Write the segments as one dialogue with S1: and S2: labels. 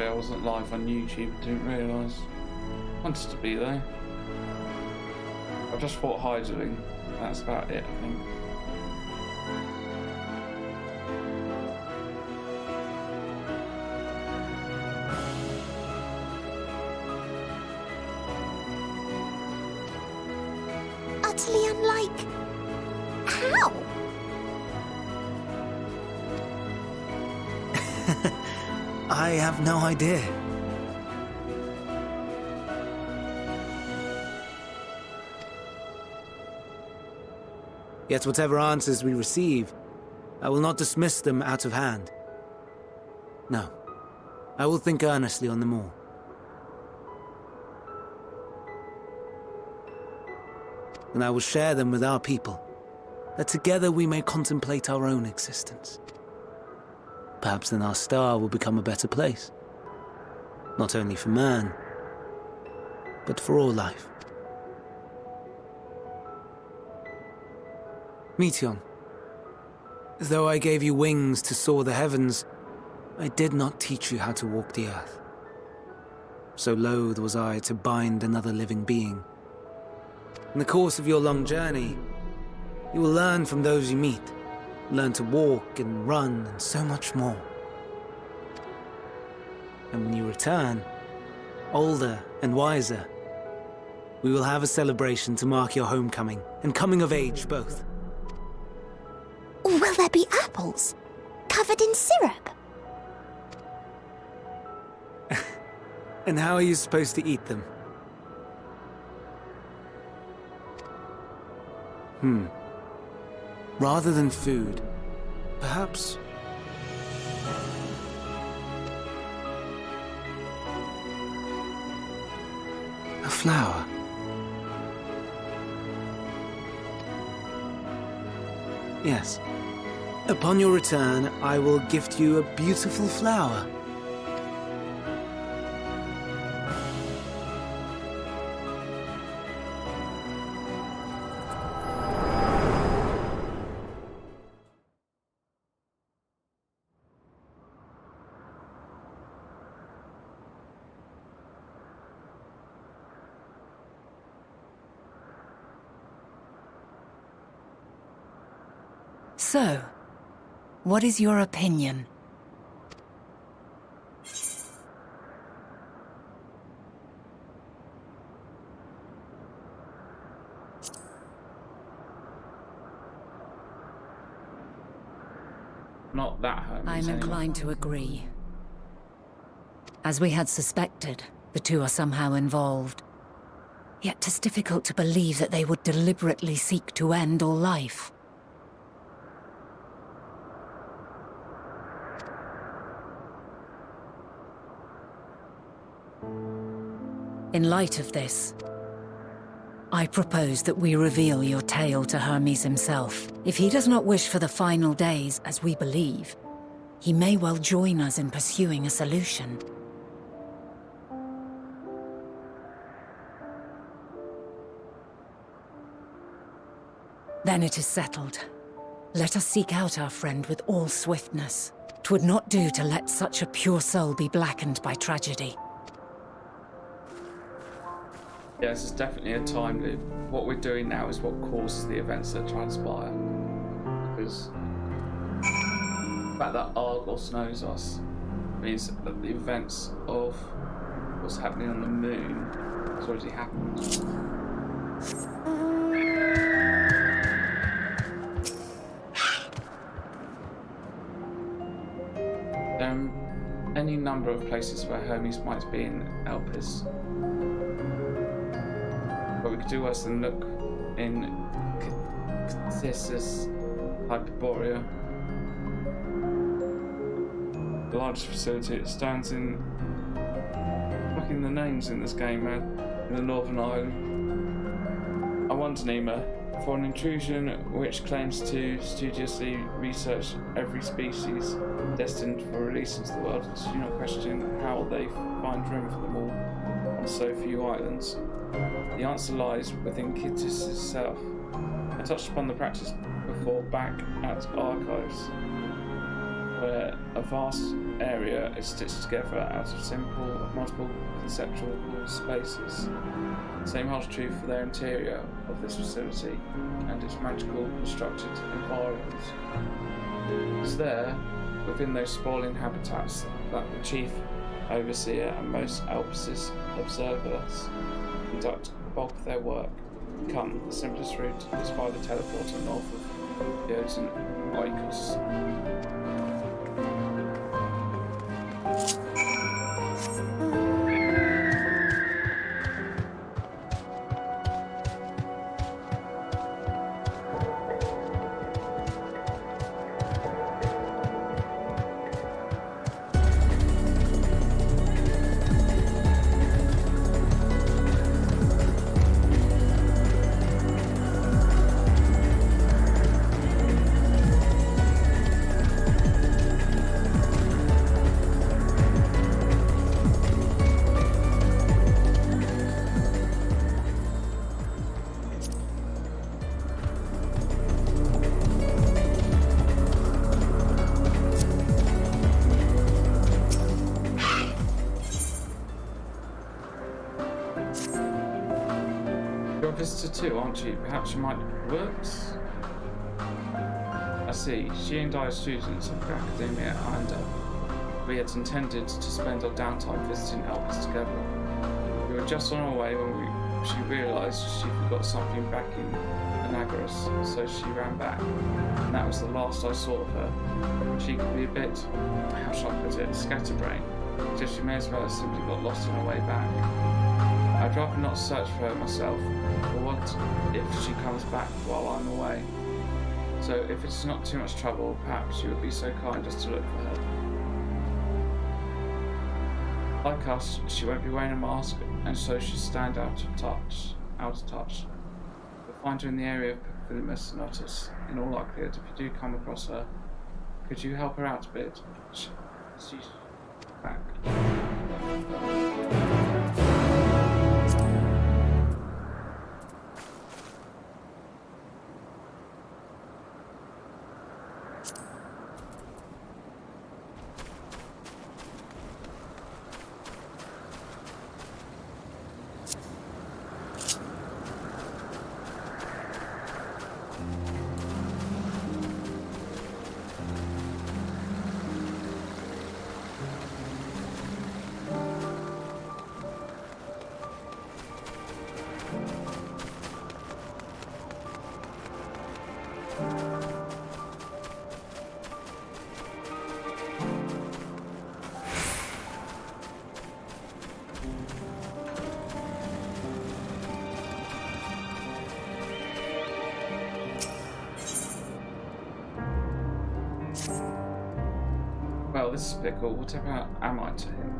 S1: Sorry, I wasn't live on YouTube, didn't realise. Wanted to be though. I just fought Hydroling. That's about it, I think.
S2: Utterly unlike... How?
S3: I have no idea. Yet whatever answers we receive, I will not dismiss them out of hand. No, I will think earnestly on them all. And I will share them with our people, that together we may contemplate our own existence. Perhaps then our star will become a better place. Not only for man, but for all life. Meteion, though I gave you wings to soar the heavens, I did not teach you how to walk the earth. So loath was I to bind another living being. In the course of your long journey, you will learn from those you meet, learn to walk and run and so much more. And when you return, older and wiser, we will have a celebration to mark your homecoming and coming of age both.
S2: Will there be apples? Covered in syrup?
S3: And how are you supposed to eat them? Rather than food, perhaps... a flower. Yes. Upon your return, I will gift you a beautiful flower.
S4: So, what is your opinion?
S1: Not that Hermes.
S4: I'm inclined to agree. As we had suspected, the two are somehow involved. Yet 'tis difficult to believe that they would deliberately seek to end all life. In light of this, I propose that we reveal your tale to Hermes himself. If he does not wish for the final days, as we believe, he may well join us in pursuing a solution. Then it is settled. Let us seek out our friend with all swiftness. 'Twould not do to let such a pure soul be blackened by tragedy.
S1: Yeah, this is definitely a time loop. What we're doing now is what causes the events that transpire. Because the fact that Argos knows us means that the events of what's happening on the moon has already happened. Any number of places where Hermes might be in Elpis. But we could do worse than look in Ctissus, Hyperborea. The largest facility that stands in... fucking the names in this game, man. In the Northern Island. I wonder, Nima, for an intrusion which claims to studiously research every species destined for release into the world, do you not question how they find room for them all on so few islands? The answer lies within Ctissus itself. I touched upon the practice before back at Archives. where a vast area is stitched together out of simple, multiple conceptual spaces. The same holds true for their interior of this facility and its magical constructed environment. It's there, within those sprawling habitats, that the chief overseer and most Obvs observers conduct the bulk of their work. Come, the simplest route is by the teleporter north of the Ocean Oikos. You're a visitor too, aren't you? Perhaps you might... Whoops. I see. She and I are students of the Academia at Ironda. We had intended to spend our downtime visiting Elvis together. We were just on our way when she realised she forgot something back in Anagras, so she ran back. And that was the last I saw of her. She could be a bit, how shall I put it, scatterbrained, so she may as well have simply got lost on her way back. I'd rather not search for her myself, but what if she comes back while I'm away? So if it's not too much trouble, perhaps you would be so kind as to look for her. Like us, she won't be wearing a mask, and so she'll stand out of touch. You'll find her in the area of Pilimus Notus, in all likelihood. If you do come across her, could you help her out a bit? She's back. Well, this is Pickle. Whatever am I to him?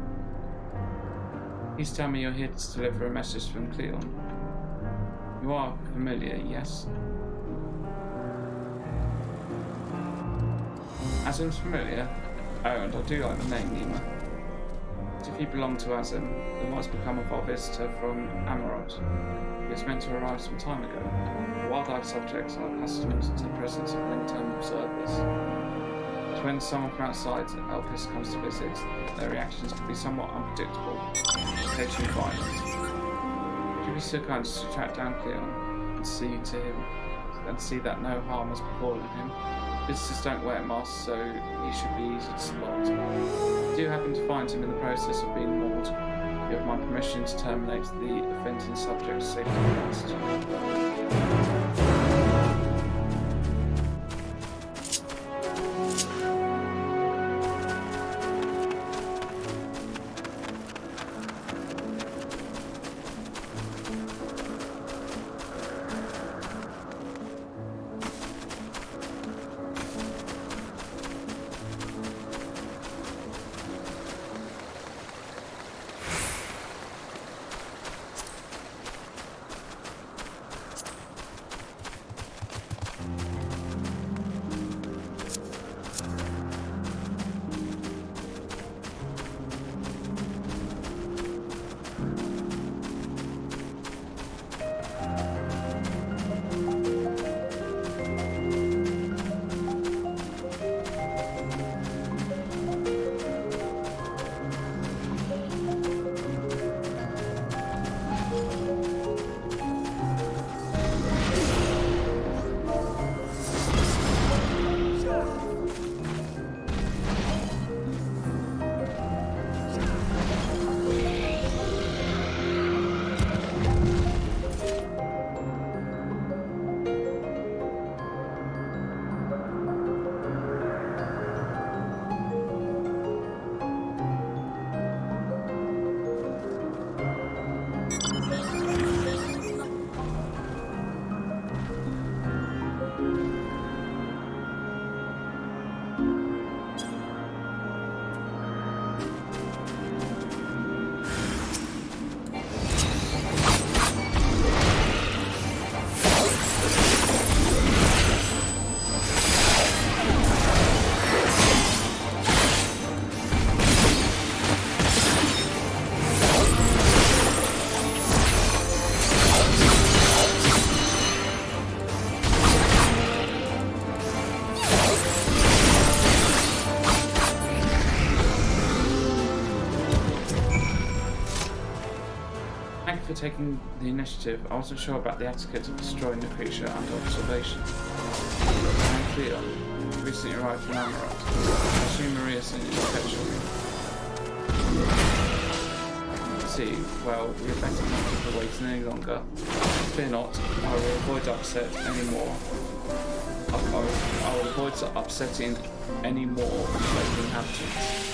S1: Please tell me you're here to deliver a message from Cleon. You are familiar, yes? Azim's familiar? Oh, and I do like the name Nima. But if he belonged to Azim, then what's become of our visitor from Amarot? He was meant to arrive some time ago. Wildlife subjects are accustomed to the presence of long-term observers. But when someone from outside Elpis comes to visit, their reactions can be somewhat unpredictable, occasionally violent. Would you be so kind as to track down Cleon and see to him, and see that no harm has befallen him? Visitors don't wear masks, so he should be easy to spot. If you do happen to find him in the process of being mauled, you have my permission to terminate the offending subject's safety first. for taking the initiative. I wasn't sure about the etiquette of destroying the creature under observation. I'm Cleo, recently arrived from Amarat. I assume Maria's sent you to fetch me. See, well, we are better not to wait any longer. Fear not, I will avoid upset anymore. I will avoid upsetting any more local inhabitants.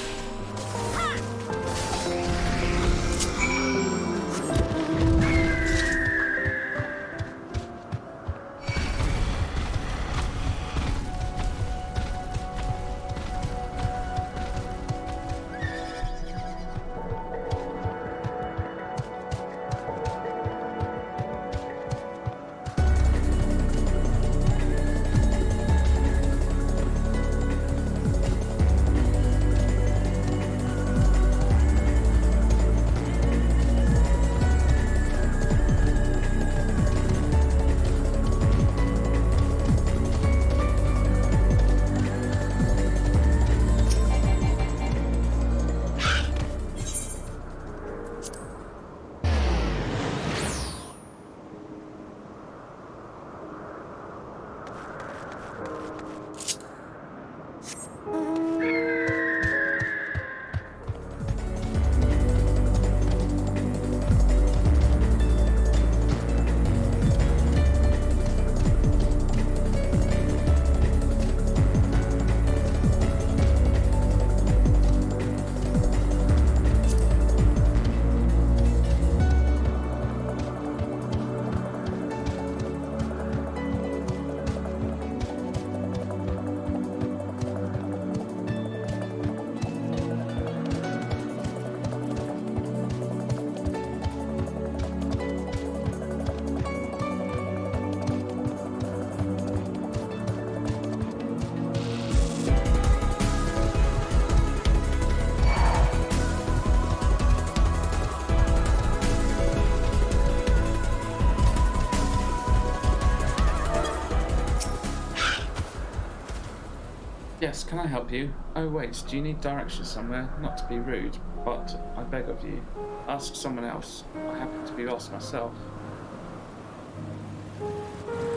S1: Yes, can I help you? Oh wait, do you need directions somewhere? Not to be rude, but I beg of you, ask someone else. I happen to be lost myself.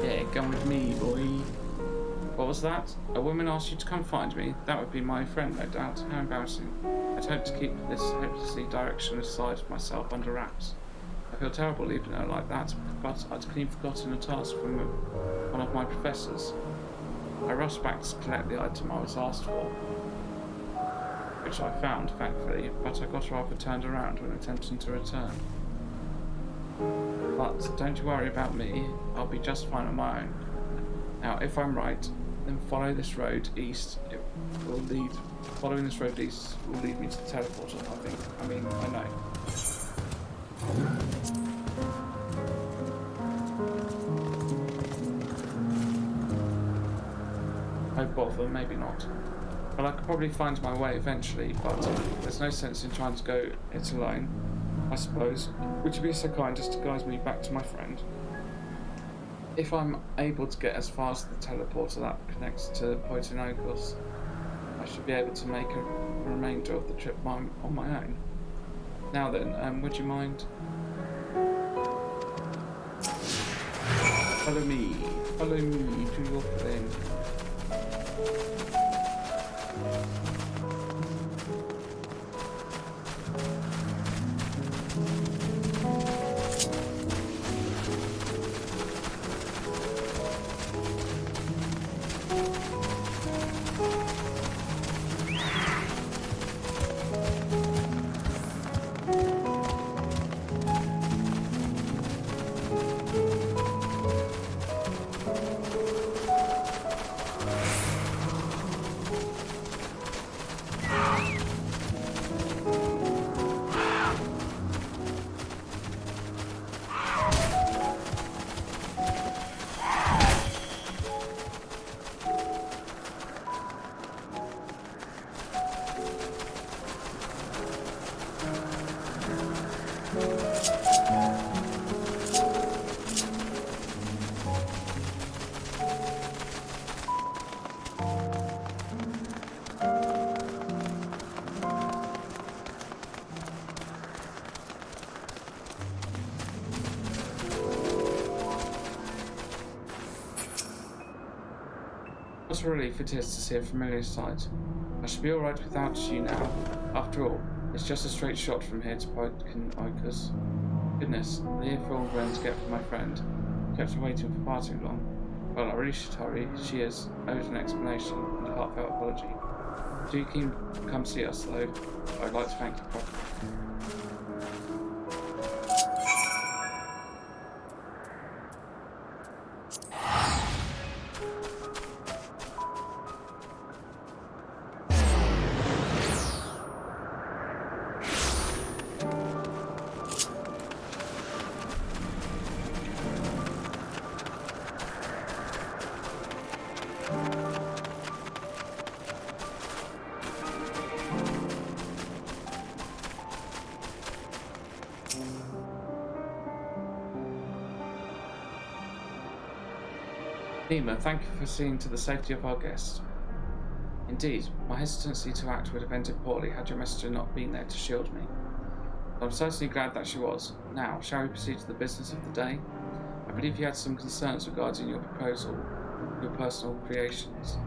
S1: Yeah, come with me, boy. What was that? A woman asked you to come find me? That would be my friend, no doubt. How embarrassing. I'd hoped to keep this hopelessly directionless side of myself under wraps. I feel terrible leaving her like that, but I'd clean forgotten a task from one of my professors. I rushed back to collect the item I was asked for, which I found, thankfully, but I got rather turned around when attempting to return. But don't you worry about me, I'll be just fine on my own. Now, if I'm right, then follow this road east. Following this road east will lead me to the teleporter, I think. I know. No bother, maybe not. Well, I could probably find my way eventually, but there's no sense in trying to go it alone, I suppose. Would you be so kind as to guide me back to my friend? If I'm able to get as far as the teleporter that connects to Poitinogos, I should be able to make a remainder of the trip on my own. Now then, would you mind? Follow me to your friend. What a relief it is to see a familiar sight. I should be alright without you now. After all, it's just a straight shot from here to Podkin-Oikos. Goodness, the earful I'm going to get from my friend. Kept her waiting for far too long. Well, I really should hurry. She owes an explanation and a heartfelt apology. Do you come see us, though? I'd like to thank you properly. Nima, thank you for seeing to the safety of our guest. Indeed, my hesitancy to act would have ended poorly had your messenger not been there to shield me. But I'm certainly glad that she was. Now, shall we proceed to the business of the day? I believe you had some concerns regarding your proposal, your personal creations.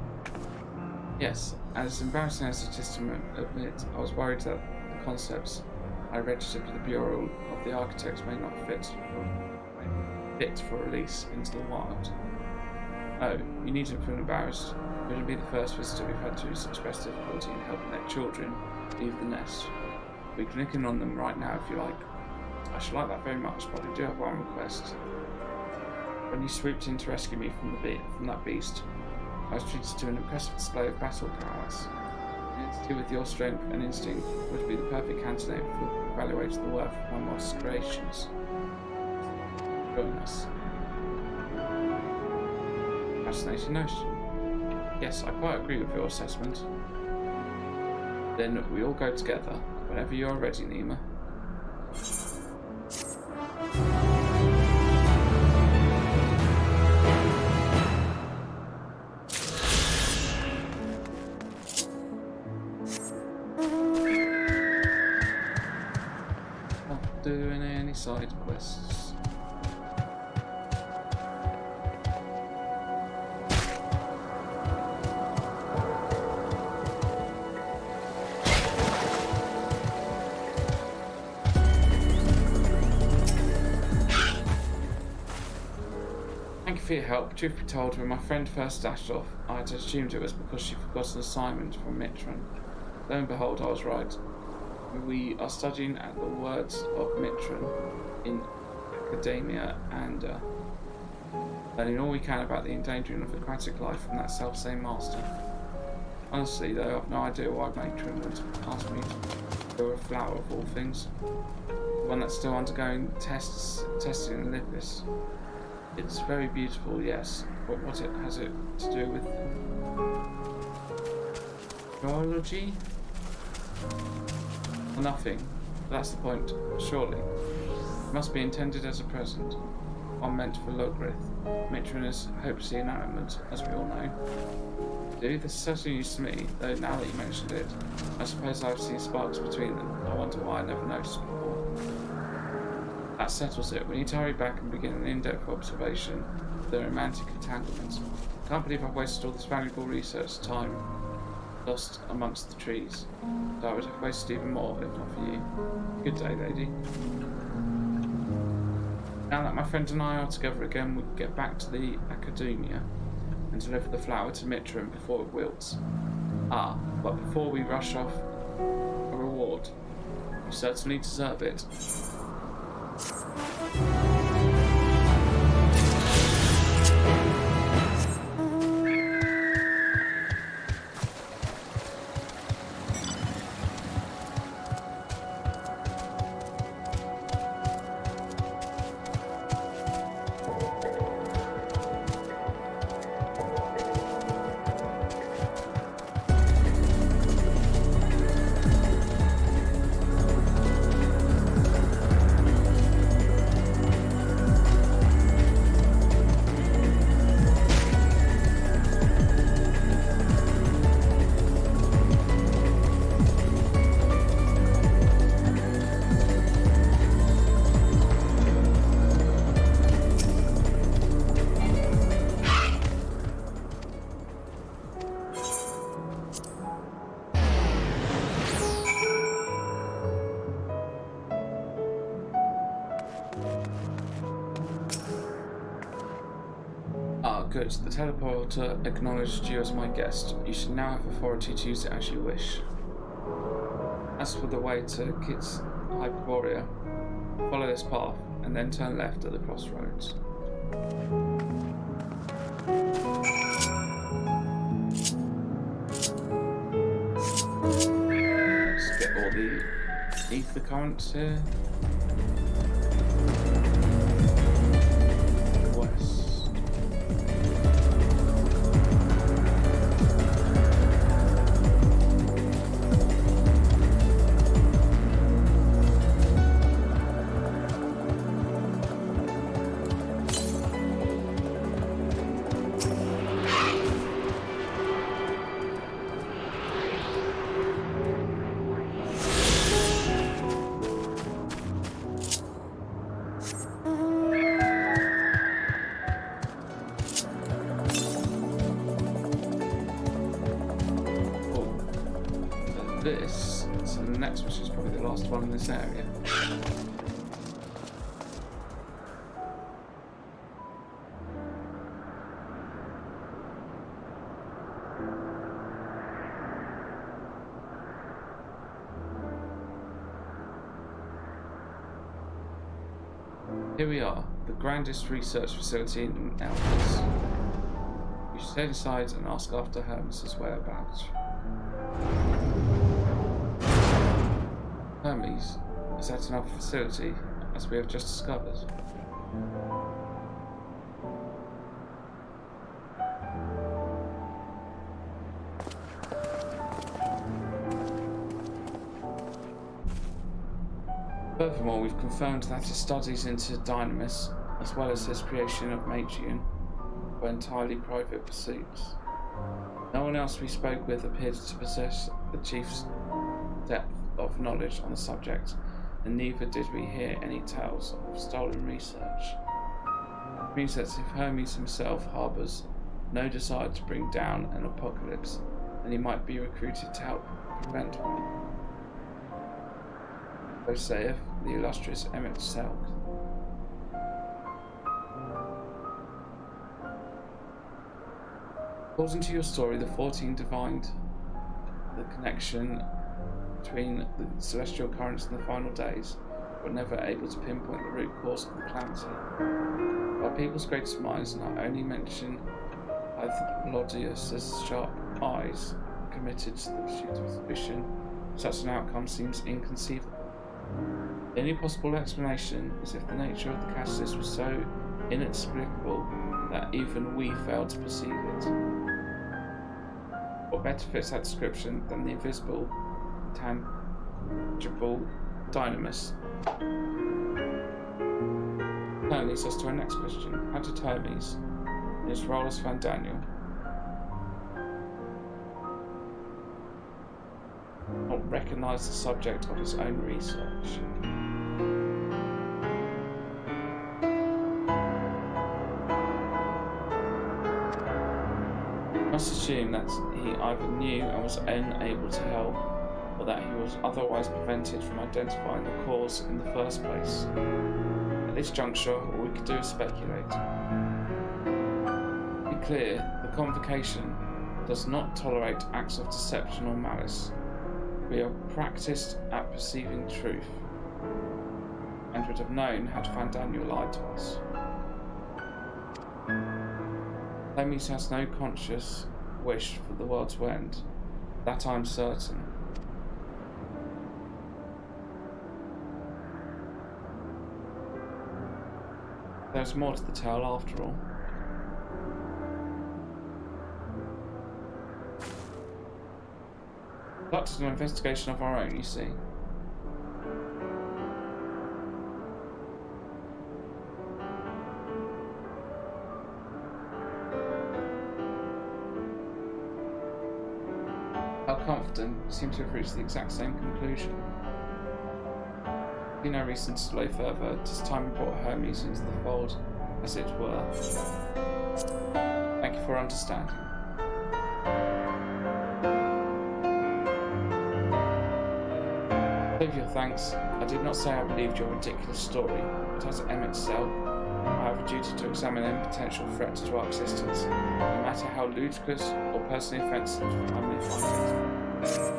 S1: Yes, as embarrassing as it is to admit, I was worried that the concepts I registered with the Bureau of the Architects may not fit for release into the wild. Oh, you needn't feel embarrassed. You wouldn't be the first visitor we've had to express difficulty in helping their children leave the nest. We can look in on them right now if you like. I should like that very much, but I do have one request. When you swooped in to rescue me from that beast, I was treated to an impressive display of battle prowess. An entity with your strength and instinct would be the perfect candidate for evaluating the worth of my modest creations. Join us. Fascinating notion. Yes, I quite agree with your assessment. Then we all go together. Whenever you are ready, Nima. Not doing any side quests. For your help. Truth be told, when my friend first dashed off, I had assumed it was because she forgot an assignment from Mitron. Lo and behold, I was right. We are studying at the words of Mitron in Academia and learning all we can about the endangering of aquatic life from that self-same master. Honestly, though, I've no idea why Mitron would ask me to grow a flower of all things. The one that's still undergoing testing in Olympus. It's very beautiful, yes, but what has it to do with biology? Well, nothing. That's the point, surely. It must be intended as a present, one meant for Logrith. Mitron is hopelessly inanimate, as we all know. This is certainly news to me, though now that you mentioned it, I suppose I've seen sparks between them. I wonder why I never noticed before. That settles it. We need to hurry back and begin an in-depth observation of the romantic entanglements. I can't believe I've wasted all this valuable research time lost amongst the trees. So I would have wasted even more if not for you. Good day, lady. Now that my friend and I are together again, we can get back to the Academia and deliver the flower to Mitron before it wilts. Ah, but before we rush off, a reward. You certainly deserve it. good. The teleporter acknowledged you as my guest. You should now have authority to use it as you wish. As for the way to Kit's Hyperborea, follow this path and then turn left at the crossroads. Let's get all the ether currents here. West. This, so the next which is probably the last one in this area. Here we are, the grandest research facility in Elvis. We should head inside and ask after Hermes' whereabouts. Hermes is at another facility, as we have just discovered. Furthermore, we've confirmed that his studies into Dynamis, as well as his creation of Magian, were entirely private pursuits. No one else we spoke with appeared to possess the chief's depth of knowledge on the subject, and neither did we hear any tales of stolen research. It means that if Hermes himself harbours no desire to bring down an apocalypse, then he might be recruited to help prevent one. So saith the illustrious Emmett Selk. According to your story, the 14 divined the connection between the celestial currents and the final days, but were never able to pinpoint the root cause of the calamity. Our people's greatest minds not only mention Hythlodius' sharp eyes committed to the pursuit of suspicion, such an outcome seems inconceivable. The only possible explanation is if the nature of the catalyst was so inexplicable that even we failed to perceive it. What better fits that description than the invisible, tangible Dynamis? That leads us to our next question. How did Hermes, in his role as Van Daniel, not recognise the subject of his own research? We must assume that he either knew and was unable to help, or that he was otherwise prevented from identifying the cause in the first place. At this juncture, all we could do is speculate. To be clear, the Convocation does not tolerate acts of deception or malice. We are practiced at perceiving truth, and would have known had Van Daniel lied to us. Hermes has no conscious wish for the world to end. That I'm certain. There's more to the tale after all. Conducted an investigation of our own, you see. How confident seem to have reached the exact same conclusion. No reason to delay further. It is time we brought Hermes into the fold, as it were. Thank you for understanding. Save your thanks. I did not say I believed your ridiculous story, but as Emmett Selk, I have a duty to examine any potential threats to our existence, no matter how ludicrous or personally offensive I may find it.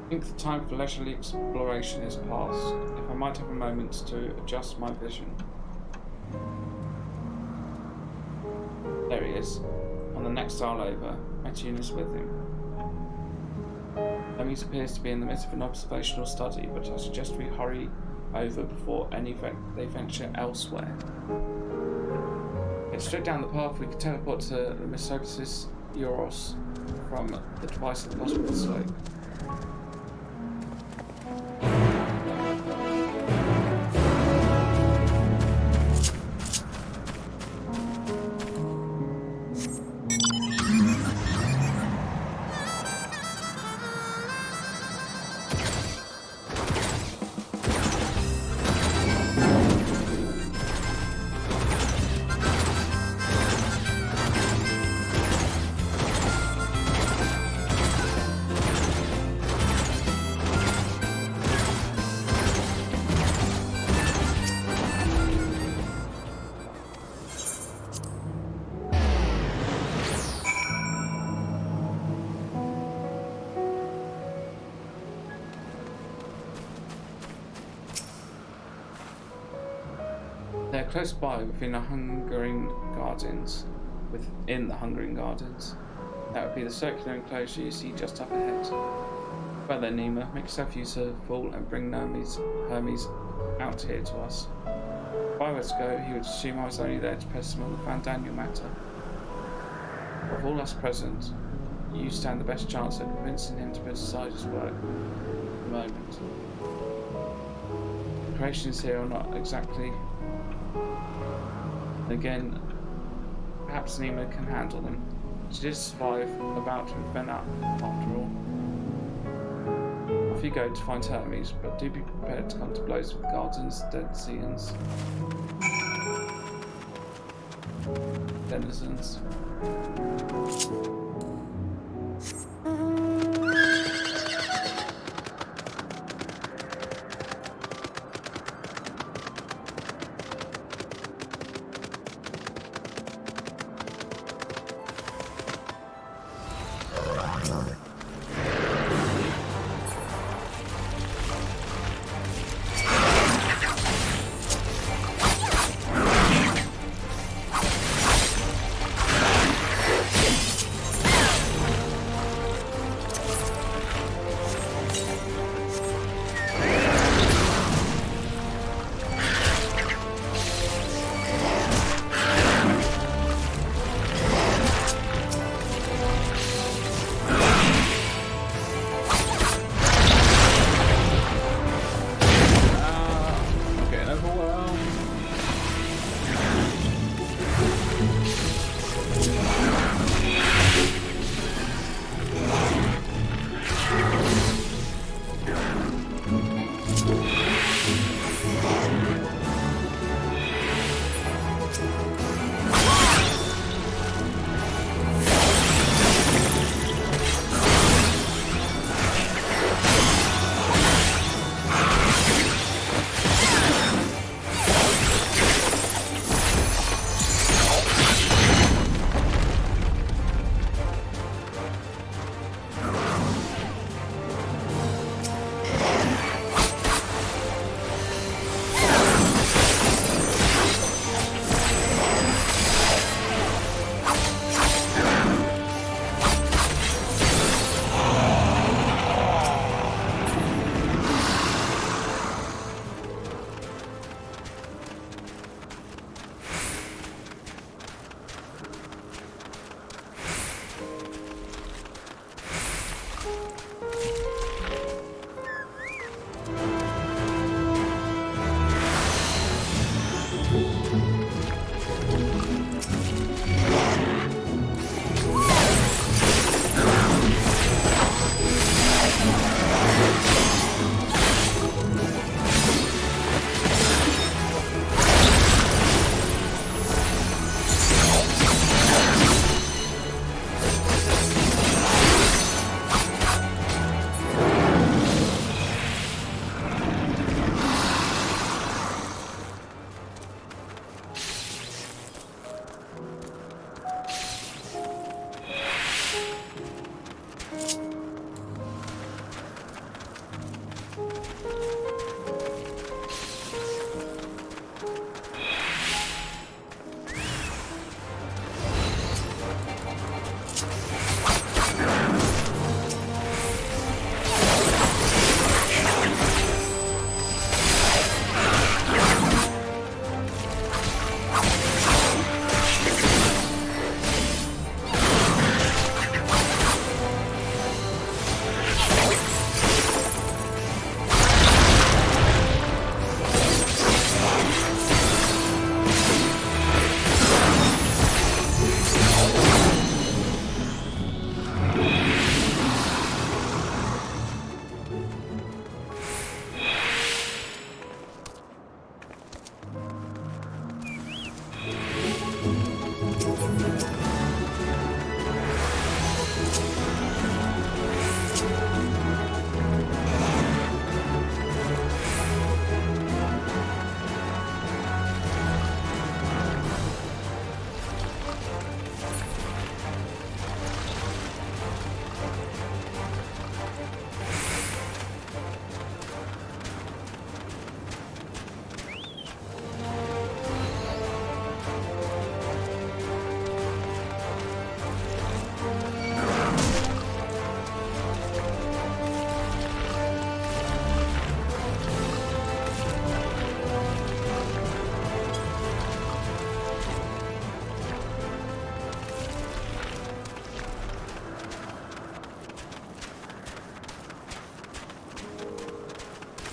S1: I think the time for leisurely exploration is past. If I might have a moment to adjust my vision. There he is. On the next dial over, my tune is with him. Hermes appears to be in the midst of an observational study, but I suggest we hurry over before they venture elsewhere. It's straight down the path. We could teleport to the Mesopsis Euros from the device at the bottom of the slope. They're close by within the Hungering Gardens. That would be the circular enclosure you see just up ahead. Well then, Nima, make yourself useful and bring Hermes out here to us. If I were to go, he would assume I was only there to press him on the Fandaniel matter. Of all us present, you stand the best chance of convincing him to put aside his work at the moment. The creations here are not exactly... Again, perhaps Nima can handle them. She did survive a bout with Venat, after all. Off you go to find Hermes, but do be prepared to come to blows with Gardens, Denizens.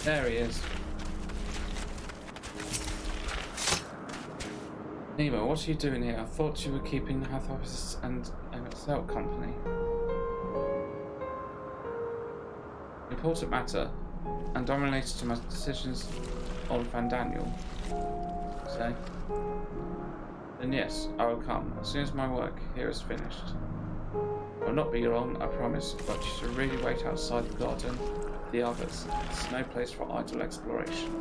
S1: There he is. Nemo, what are you doing here? I thought you were keeping Hathors and Excel company. Important matter, and unrelated to my decisions on Van Daniel. Say? Then yes, I will come, as soon as my work here is finished. I will not be long, I promise, but you should really wait outside the garden of the others. It's no place for idle exploration.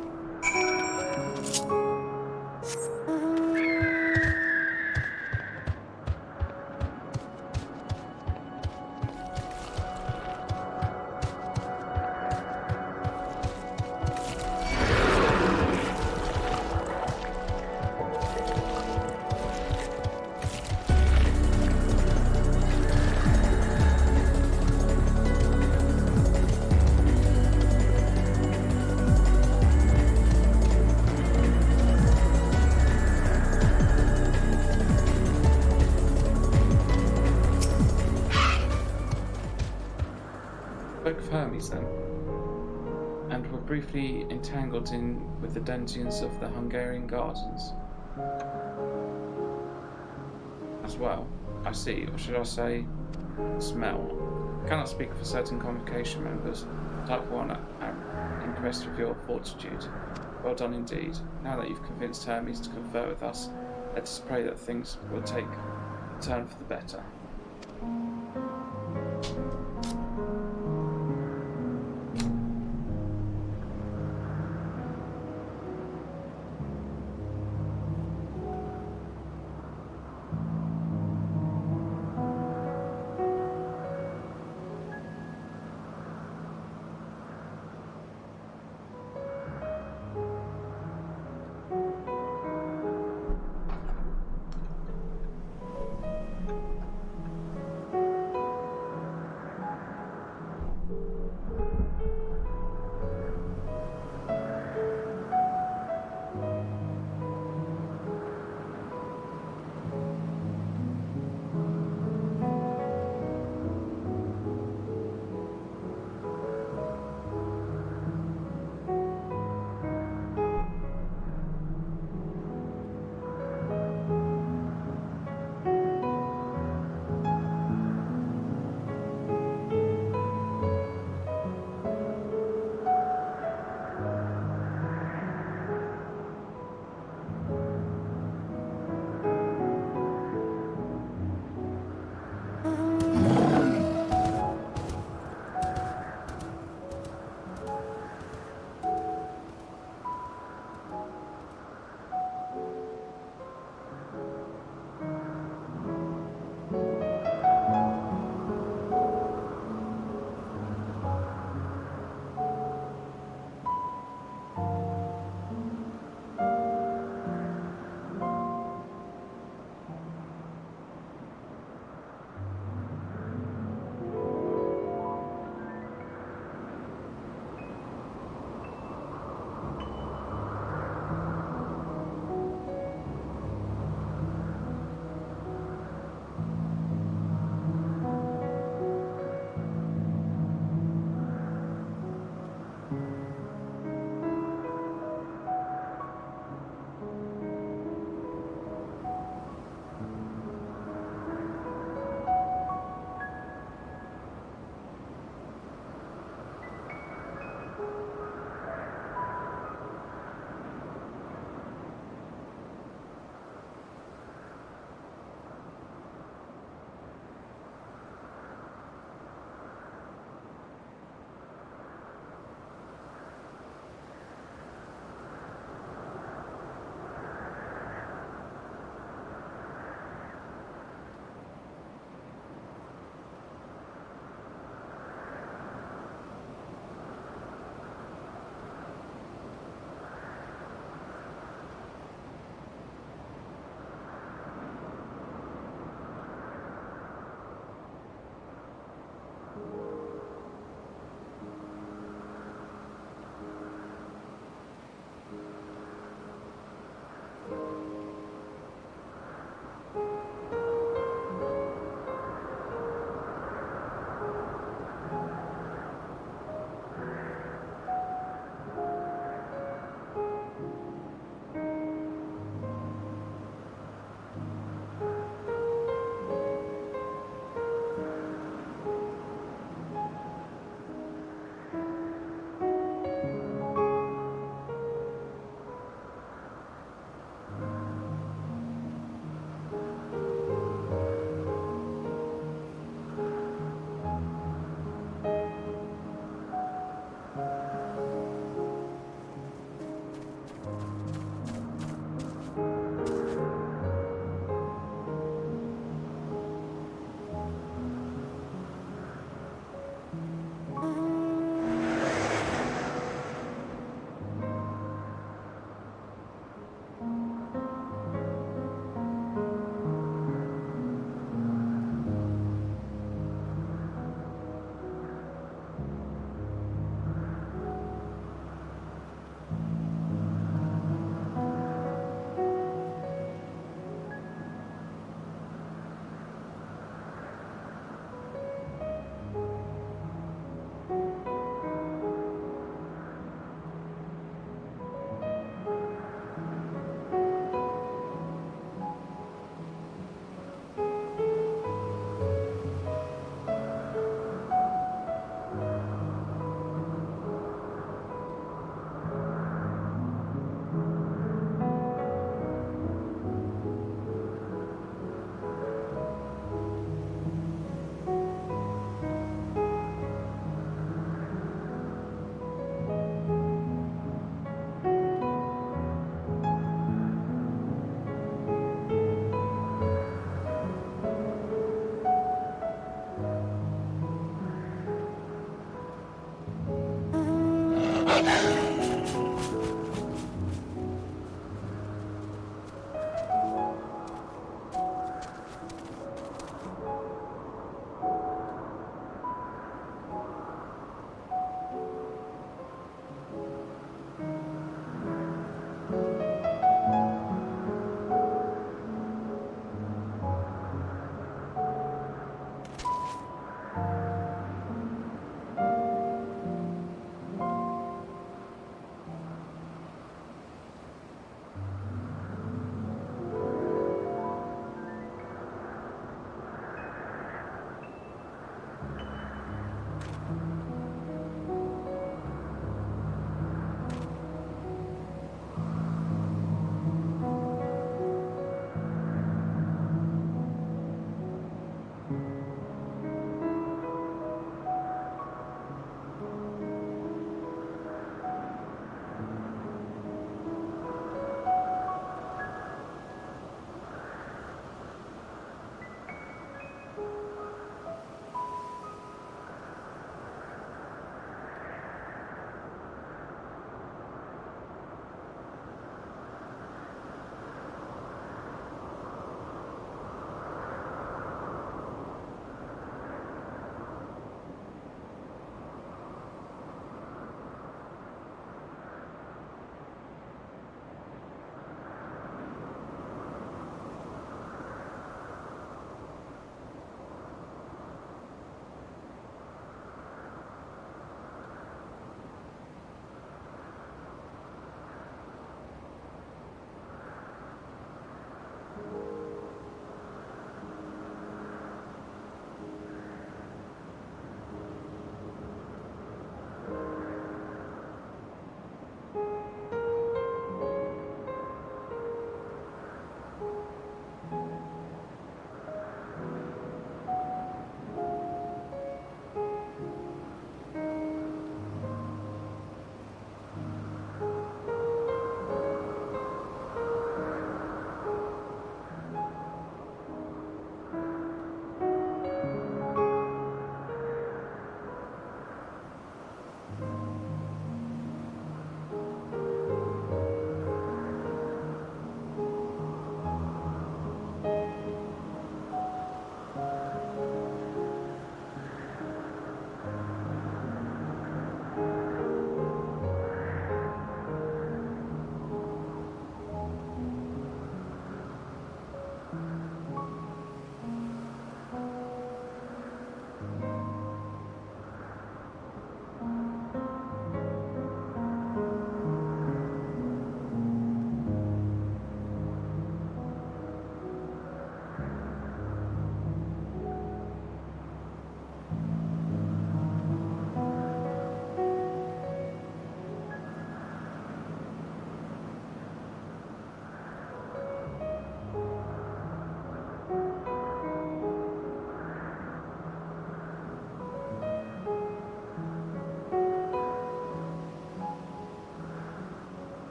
S1: Hermes then, and were briefly entangled in with the denizens of the Hungarian gardens as well. I see, or should I say, smell. I cannot speak for certain convocation members. Type 1, I'm impressed with your fortitude. Well done indeed. Now that you've convinced Hermes to confer with us, let us pray that things will take a turn for the better.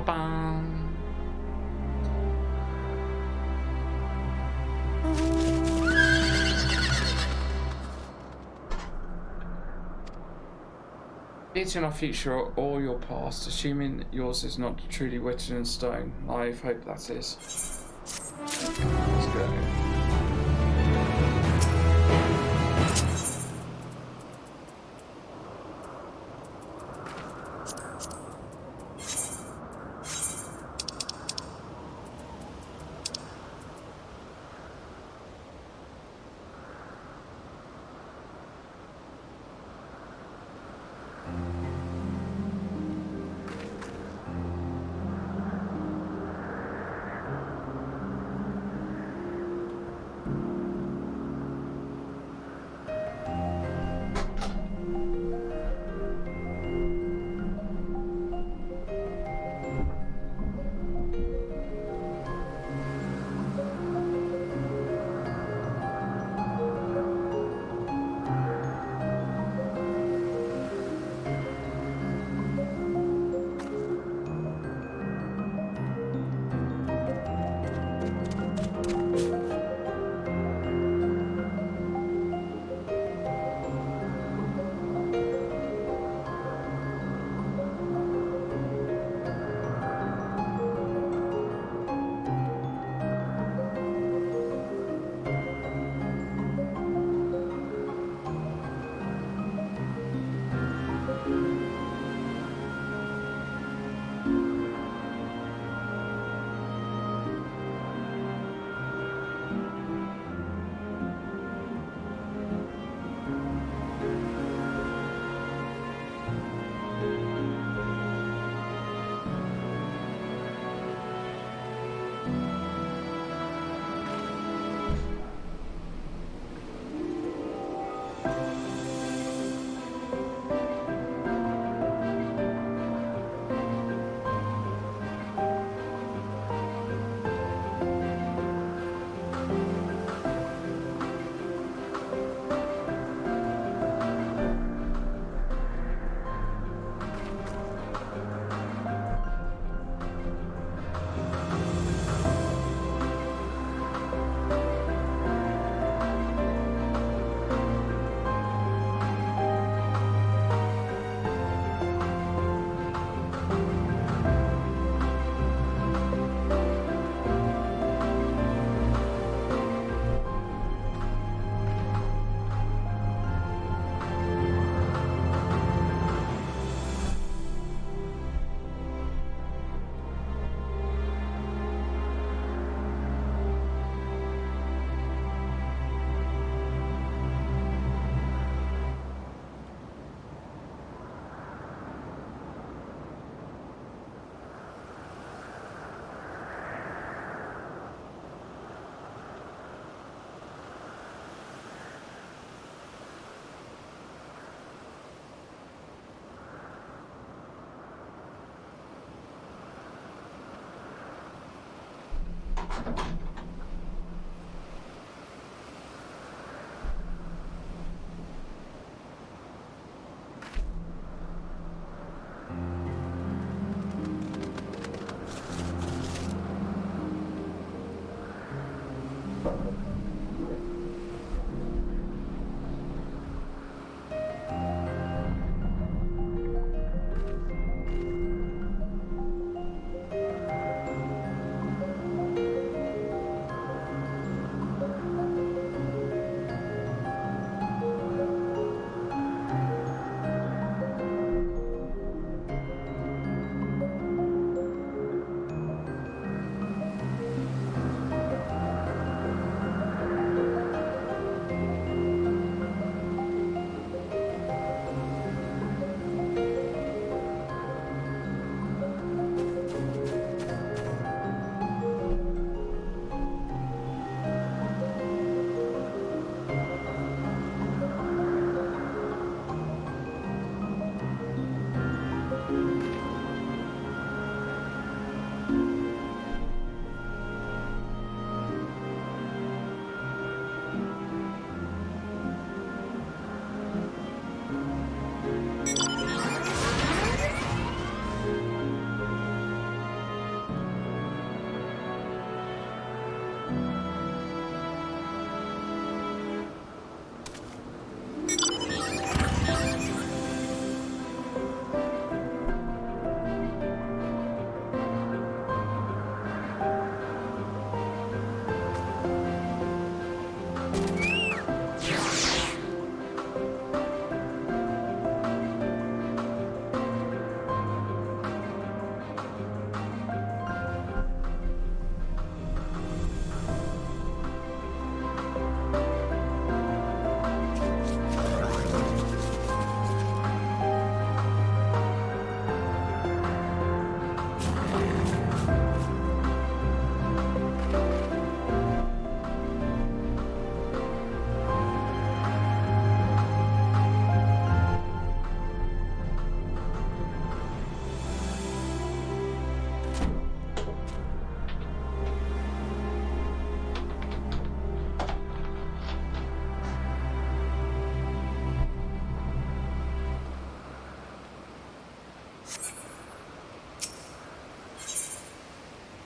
S1: Ba-bam. Eating our future or your past, assuming yours is not truly written in stone. I hope that is. Let's go.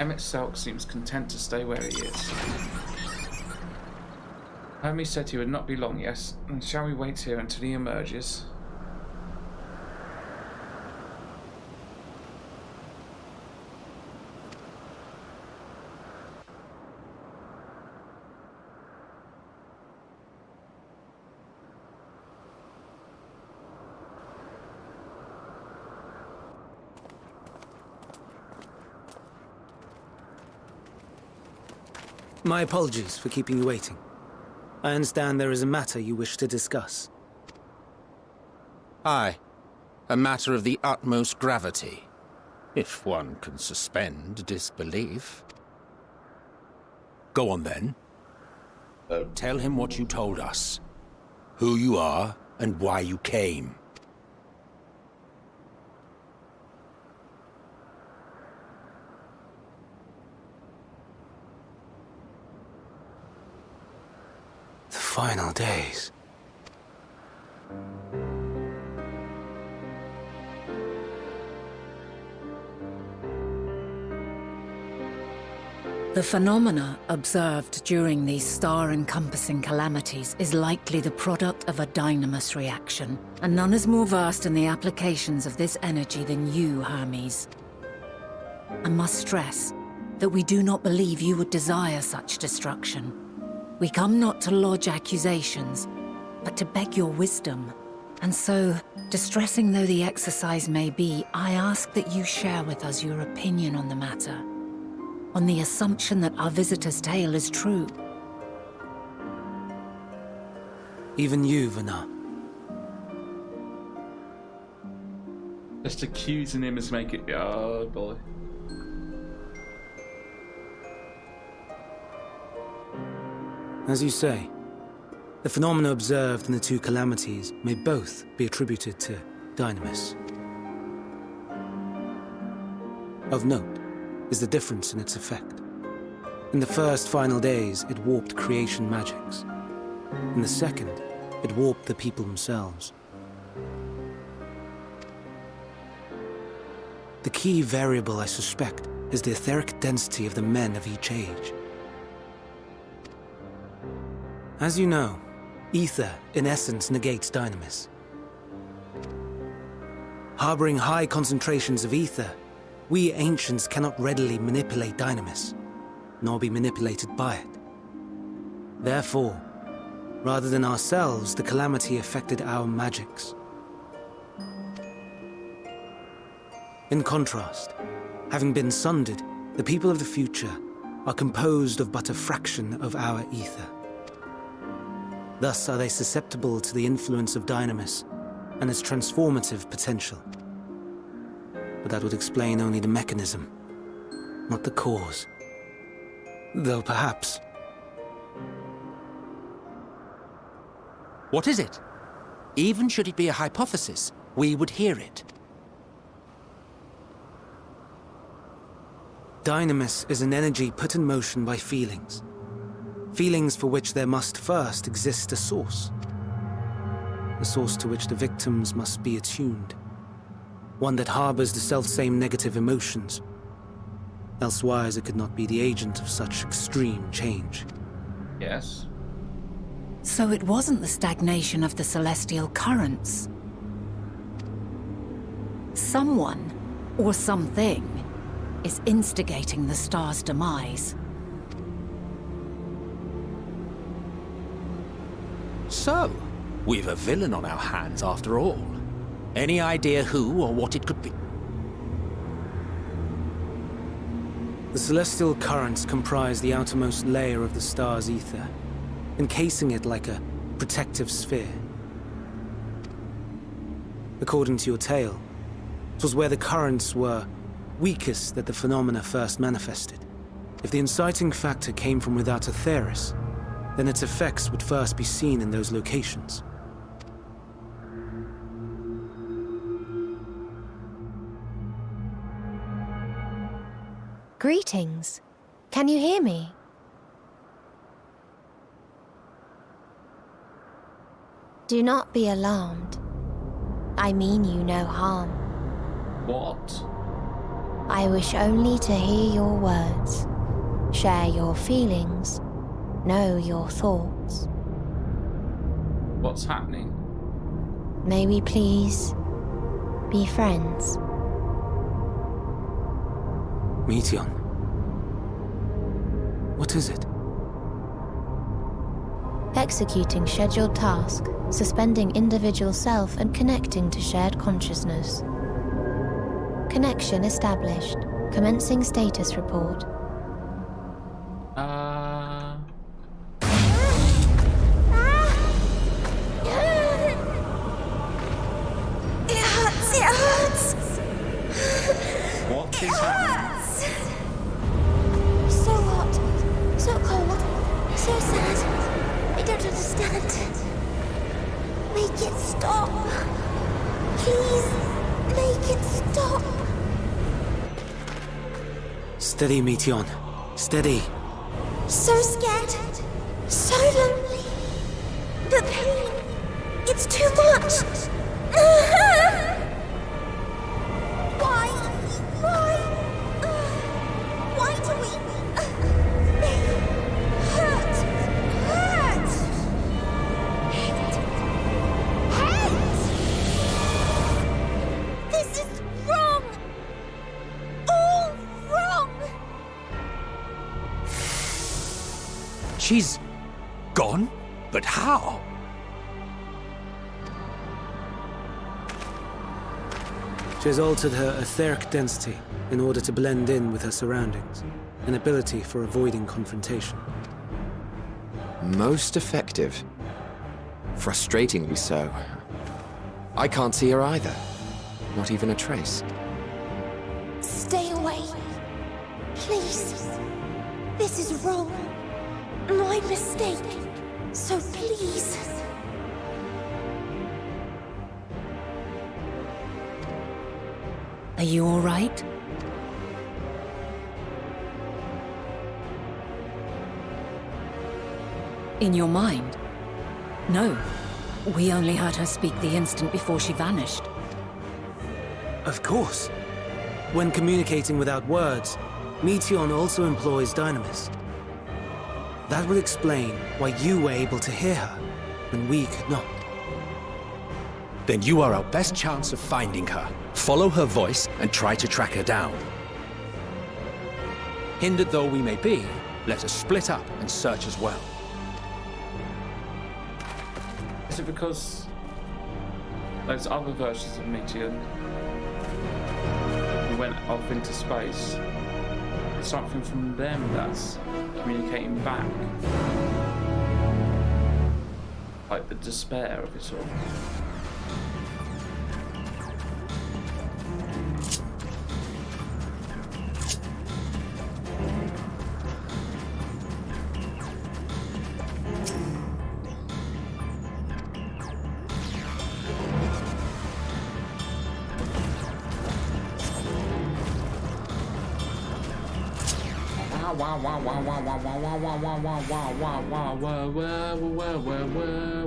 S1: Emmett Selk seems content to stay where he is. Hermes said he would not be long, yes, and shall we wait here until he emerges?
S3: My apologies for keeping you waiting. I understand there is a matter you wish to discuss.
S5: Aye. A matter of the utmost gravity. If one can suspend disbelief. Go on then. Tell him what you told us. Who you are, and why you came.
S3: The final days.
S4: The phenomena observed during these star-encompassing calamities is likely the product of a dynamis reaction, and none is more versed in the applications of this energy than you, Hermes. I must stress that we do not believe you would desire such destruction. We come not to lodge accusations, but to beg your wisdom. And so, distressing though the exercise may be, I ask that you share with us your opinion on the matter, on the assumption that our visitor's tale is true.
S3: Even you, Vana.
S1: Just accusing him is make it. Oh boy.
S3: As you say, the phenomena observed in the two calamities may both be attributed to dynamis. Of note is the difference in its effect. In the first final days, it warped creation magics. In the second, it warped the people themselves. The key variable, I suspect, is the etheric density of the men of each age. As you know, ether, in essence, negates dynamis. Harboring high concentrations of ether, we ancients cannot readily manipulate dynamis, nor be manipulated by it. Therefore, rather than ourselves, the calamity affected our magics. In contrast, having been sundered, the people of the future are composed of but a fraction of our ether. Thus are they susceptible to the influence of dynamis and its transformative potential. But that would explain only the mechanism, not the cause. Though perhaps...
S5: What is it? Even should it be a hypothesis, we would hear it.
S3: Dynamis is an energy put in motion by feelings. Feelings for which there must first exist a source. A source to which the victims must be attuned. One that harbors the selfsame negative emotions. Elsewise it could not be the agent of such extreme change.
S1: Yes.
S4: So it wasn't the stagnation of the celestial currents. Someone, or something, is instigating the star's demise.
S5: So, we've a villain on our hands after all. Any idea who or what it could be?
S3: The celestial currents comprise the outermost layer of the star's ether, encasing it like a protective sphere. According to your tale, it was where the currents were weakest that the phenomena first manifested. If the inciting factor came from without Aetheris, then its effects would first be seen in those locations.
S2: Greetings. Can you hear me? Do not be alarmed. I mean you no harm.
S1: What?
S2: I wish only to hear your words, share your feelings, know your thoughts.
S1: What's happening?
S2: May we please be friends?
S3: Meteion. What is it?
S2: Executing scheduled task, suspending individual self and connecting to shared consciousness. Connection established. Commencing status report.
S6: It hurts!
S1: What is happening?
S6: So hot, so cold, so sad. I don't understand. Make it stop. Please, make it stop.
S3: Steady, Meteion. Steady.
S6: So scared, so lonely. The pain, it's too much. Why do we... They hurt. This is wrong. All wrong.
S5: She's gone? But how?
S3: She has altered her etheric density in order to blend in with her surroundings, an ability for avoiding confrontation.
S7: Most effective. Frustratingly so. I can't see her either. Not even a trace.
S6: Stay away. Please. This is wrong. My mistake. So please.
S4: Are you all right? In your mind? No. We only heard her speak the instant before she vanished.
S3: Of course. When communicating without words, Meteion also employs dynamis. That would explain why you were able to hear her, when we could not.
S5: Then you are our best chance of finding her. Follow her voice and try to track her down. Hindered though we may be, let us split up and search as well.
S1: Is it because those other versions of Meteion who went off into space, it's something from them that's communicating back? Like the despair of it all.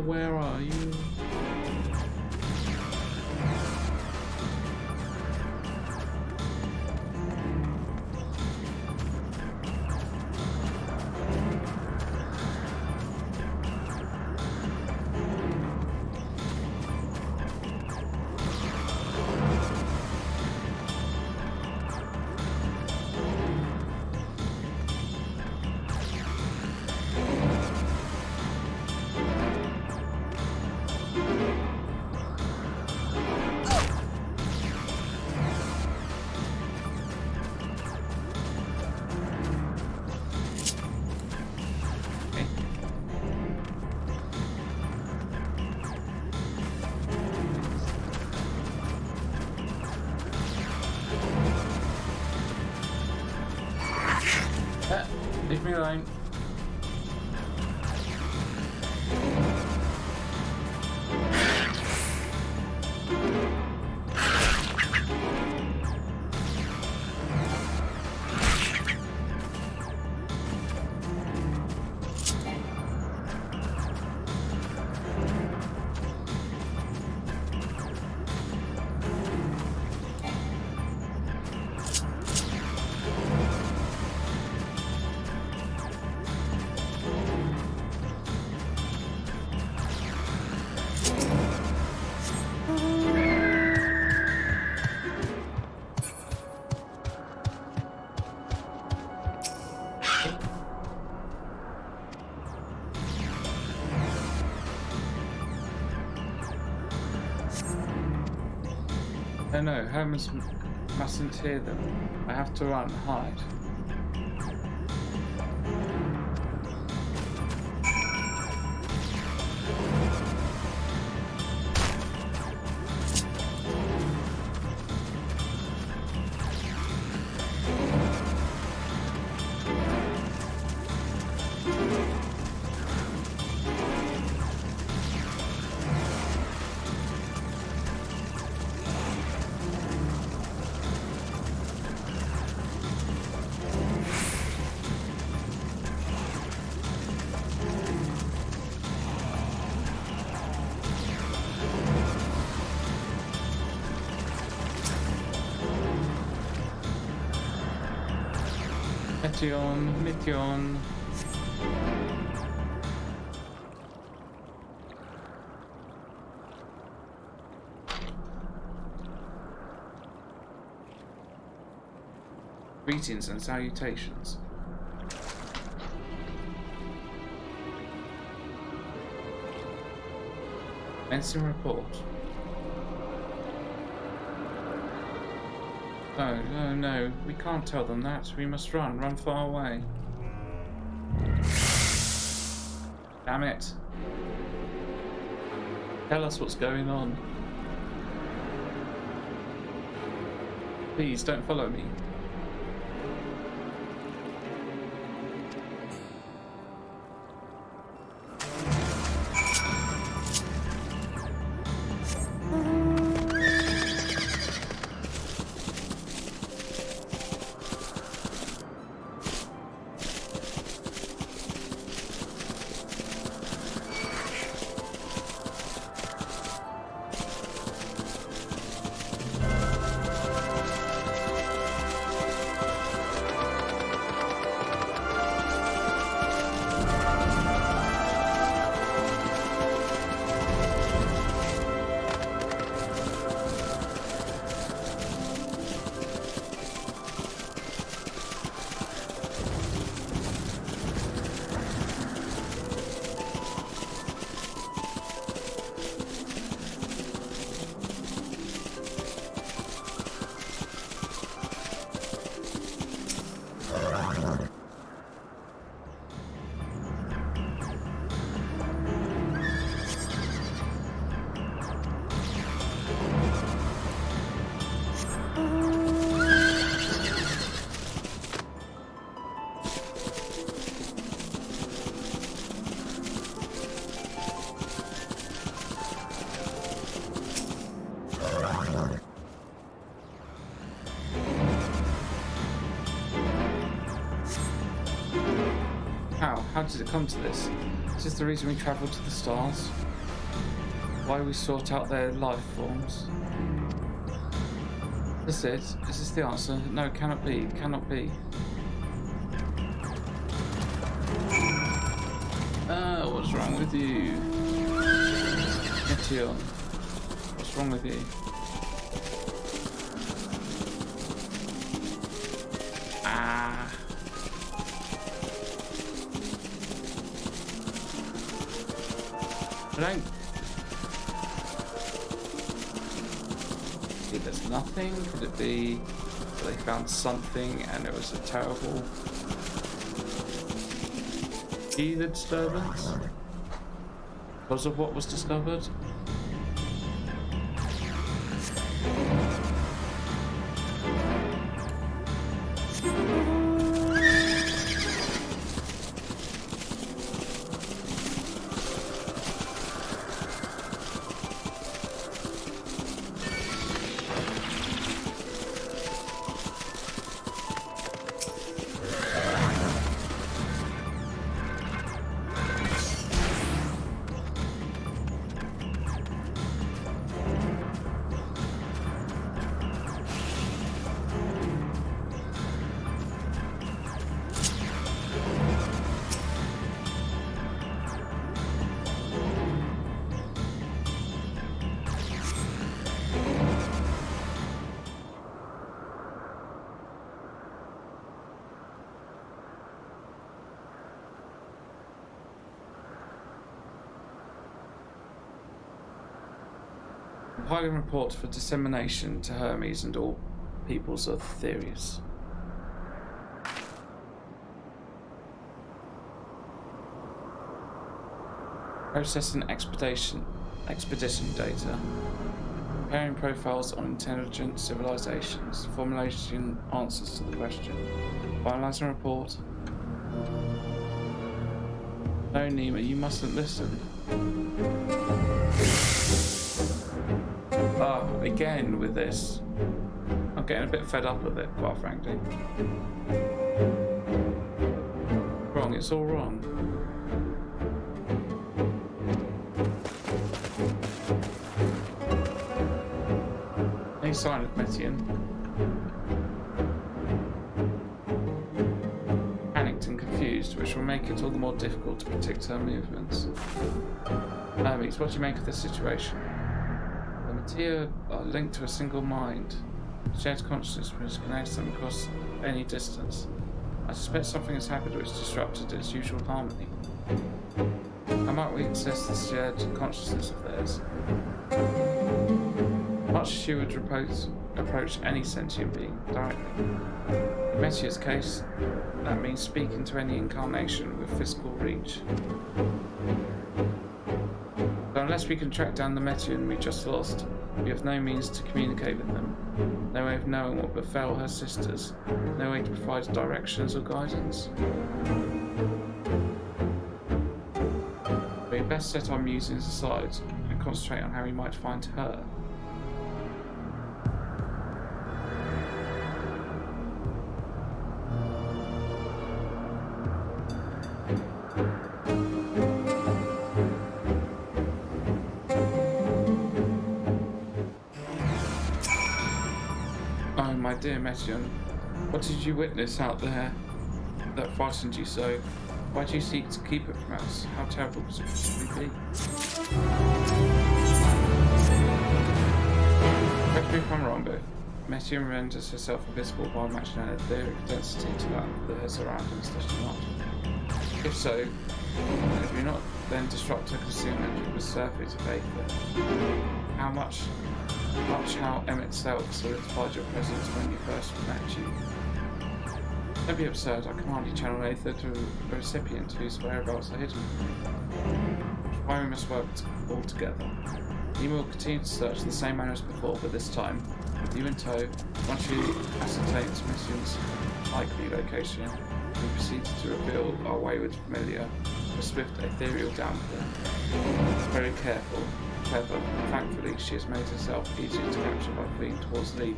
S1: Where are you? Leave me alone. Oh no, Hermes mustn't hear them. I have to run, hide. Mission. Greetings and salutations. Ensign report. No, no, no. We can't tell them that. We must run. Run far away. Damn it. Tell us what's going on. Please, don't follow me. How did it come to this? Is this the reason we travelled to the stars? Why we sought out their life forms? Is this it? Is this the answer? No, it cannot be. It cannot be. What's wrong with you? Meteor. What's wrong with you? There's nothing. Could it be that they found something and it was a terrible ether disturbance because of what was discovered? Compiling a report for dissemination to Hermes and all peoples of Theris. Processing expedition data. Preparing profiles on intelligent civilizations. Formulating answers to the question. Finalizing report. No, Nima, you mustn't listen. Oh, again with this. I'm getting a bit fed up with it, quite frankly. Wrong, it's all wrong. Any sign of Metian? Panicked and confused, which will make it all the more difficult to predict her movements. Hermes, what do you make of this situation? The Metia are linked to a single mind. Shared consciousness which connects them across any distance. I suspect something has happened which disrupted its usual harmony. How might we access the shared consciousness of theirs? Much as you would approach any sentient being directly. In Metia's case, that means speaking to any incarnation with physical reach. So unless we can track down the Metian we just lost, we have no means to communicate with them, no way of knowing what befell her sisters, no way to provide directions or guidance. We had best set our musings aside and concentrate on how we might find her. Dear Metian, what did you witness out there that frightened you so? Why do you seek to keep it from us? How terrible could it possibly be? Correct me if I'm wrong, but Metian renders herself invisible by matching her ethereal density to that of her surroundings, does she not? If so, could we not then disrupt her concealment with surface of Aether? How Emmett Selk solidified your presence when you first met you. Don't be absurd, I can hardly channel Aether to a recipient whose whereabouts are hidden. Why we must work all together. Nima will continue to search in the same manner as before, but this time, with you in tow, once you ascertain Metian's likely location, we proceed to reveal our wayward familiar, a swift ethereal downpour. Very careful. Clever, and thankfully she has made herself easier to capture by fleeing towards Leaf.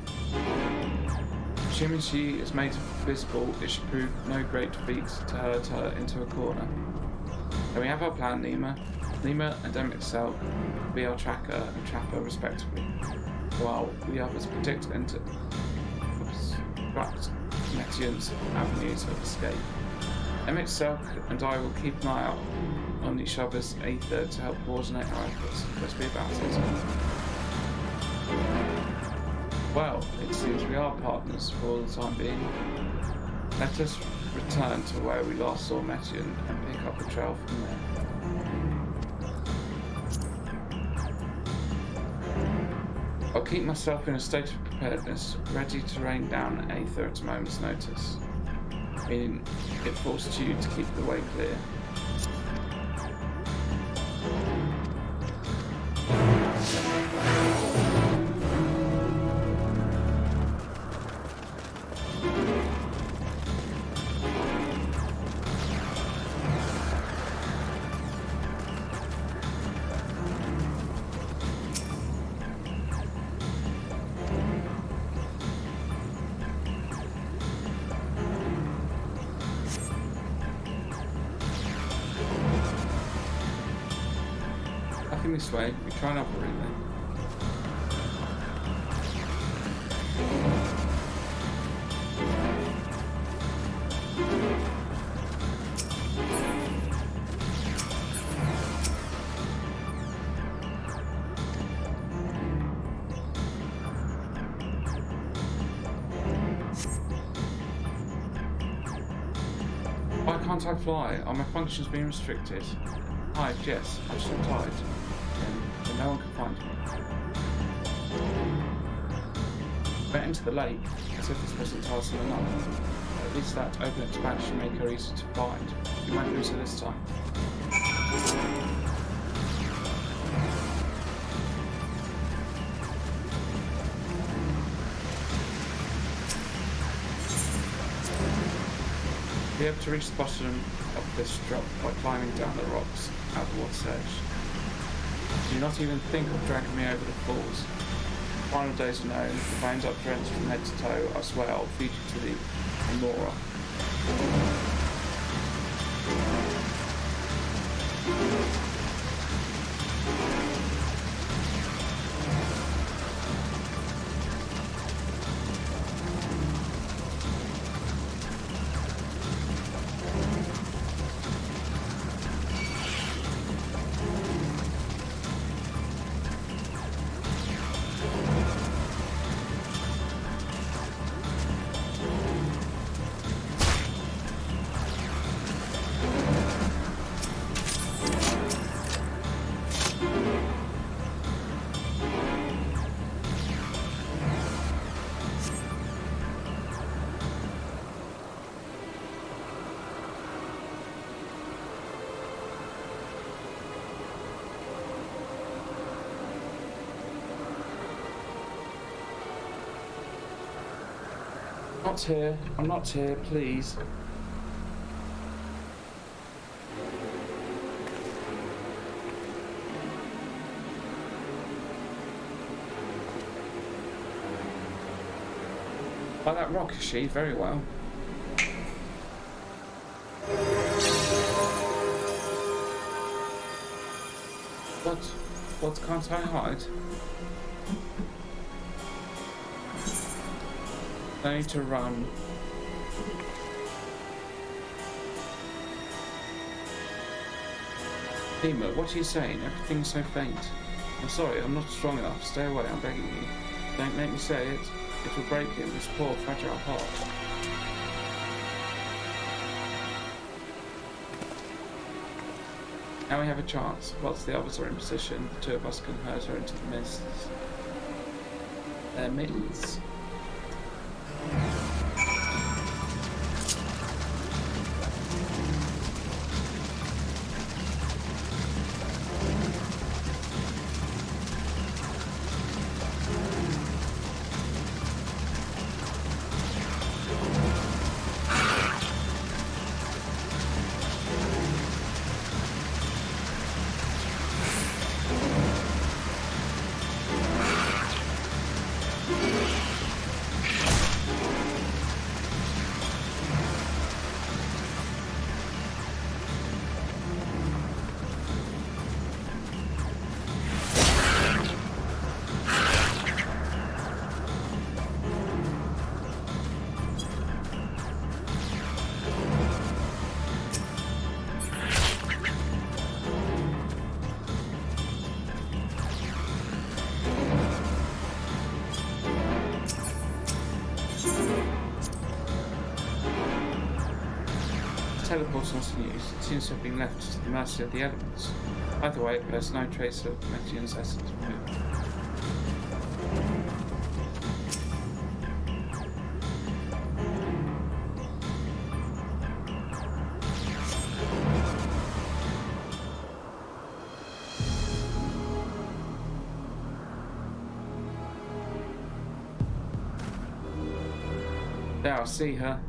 S1: Assuming she is made visible, it should prove no great feat to herd her into a corner. Then we have our plan, Nima. Nima and Emmett Selk will be our tracker and trapper respectively, while we others predict and obstruct Metian's avenues of escape. Emmett Selk and I will keep an eye out on each other's Aether to help coordinate our efforts. Let's be about it. Well, it seems we are partners for the time being. Let us return to where we last saw Metian and pick up the trail from there. I'll keep myself in a state of preparedness, ready to rain down Aether at a moment's notice, meaning it forced you to keep the way clear. This way, we try and operate then. Why can't I fly? Are my functions being restricted? Hi, yes, I'm still tired. And no one can find me. Went into the lake, as if this wasn't tiresome enough. At least that open expansion made her easy to find. We won't lose her this time. Be able to reach the bottom of this drop by climbing down the rocks at the water's edge. Do not even think of dragging me over the falls. Final days are known. If I end up drenched from head to toe, I swear I'll feed you to the Amora. Not here. I'm not here, please. By that rock, is she? Very well. What can't I hide? I need to run. Dima, what are you saying? Everything's so faint. I'm sorry, I'm not strong enough. Stay away, I'm begging you. Don't make me say it. It will break in this poor, fragile heart. Now we have a chance. Whilst the others are in position, the two of us can herd her into the mists. Their middles. Teleport's not in use. It seems to have been left to the mercy of the elements. Either way, it bears no trace of Metian's essence removed. There, I see her.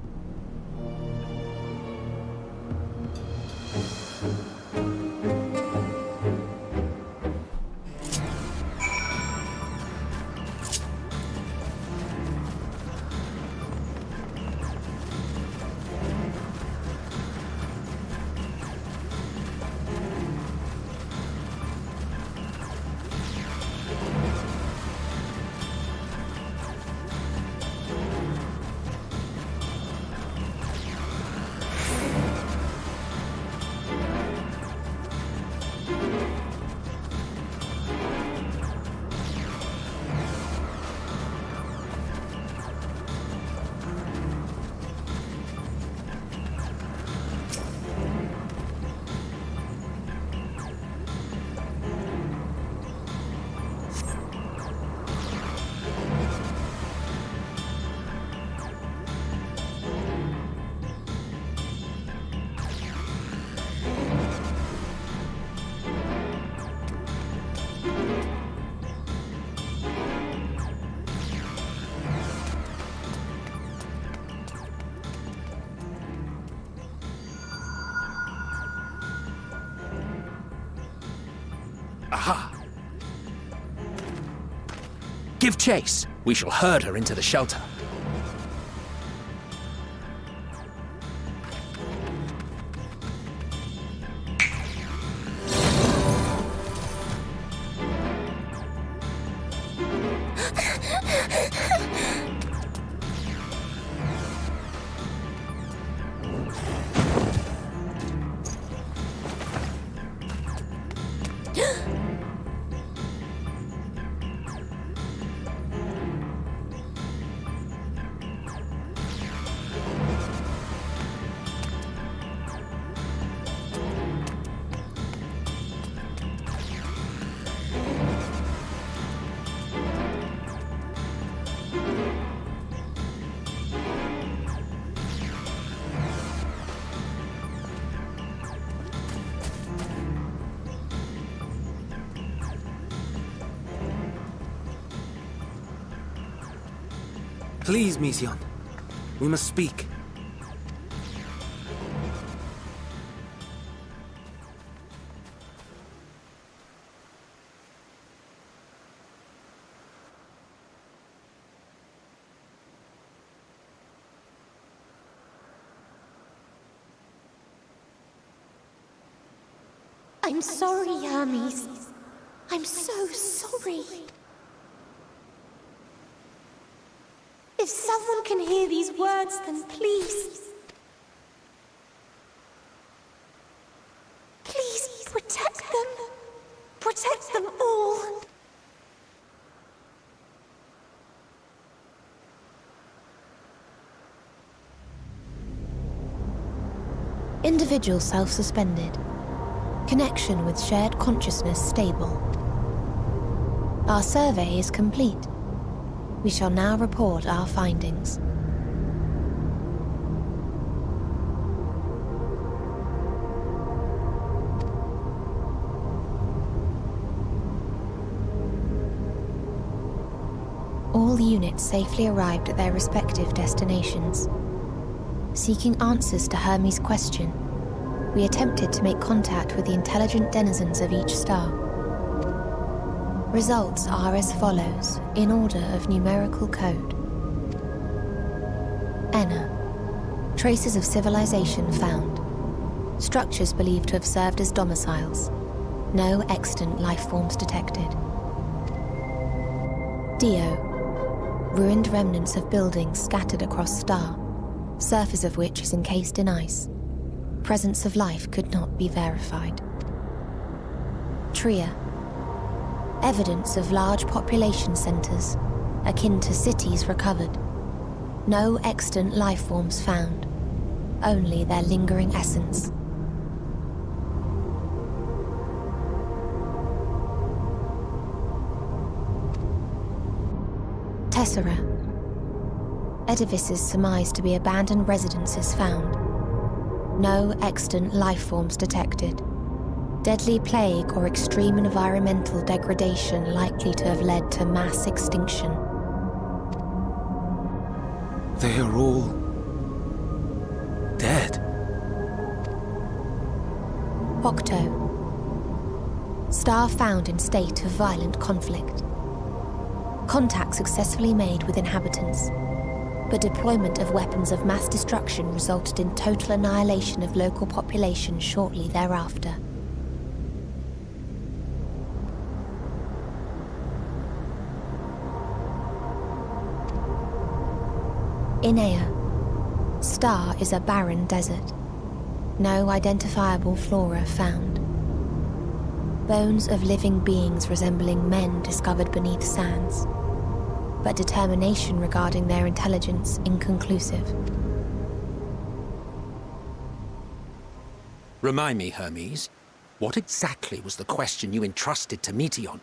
S5: Aha! Give chase. We shall herd her into the shelter.
S3: Please, Mission. We must speak.
S6: I'm sorry, Hermes. I'm so sorry. If someone can hear these words, then please... please protect them. Protect them all.
S2: Individual self-suspended. Connection with shared consciousness stable. Our survey is complete. We shall now report our findings. All units safely arrived at their respective destinations. Seeking answers to Hermes' question, we attempted to make contact with the intelligent denizens of each star. Results are as follows, in order of numerical code. Enna. Traces of civilization found. Structures believed to have served as domiciles. No extant life forms detected. Dio. Ruined remnants of buildings scattered across star, surface of which is encased in ice. Presence of life could not be verified. Tria. Evidence of large population centers, akin to cities recovered. No extant life forms found, only their lingering essence. Tessera. Edifices surmised to be abandoned residences found. No extant life forms detected. Deadly plague or extreme environmental degradation likely to have led to mass extinction.
S3: They are all... dead.
S2: Octo. Star found in state of violent conflict. Contact successfully made with inhabitants, but deployment of weapons of mass destruction resulted in total annihilation of local population shortly thereafter. Inea. Star is a barren desert. No identifiable flora found. Bones of living beings resembling men discovered beneath sands, but determination regarding their intelligence inconclusive.
S5: Remind me, Hermes, what exactly was the question you entrusted to Meteon?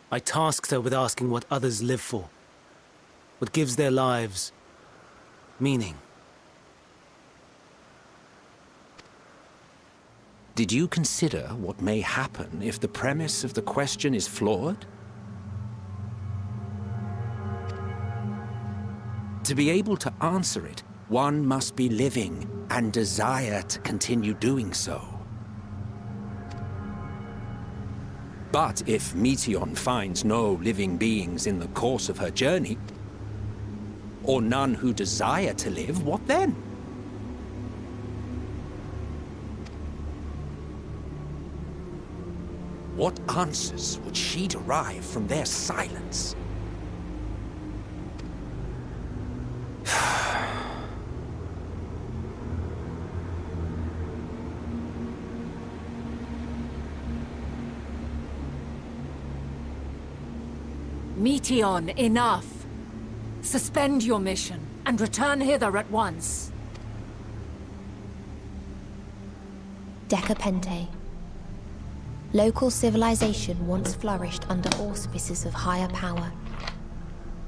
S3: I tasked her with asking what others live for. What gives their lives meaning.
S5: Did you consider what may happen if the premise of the question is flawed? To be able to answer it, one must be living and desire to continue doing so. But if Meteion finds no living beings in the course of her journey, or none who desire to live, what then? What answers would she derive from their silence?
S4: Meteion, enough! Suspend your mission, and return hither at once.
S2: Decapente. Local civilization once flourished under auspices of higher power.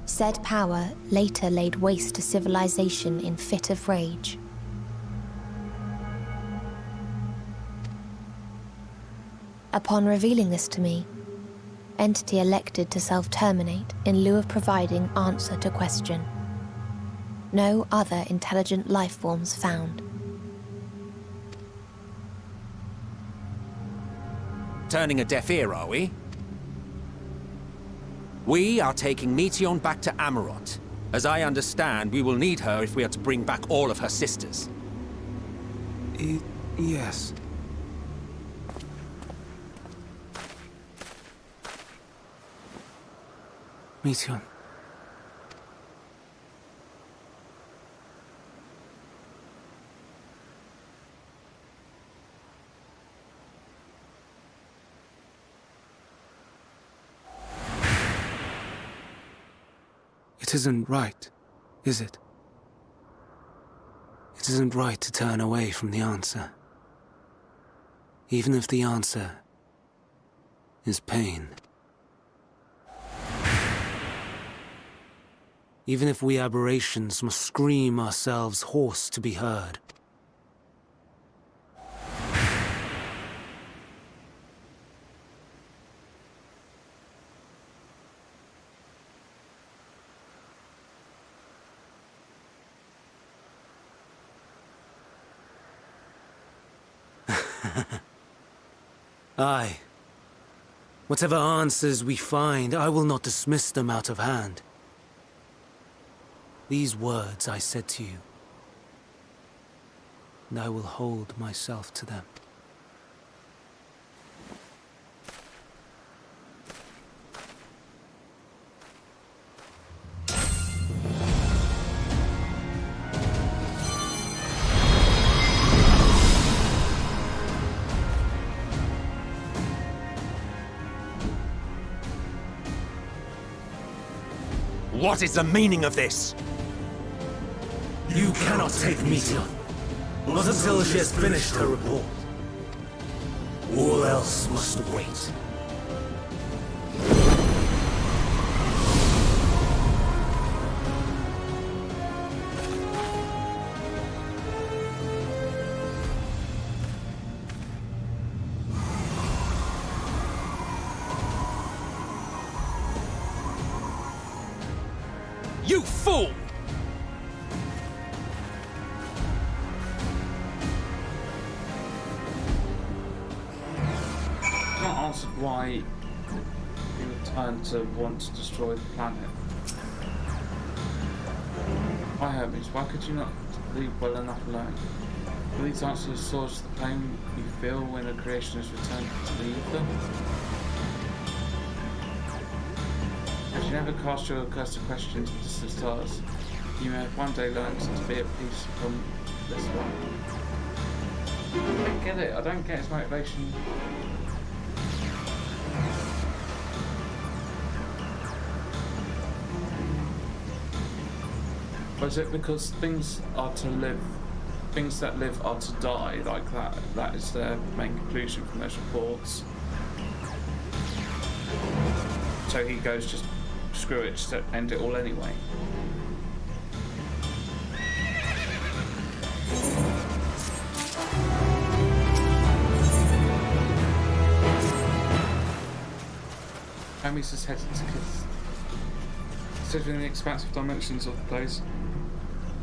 S2: Said power later laid waste to civilization in fit of rage. Upon revealing this to me, entity elected to self-terminate in lieu of providing answer to question. No other intelligent life forms found.
S5: Turning a deaf ear, are we? We are taking Meteion back to Amarot. As I understand, we will need her if we are to bring back all of her sisters.
S3: Yes. Meteion. It isn't right, is it? It isn't right to turn away from the answer. Even if the answer is pain. Even if we aberrations must scream ourselves hoarse to be heard. Aye. Whatever answers we find, I will not dismiss them out of hand. These words I said to you, and I will hold myself to them.
S5: What is the meaning of this?
S3: You cannot take Meteion, not until she has finished her report. All else must wait.
S5: You fool!
S1: Not answered why he returned to want to destroy the planet. Why, Hermes, why could you not leave well enough alone? Will these answers source the pain you feel when a creation is returned to the ether? As you never cast your accursed questions into the stars, you may have one day learned to be at peace from this one. I don't get it. I don't get his motivation. Or is it because things are to live, things that live are to die, like that? That is their main conclusion from those reports. So he goes, just screw it, just end it all anyway. Hermes is headed to Kiss. Considering the expansive dimensions of the place,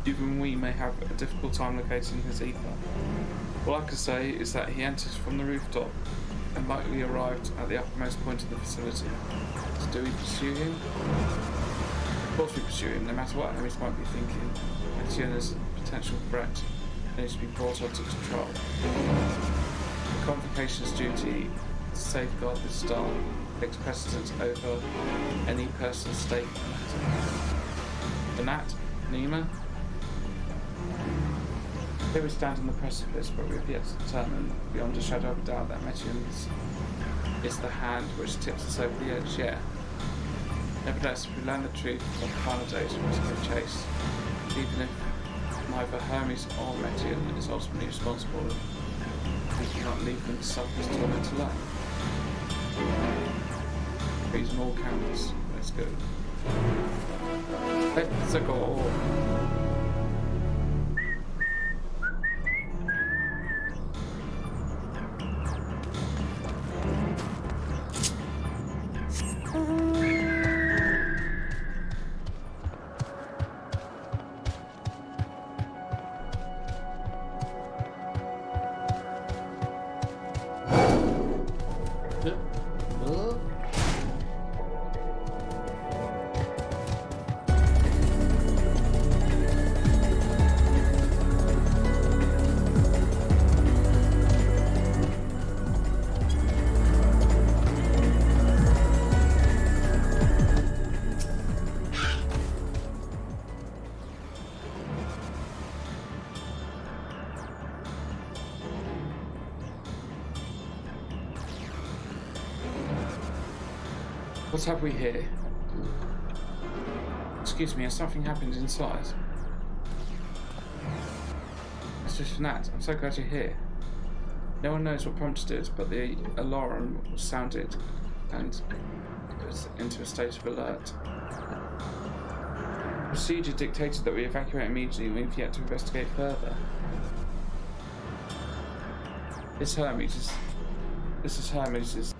S1: even we may have a difficult time locating his ether. All I can say is that he enters from the rooftop, and likely arrived at the uppermost point of the facility. So do we pursue him? Of course we pursue him, no matter what enemies might be thinking. Metion is a potential threat and needs to be brought under control. The Convocation's duty to safeguard this star takes precedence over any person's stake in the matter. The Nat, Nima. Here we stand on the precipice, but we have yet to determine beyond a shadow of a doubt that Metion's is the hand which tips us over the edge, yeah. Nevertheless, if we learn the truth of the final days, we must give chase. Even if neither Hermes or Metion is ultimately responsible, we cannot leave them to suffer this torment alone. Freeze on all counts. Let's go. Let's go. What have we here? Excuse me, has something happened inside? Mr. Fnat, I'm so glad you're here. No one knows what prompted it, but the alarm was sounded and put into a state of alert. Procedure dictated that we evacuate immediately. We've yet to investigate further. This is Hermes.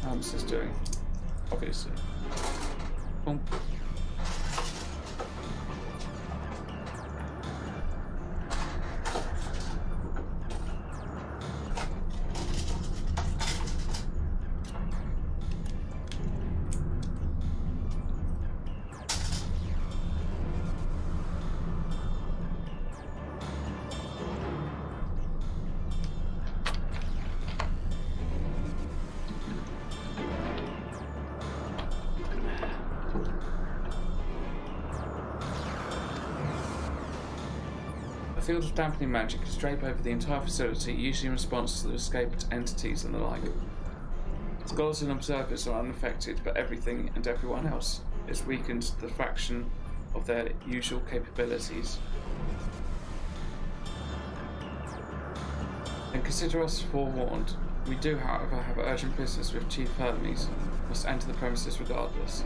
S1: Hermes is doing, obviously. Boom. A field of dampening magic is draped over the entire facility, usually in response to the escaped entities and the like. Scholars and observers are unaffected, but everything and everyone else is weakened to the fraction of their usual capabilities. And consider us forewarned. We do, however, have urgent business with Chief Hermes. Must enter the premises regardless.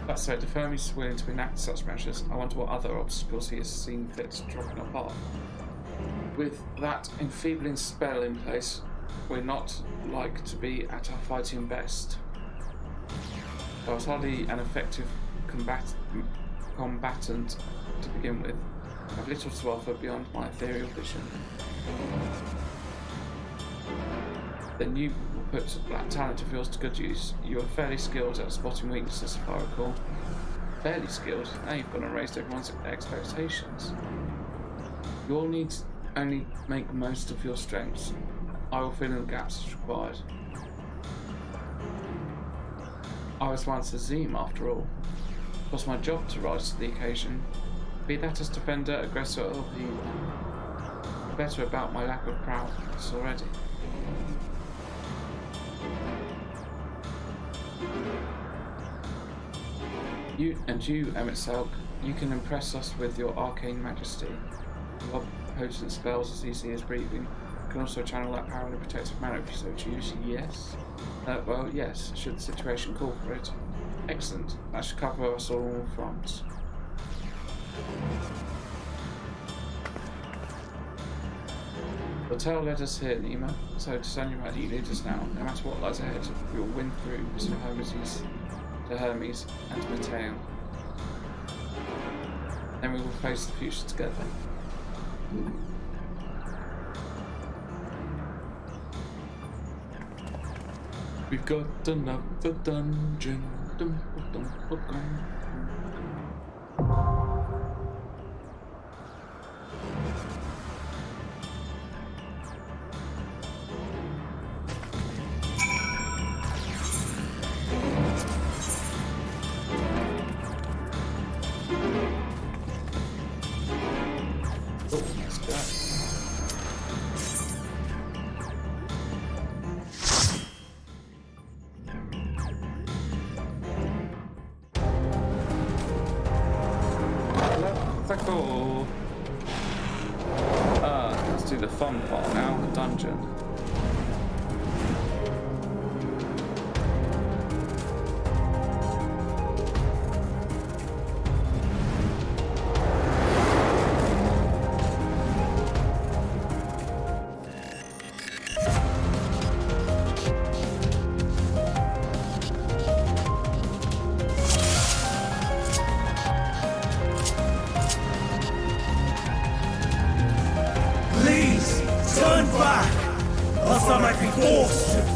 S1: That said, if Hermes is willing to enact such measures, I wonder what other obstacles he has seen fit to drop in our path. With that enfeebling spell in place, we're not like to be at our fighting best. I was hardly an effective combatant to begin with. I have little to offer beyond my ethereal vision. Then you will put that talent of yours to good use. You are fairly skilled at spotting weaknesses, if I recall. Fairly skilled? Now you've gone and raised everyone's expectations. You all need to only make most of your strengths. I will fill in the gaps as required. I was once a Zeme, after all. It was my job to rise to the occasion. Be that as defender, aggressor, or healer. Better about my lack of prowess already. You, Emmett Selk, you can impress us with your arcane majesty. You have potent spells as easily as breathing. You can also channel that power in a protective manner if you so choose. Yes? Well, yes, should the situation call for it. Excellent. That should cover us on all fronts. The tale led us here, Nima, so discern your mighty lead us now. No matter what lies ahead, we will win through to Hermes and to Mateo. Then we will face the future together. We've got another dungeon. Dum, dum, dum, dum. Let's do the fun part now, the dungeon.
S8: Turn back, else I might be forced to.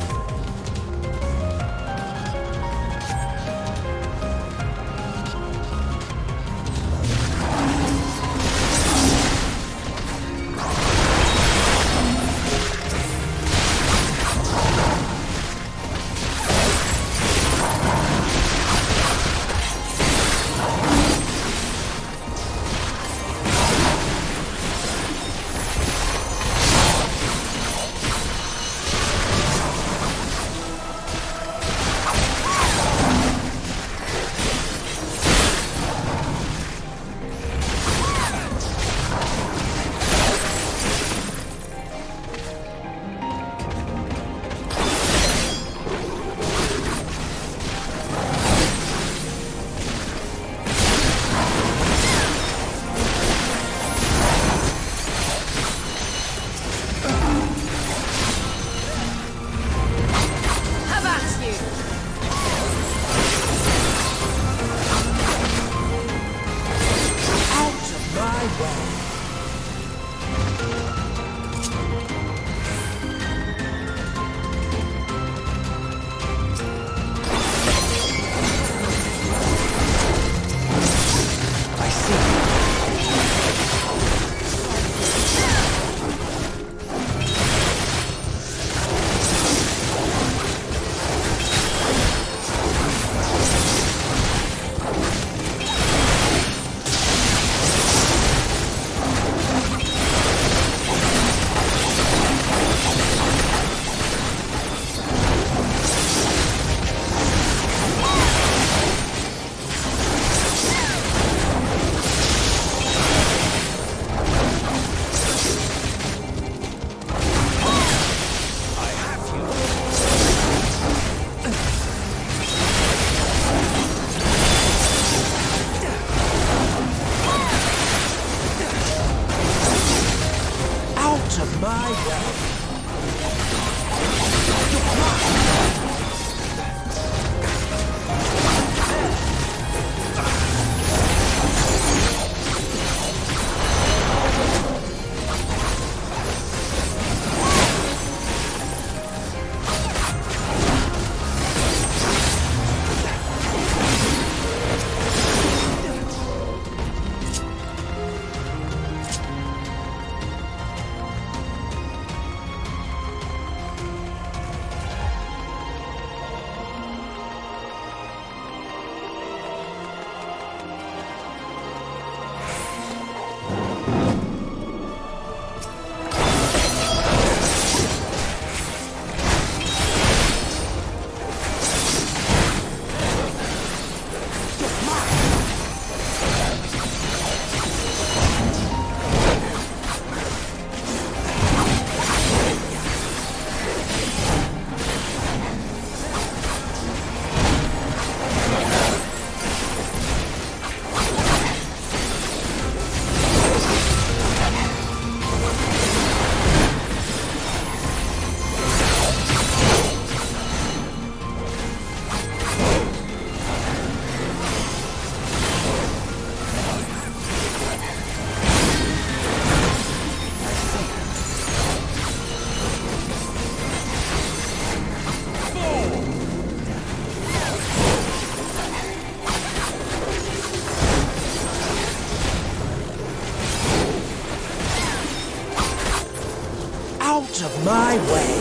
S8: Out of my way!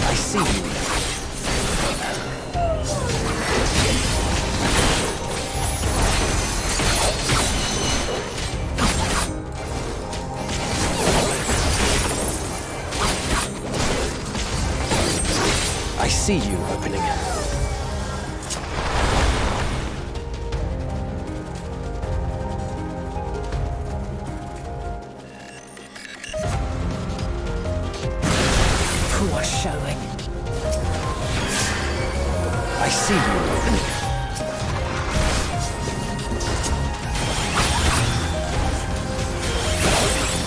S7: I see you. I see you opening.
S4: Poor showing.
S7: I see you opening.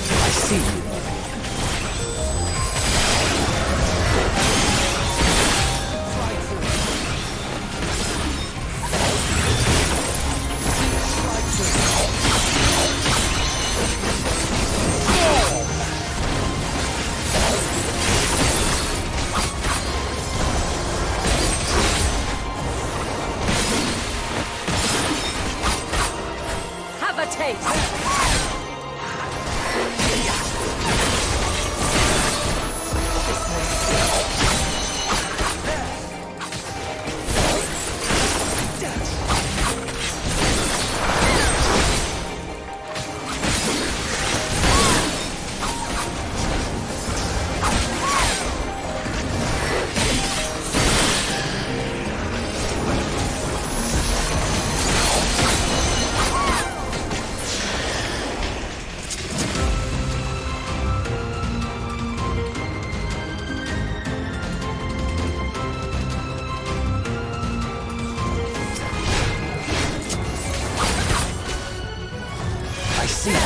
S7: I see you opening.
S4: Have a taste!
S7: I see you.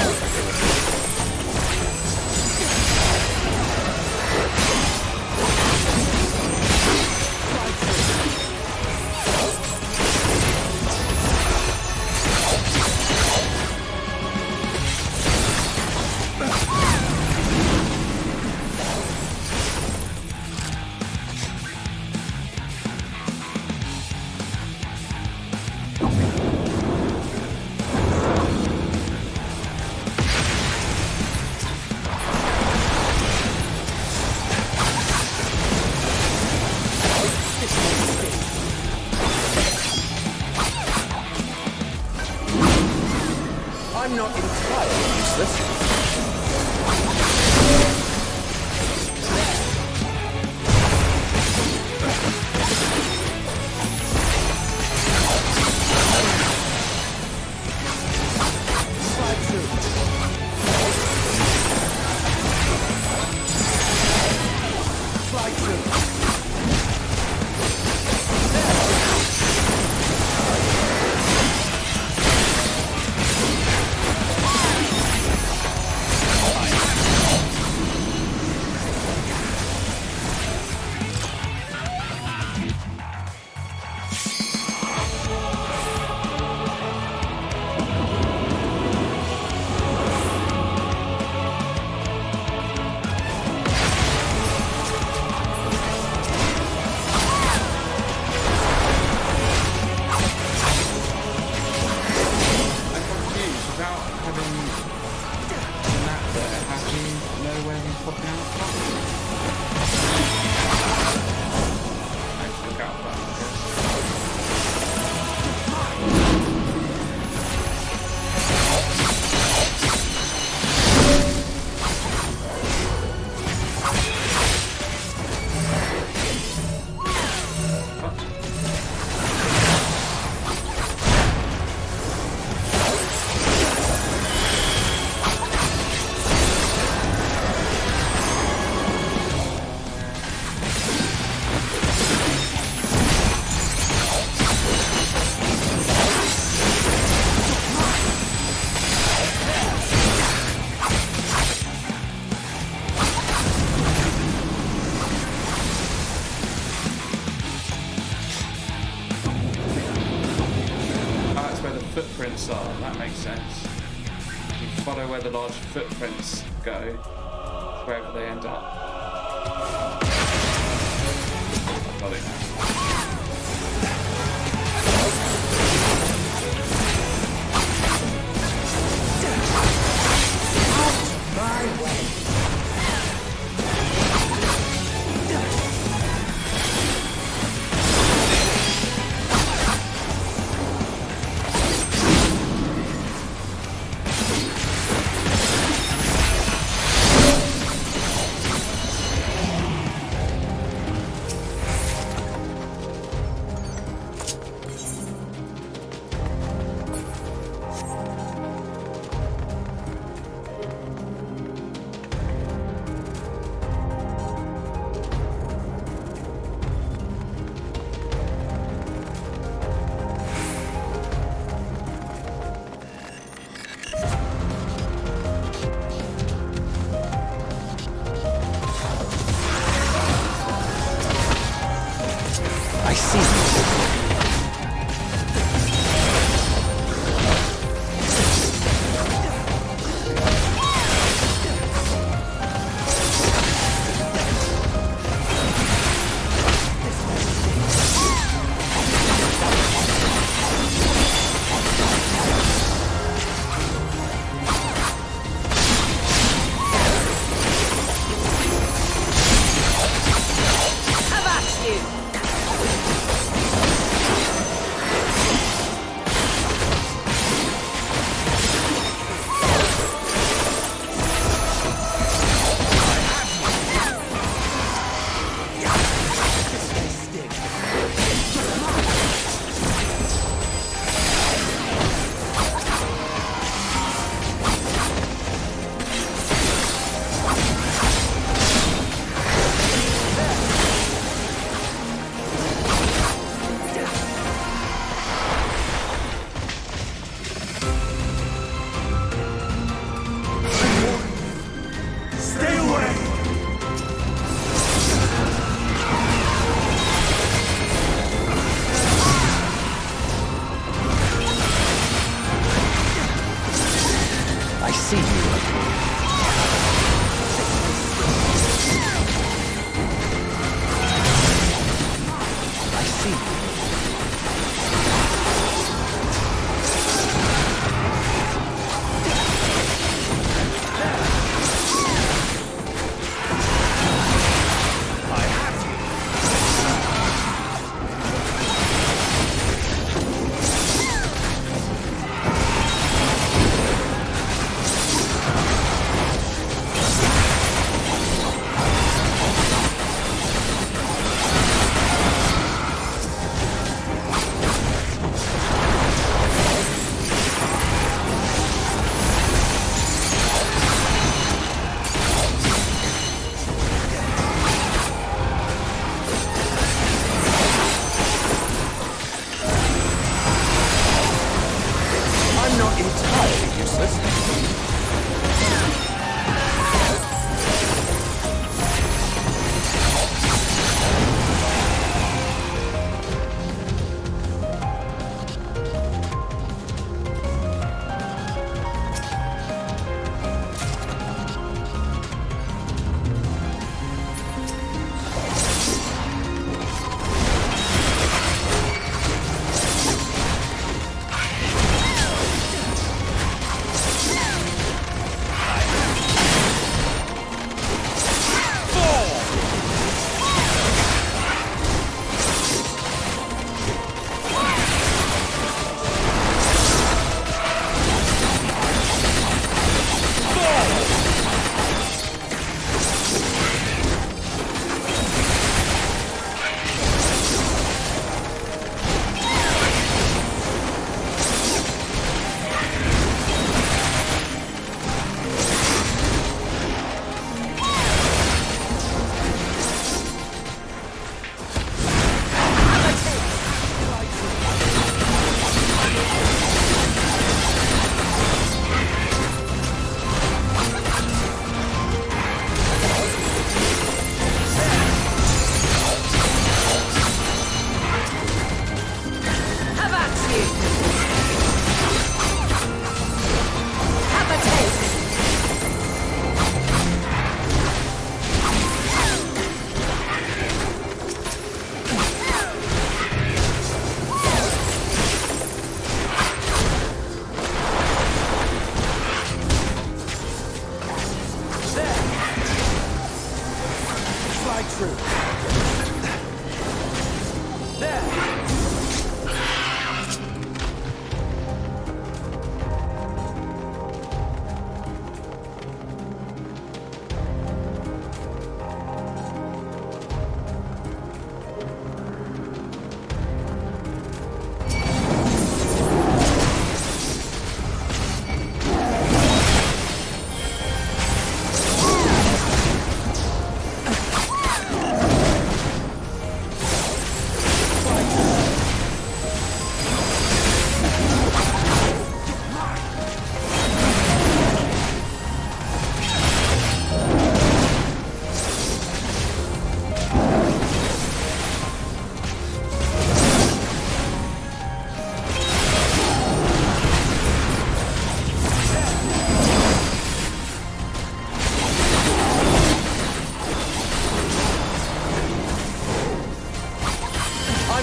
S7: I'm not entirely useless.
S1: Footprints are, that makes sense. You follow where the large footprints go, wherever they end up. Got it now.
S7: I see.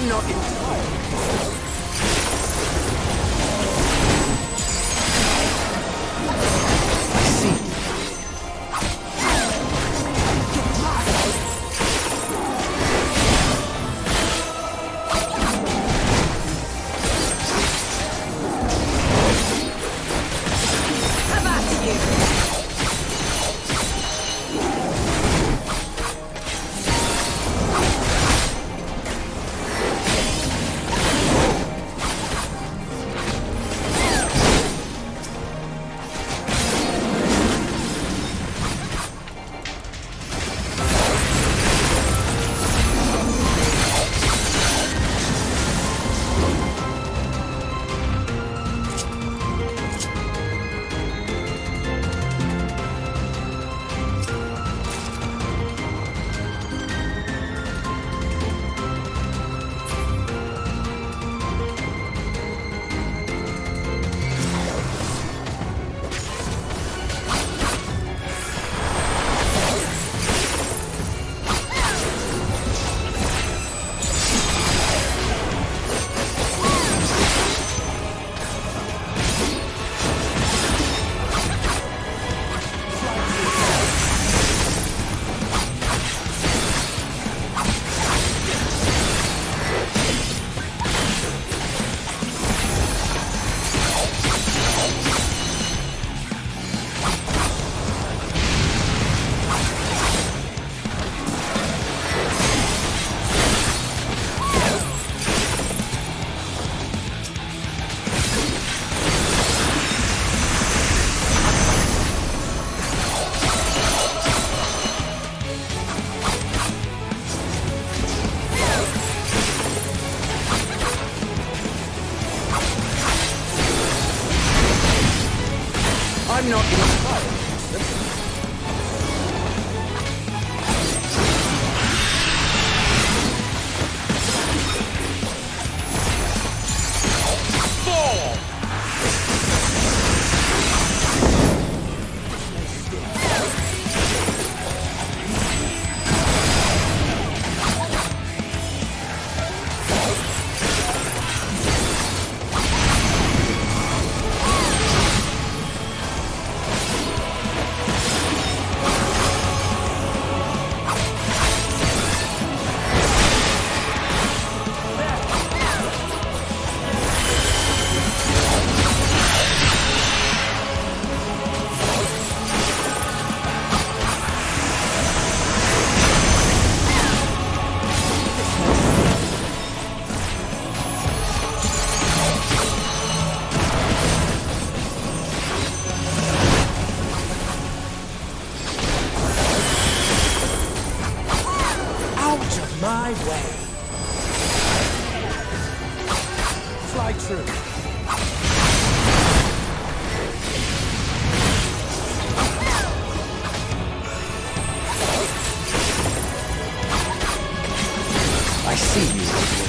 S5: I'm not entirely. I see you. I'm not entirely.
S8: My way. Fly true.
S5: I see you, Obvs.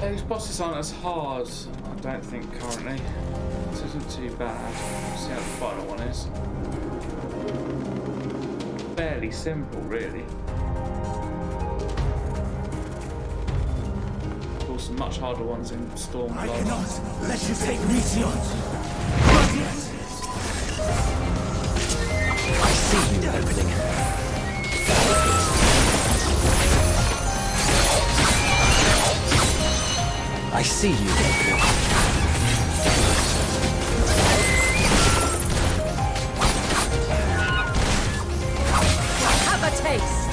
S1: Those bosses aren't as hard, I don't think, currently. This isn't too bad. Let's see how the final one is. Fairly simple, really. Of course, much harder ones in Stormblood.
S8: I cannot let you take Meteons. Not yet.
S5: I see you opening. I see you opening.
S4: Have a taste!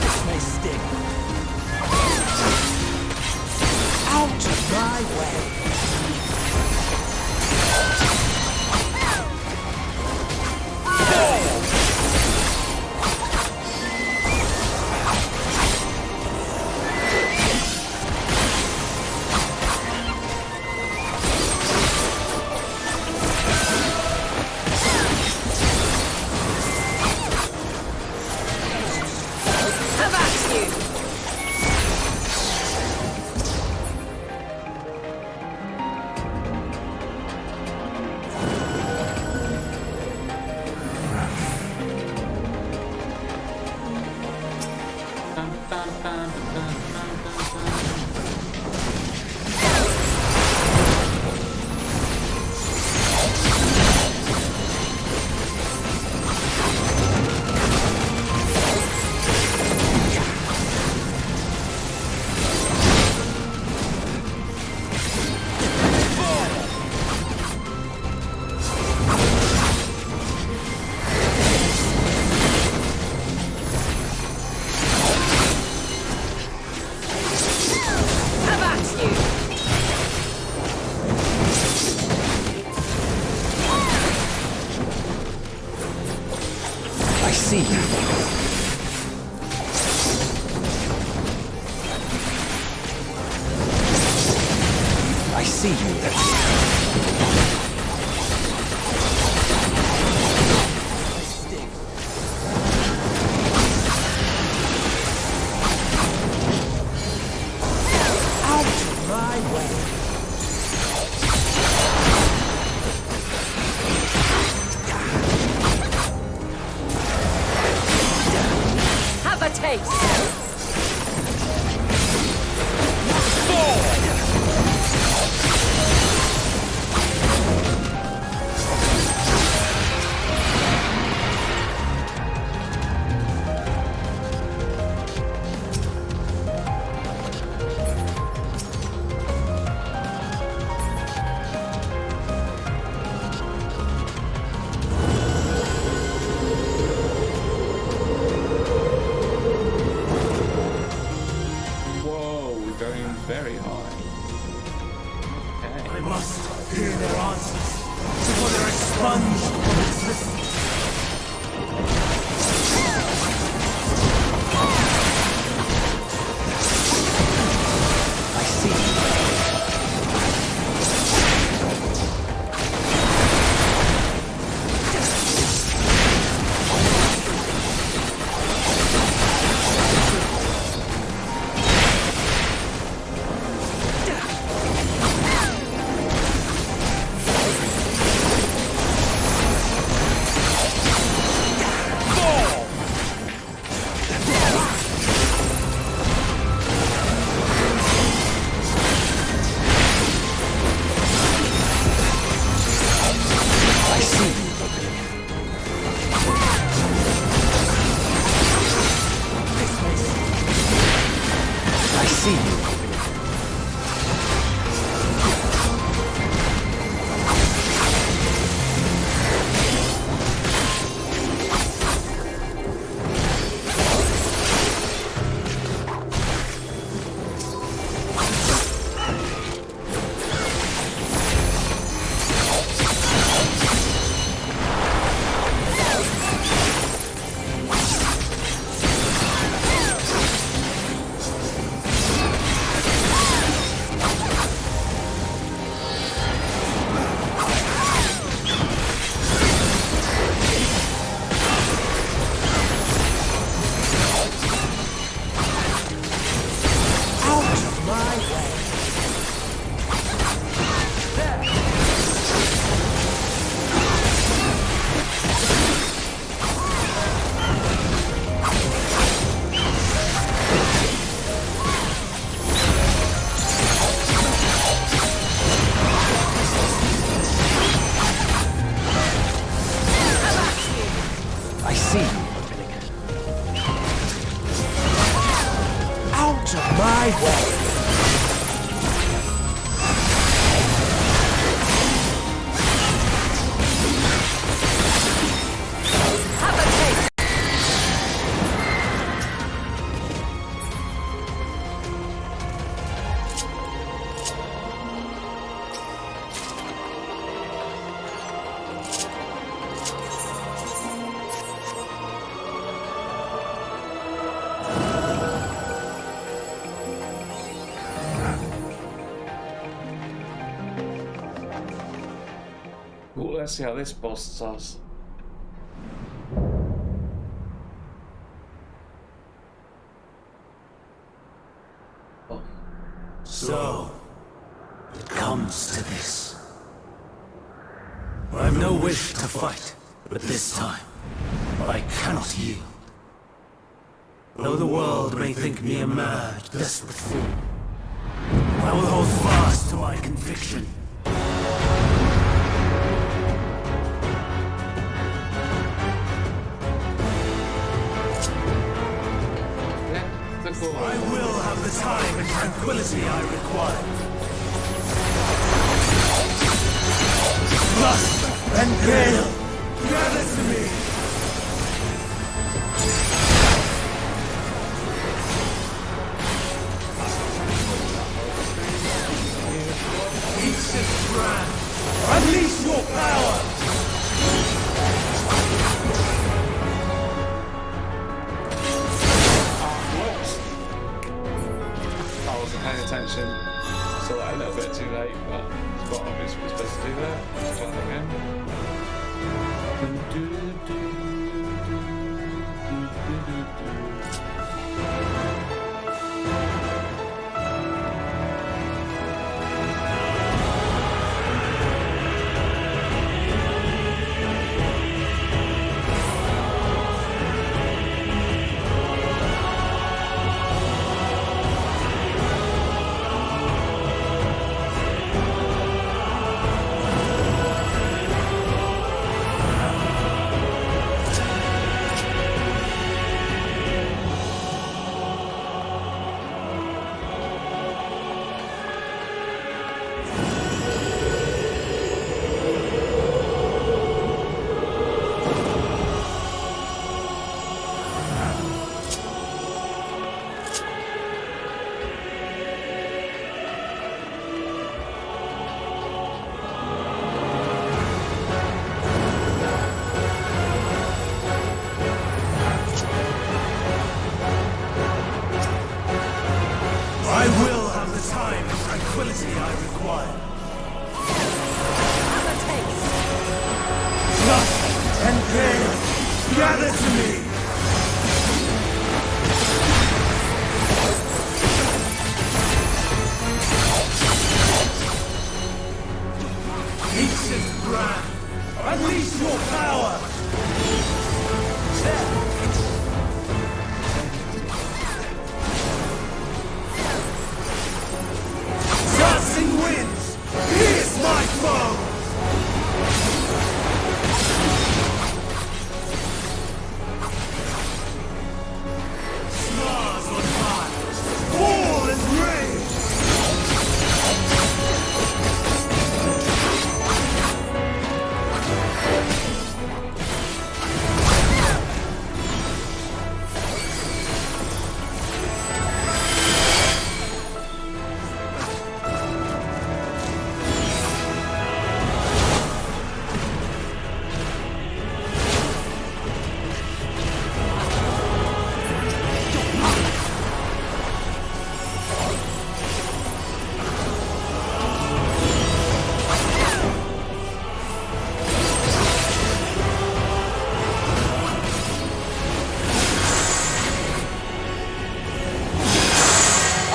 S4: This may sting. Out of my way!
S5: I see you there.
S8: Out of my way.
S4: Have a taste!
S1: Whoa, we're going very high.
S8: I
S1: Okay.
S8: must hear their answers before they're expunged from existence.
S5: I see you. I see you. I see you. I see you.
S8: Out of my way.
S1: let's see how this boss does. Oh.
S8: So, it comes to this. I've no wish to fight, but this time, I cannot yield. Though the world may think me a mad, desperate fool, I will hold fast to my conviction. I will have the time and tranquility I require. Lust and gale, gather to me. Ancient brand, unleash your power.
S1: I wasn't paying attention. Saw that a little bit too late, but it's quite obvious what we're supposed to do there. Let's try that again.
S8: I will have the time and tranquility I require. Lust and gale, gather to me. Ancient brand, unleash your power. Dancing winds, pierce my foe! Stars on high, fall and rain!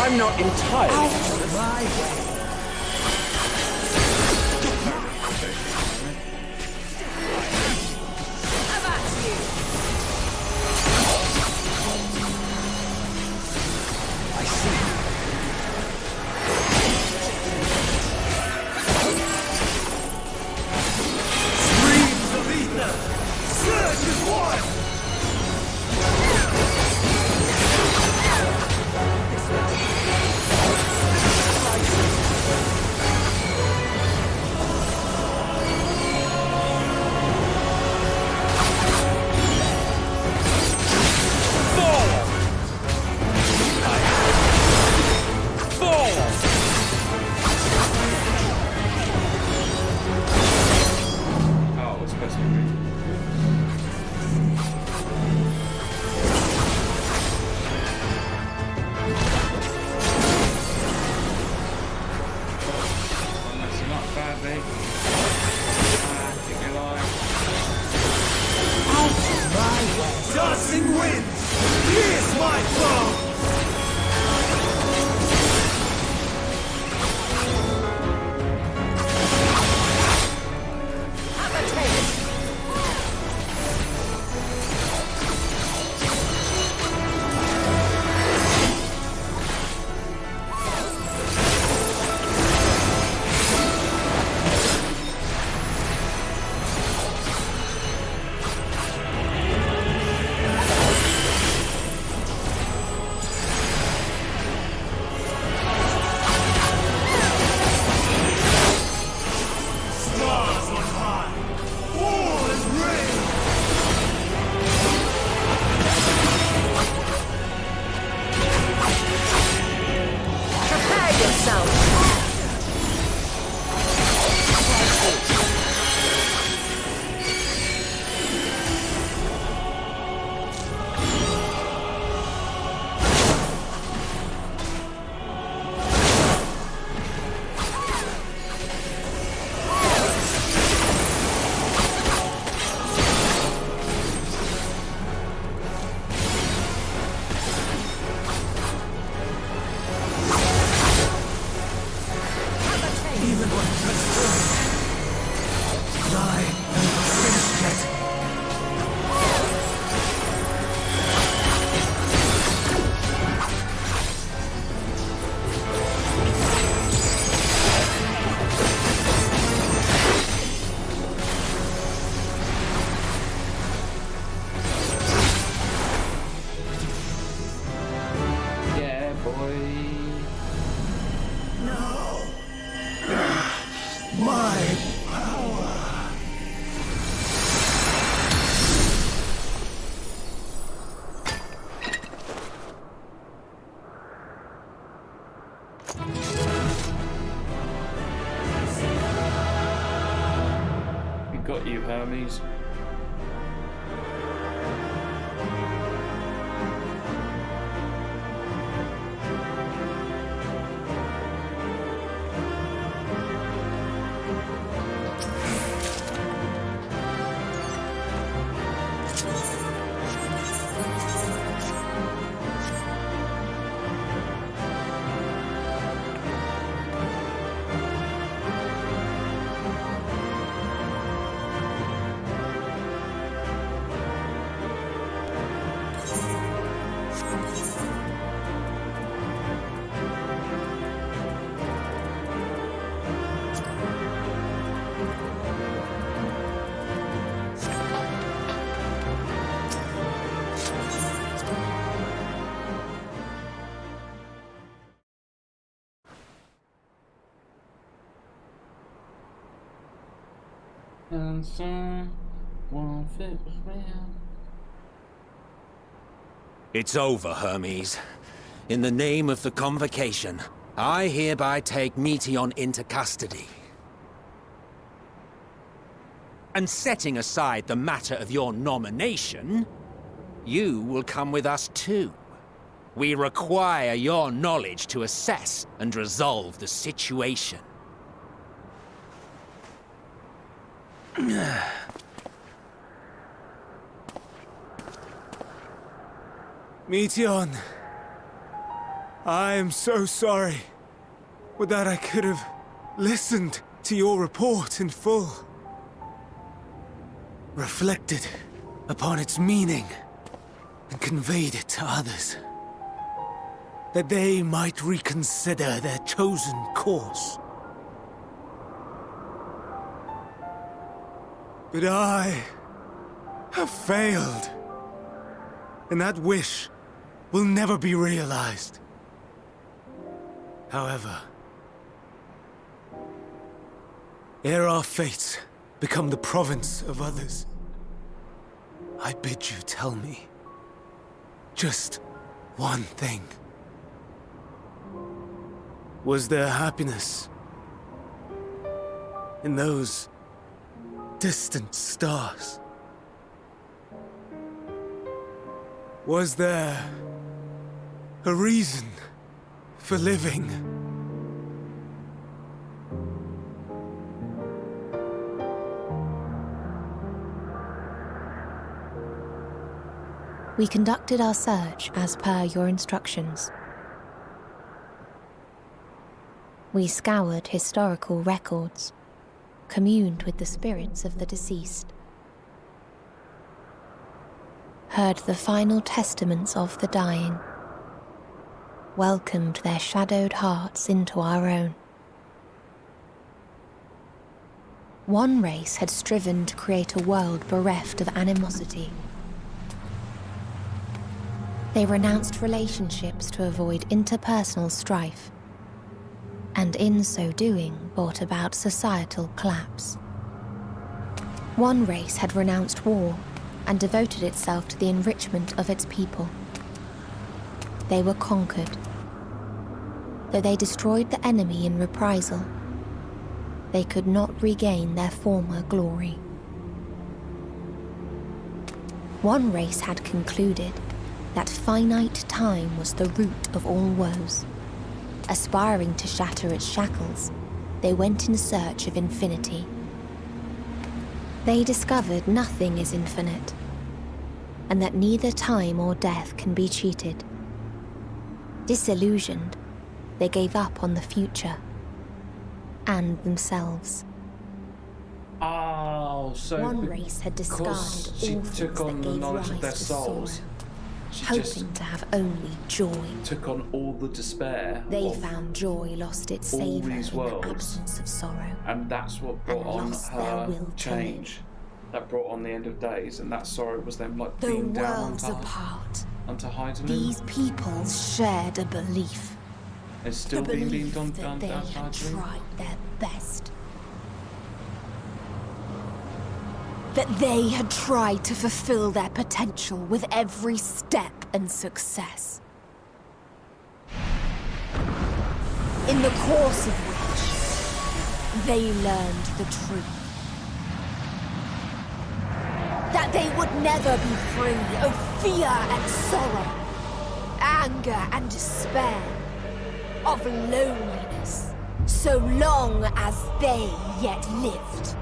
S5: I'm not entirely
S8: My way.
S5: I see.
S8: Streams of ether, surge as one!
S1: Oh, it's supposed to be. Unless you're not badly.
S8: piercing winds! Pierce my foe!
S1: Got you, Hermes. And someone fix me.
S5: It's over, Hermes. In the name of the Convocation, I hereby take Meteion into custody. And setting aside the matter of your nomination, you will come with us too. We require your knowledge to assess and resolve the situation.
S3: Meteion, I am so sorry. Would that I could have listened to your report in full. Reflected upon its meaning and conveyed it to others. That they might reconsider their chosen course. But I have failed. And that wish will never be realized. However, ere our fates become the province of others, I bid you tell me just one thing. Was there happiness in those distant stars? Was there a reason for living?
S2: We conducted our search as per your instructions. We scoured historical records, communed with the spirits of the deceased, heard the final testaments of the dying, welcomed their shadowed hearts into our own. One race had striven to create a world bereft of animosity. They renounced relationships to avoid interpersonal strife, and in so doing brought about societal collapse. One race had renounced war and devoted itself to the enrichment of its people. They were conquered. Though they destroyed the enemy in reprisal, they could not regain their former glory. One race had concluded that finite time was the root of all woes. Aspiring to shatter its shackles, they went in search of infinity. They discovered nothing is infinite, and that neither time or death can be cheated. Disillusioned, they gave up on the future and themselves.
S1: Oh, so
S2: one race had discarded
S1: she
S2: all
S1: took
S2: things
S1: on
S2: that
S1: the
S2: gave
S1: knowledge of
S2: rise
S1: their
S2: to
S1: souls.
S2: sorrow,
S1: She
S2: hoping
S1: just
S2: to have only joy.
S1: took on all the despair.
S2: They
S1: of
S2: found joy lost its
S1: all
S2: savour in
S1: these
S2: the
S1: worlds.
S2: absence of sorrow.
S1: And that's what brought
S2: And
S1: on
S2: lost their
S1: her
S2: will to
S1: change. That brought on the end of days, and that sorrow was them like
S2: Though
S1: being down
S2: worlds apart,
S1: onto Heidelin.
S2: these peoples shared a belief.
S1: It's still
S2: The
S1: being
S2: belief
S1: done
S2: that they had
S1: Heidelin.
S2: tried their best. That they had tried to fulfill their potential with every step and success. In the course of which, they learned the truth. That they would never be free of fear and sorrow, anger and despair, of loneliness, so long as they yet lived.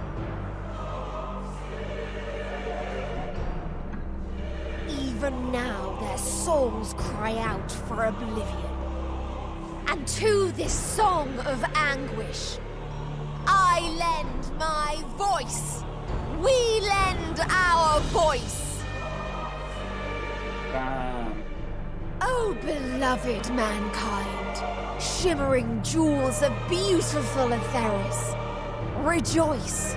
S2: Even now their souls cry out for oblivion. And to this song of anguish, I lend my voice. We lend our voice.
S1: Bam.
S2: Oh, beloved mankind, shimmering jewels of beautiful Etheris, rejoice,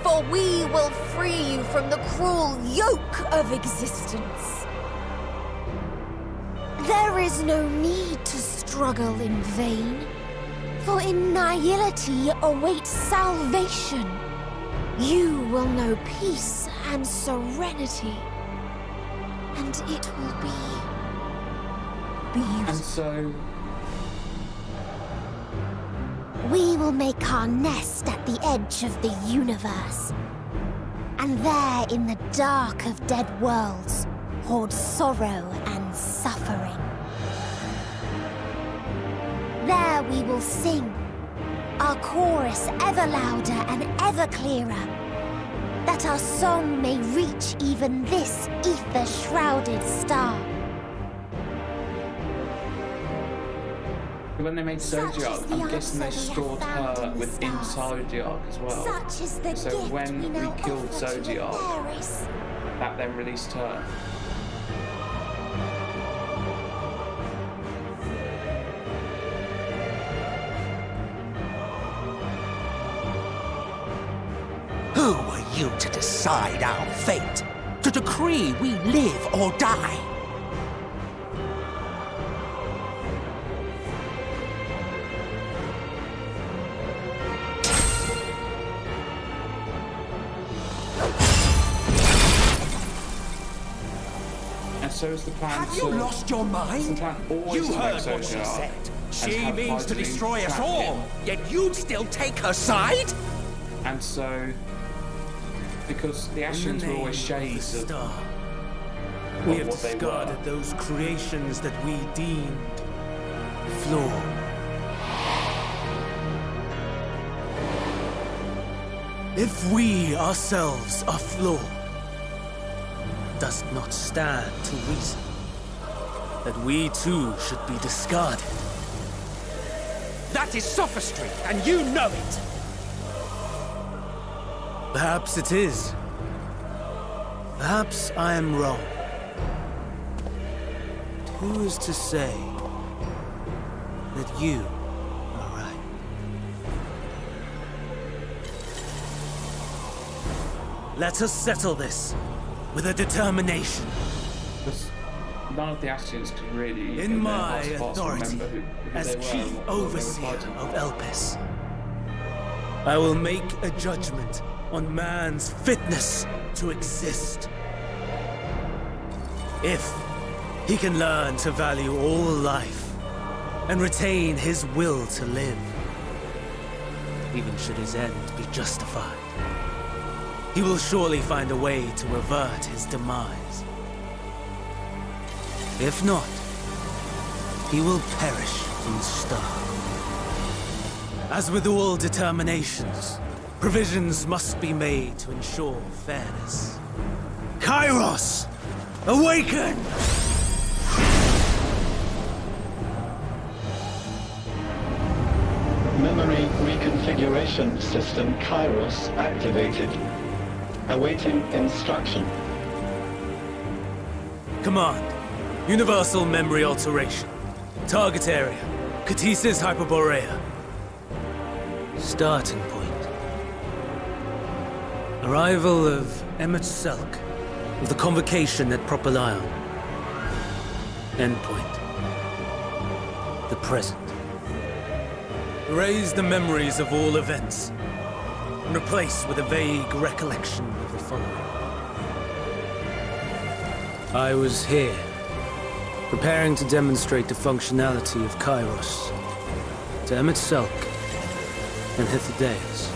S2: for we will free you from the cruel yoke of existence. There is no need to struggle in vain, for in nihility awaits salvation. You will know peace and serenity, and it will be beautiful.
S1: And so
S6: We will make our nest at the edge of the universe. And there, in the dark of dead worlds, hoard sorrow and suffering. There we will sing, our chorus ever louder and ever clearer, that our song may reach even this ether-shrouded star.
S1: when they made Zodiac, I'm guessing they stored her within Zodiac as well.
S6: Such is the
S1: So
S6: gift
S1: when
S6: we
S1: we
S6: now
S1: killed
S6: offer to the
S1: Zodiac,
S6: Paris.
S1: that then released her.
S5: Who are you to decide our fate? To decree we live or die?
S1: And so is the plan
S5: Have you lost your mind?
S1: the plan always
S5: You
S1: to
S5: heard
S1: make
S5: what she
S1: Zodiac
S5: said.
S1: and
S5: She
S1: have
S5: means to
S1: Heidelin
S5: destroy us
S1: trap
S5: all,
S1: him.
S5: yet you'd still take her side?
S1: And so, because the Ashians were always shades of
S8: star. We have
S1: what they
S8: discarded
S1: were.
S8: those creations that we deemed flawed. If we ourselves are flawed,
S3: does not stand to reason that we too should be discarded.
S5: That is sophistry, and you know it!
S3: Perhaps it is. Perhaps I am wrong. Who is to say that you are right? Let us settle this with a determination.
S1: Because none of the Ascians could really,
S3: In my
S1: their hearts of hearts,
S3: authority
S1: remember who
S3: as
S1: they were
S3: Chief
S1: and what they were
S3: Overseer
S1: fighting
S3: of
S1: for.
S3: Elpis, I will make a judgment on man's fitness to exist. If he can learn to value all life and retain his will to live, even should his end be justified, he will surely find a way to avert his demise. If not, he will perish in stone. As with all determinations, provisions must be made to ensure fairness. Kairos! Awaken!
S9: Memory reconfiguration system Kairos activated. Awaiting instruction.
S3: Command. Universal memory alteration. Target area. Catesis Hyperborea. Starting point. Arrival of Emmet Selk of the convocation at Propylion. Endpoint. The present. Erase the memories of all events and replace with a vague recollection of the following. I was here, preparing to demonstrate the functionality of Kairos to Emmet Selk and Hithodeus.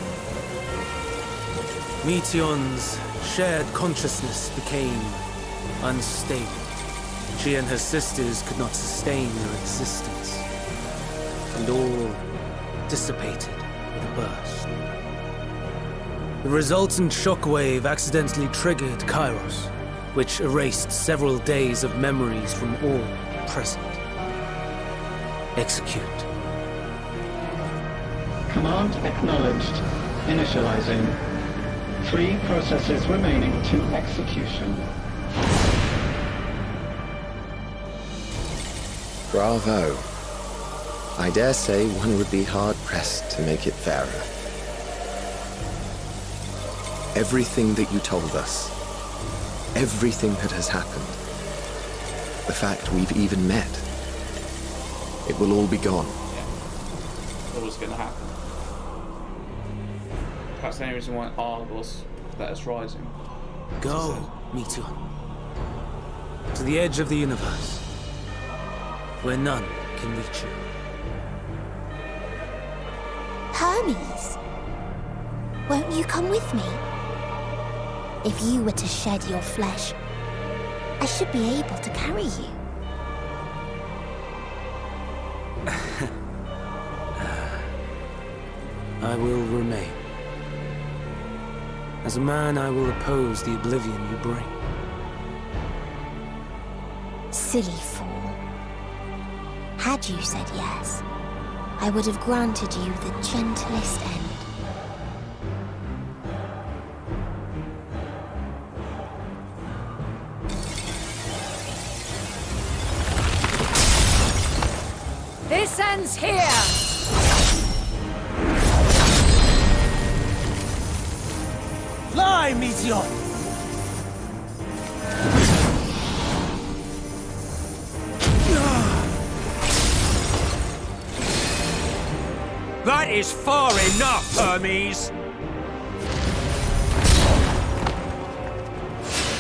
S3: Meteon's shared consciousness became unstable. She and her sisters could not sustain their existence, and all dissipated with a burst. The resultant shockwave accidentally triggered Kairos, which erased several days of memories from all present. Execute.
S9: Command acknowledged. Initializing. 3 processes remaining to execution.
S7: Bravo. I dare say one would be hard-pressed to make it fairer. Everything that you told us, everything that has happened, the fact we've even met, it will all be gone.
S1: All was going to happen. That's the only reason why Argos let us rising.
S3: Go, Meteon. To the edge of the universe, where none can reach you.
S6: Hermes, won't you come with me? If you were to shed your flesh, I should be able to carry you.
S3: I will remain. As a man, I will oppose the oblivion you bring.
S6: Silly fool. Had you said yes, I would have granted you the gentlest end.
S4: This ends here!
S3: Fly, Meteon!
S5: That is far enough, Hermes!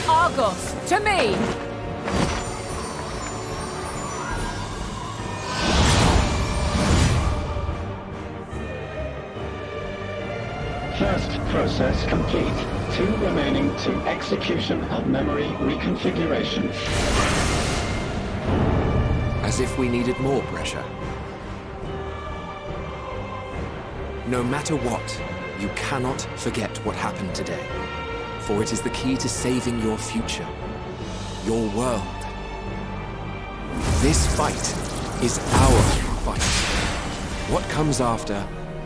S4: Argos, to me!
S9: First process complete. 2 remaining to execution of memory reconfiguration.
S7: As if we needed more pressure. No matter what, you cannot forget what happened today, for it is the key to saving your future. your world. This fight is our fight. What comes after,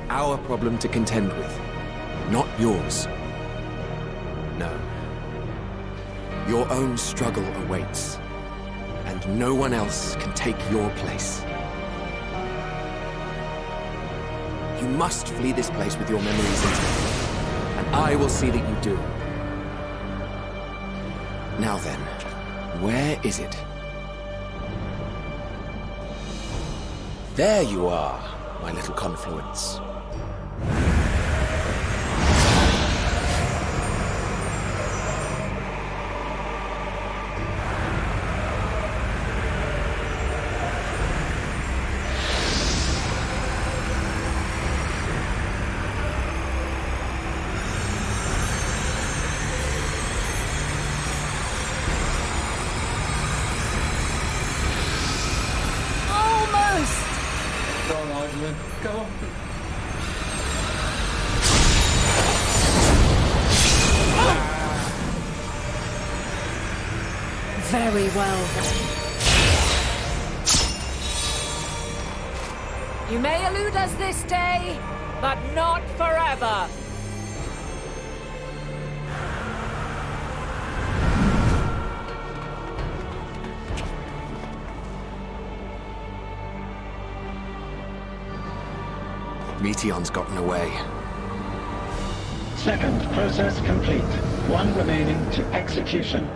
S7: our problem to contend with, not yours. No. Your own struggle awaits, and no one else can take your place. You must flee this place with your memories intact, and I will see that you do. Now then, where is it? There you are, my little confluence.
S1: Go on.
S4: Very well then. You may elude us this day, but not forever.
S7: Meteon's gotten away.
S9: Second process complete. One remaining to execution.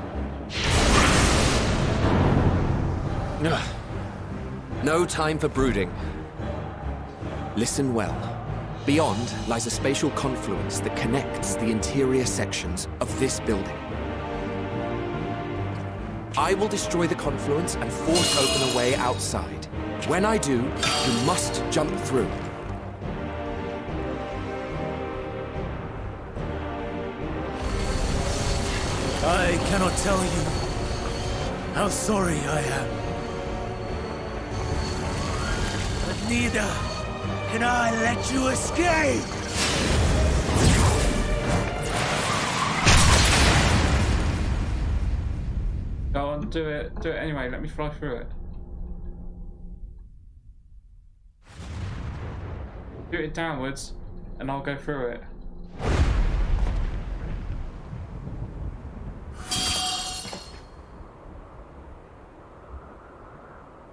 S7: No time for brooding. Listen well. Beyond lies a spatial confluence that connects the interior sections of this building. I will destroy the confluence and force open a way outside. When I do, you must jump through.
S8: I cannot tell you how sorry I am. But neither can I let you escape!
S1: Go on, do it. Do it anyway. Let me fly through it. Do it downwards, and I'll go through it.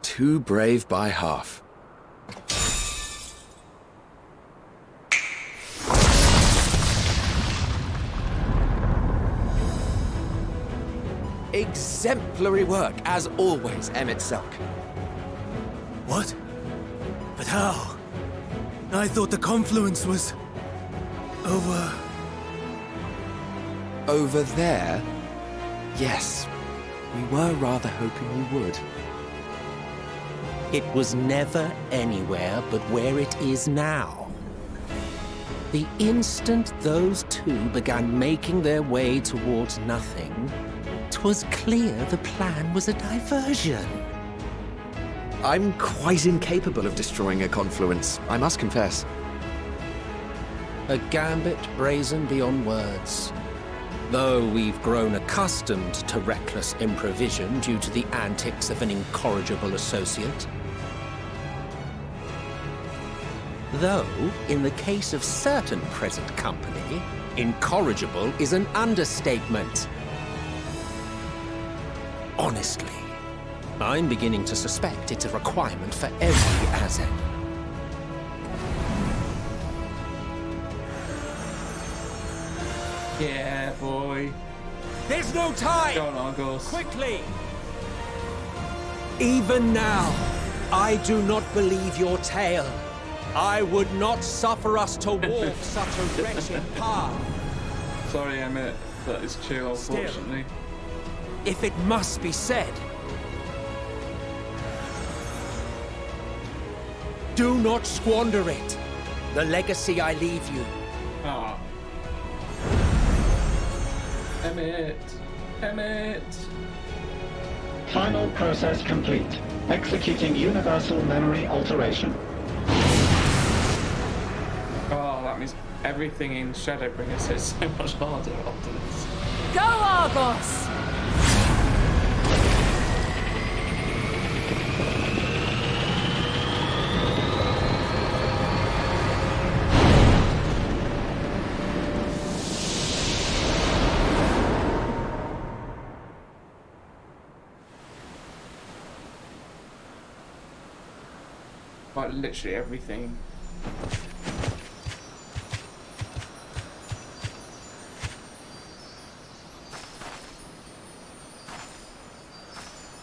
S7: Too brave by half. Exemplary work, as always, Emmett Selk.
S8: What? But how? I thought the confluence was...
S7: Over there? Yes. We were rather hoping you would.
S5: It was never anywhere but where it is now. The instant those two began making their way towards nothing, 'twas clear the plan was a diversion.
S7: I'm quite incapable of destroying a confluence, I must confess.
S5: A gambit brazen beyond words. Though we've grown accustomed to reckless improvision due to the antics of an incorrigible associate. Though, in the case of certain present company, incorrigible is an understatement. Honestly, I'm beginning to suspect it's a requirement for every Azen.
S1: Yeah, boy.
S5: There's no time!
S1: Go on, Argos.
S5: Quickly! Even now, I do not believe your tale. I would not suffer us to walk such a wretched path.
S1: Sorry, Emmett. That is true, unfortunately.
S5: If it must be said, do not squander it. The legacy I leave you.
S1: Ah. Emmett. Emmett.
S9: Final process complete. Executing universal memory alteration.
S1: Oh, that means everything in Shadowbringers is so much harder after this.
S4: Go, Argos!
S1: like literally everything.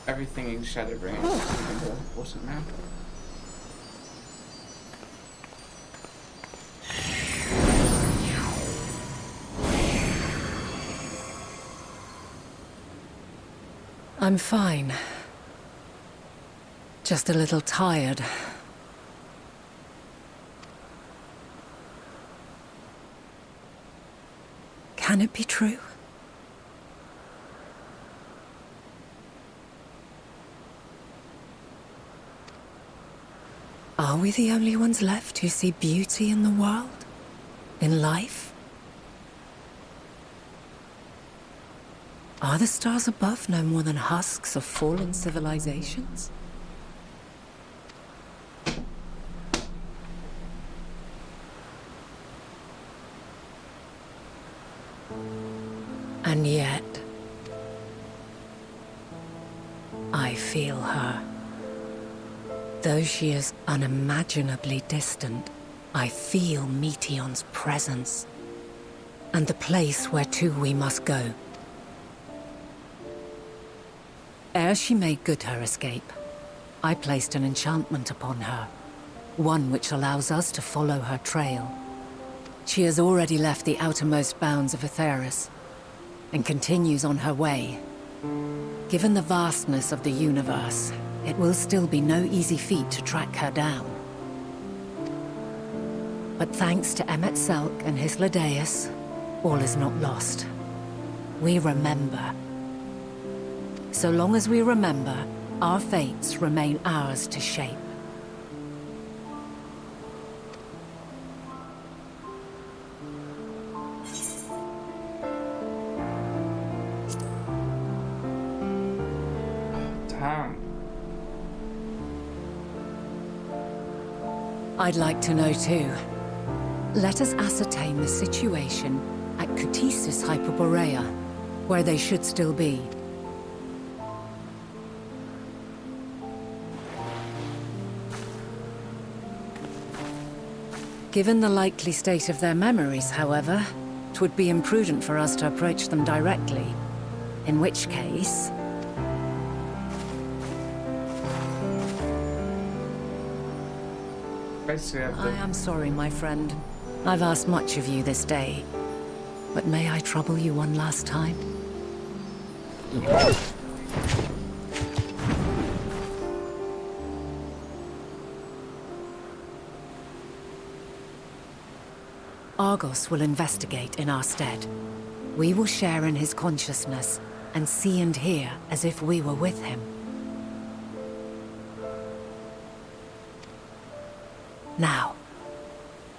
S1: Everything in Shadowbringers is even more important now.
S4: I'm fine. Just a little tired. Can it be true? Are we the only ones left who see beauty in the world? In life? Are the stars above no more than husks of fallen civilizations? And yet, I feel her. Though she is unimaginably distant, I feel Meteion's presence, and the place where to we must go. Ere she made good her escape, I placed an enchantment upon her, one which allows us to follow her trail. She has already left the outermost bounds of Aetheris, and continues on her way. Given the vastness of the universe, it will still be no easy feat to track her down. But thanks to Emet-Selch and Hythlodaeus, all is not lost. We remember. So long as we remember, our fates remain ours to shape.
S1: Damn.
S4: I'd like to know too. Let us ascertain the situation at Kutisis Hyperborea, where they should still be. Given the likely state of their memories, however, it would be imprudent for us to approach them directly. In which case...
S1: Basically,
S4: I am sorry, my friend. I've asked much of you this day. But may I trouble you one last time? Argos will investigate in our stead. We will share in his consciousness and see and hear as if we were with him. Now,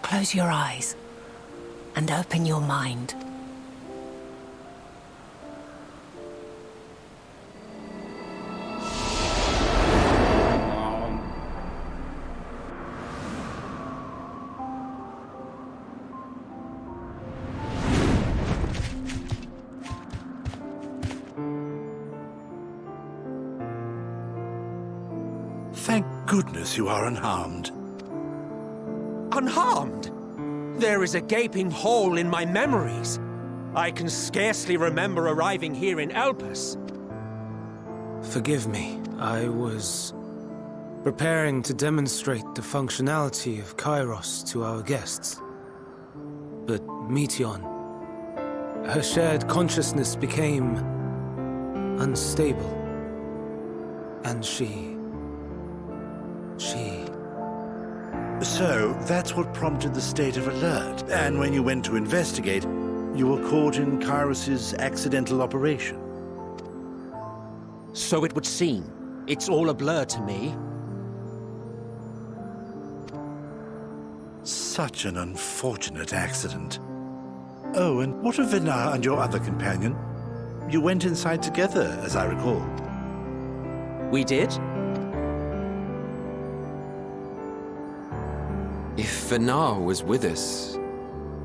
S4: close your eyes and open your mind.
S8: Thank goodness you are unharmed.
S5: Unharmed? There is a gaping hole in my memories. I can scarcely remember arriving here in Elpis.
S3: Forgive me. I was preparing to demonstrate the functionality of Kairos to our guests. But Meteion, her shared consciousness became unstable. And she...
S8: So, that's what prompted the state of alert. And when you went to investigate, you were caught in Kairos's accidental operation.
S5: So it would seem. It's all a blur to me.
S8: Such an unfortunate accident. Oh, and what of Vinar and your other companion? You went inside together, as I recall.
S5: We did?
S7: If Vinar was with us,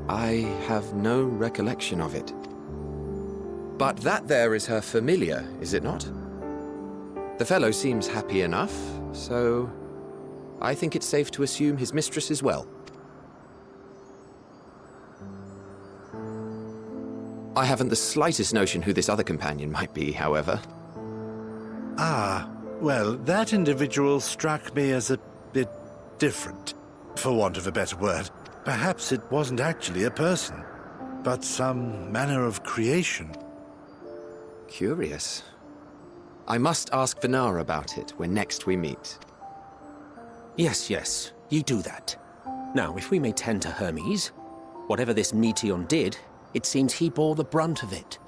S7: I have no recollection of it. But that there is her familiar, is it not? The fellow seems happy enough, so I think it's safe to assume his mistress is well. I haven't the slightest notion who this other companion might be, however.
S10: Ah, well, that individual struck me as a bit different, for want of a better word. Perhaps it wasn't actually a person, but some manner of creation.
S7: Curious. I must ask Venara about it when next we meet.
S5: Yes, you do that. Now, if we may tend to Hermes, whatever this Meteion did, it seems he bore the brunt of it.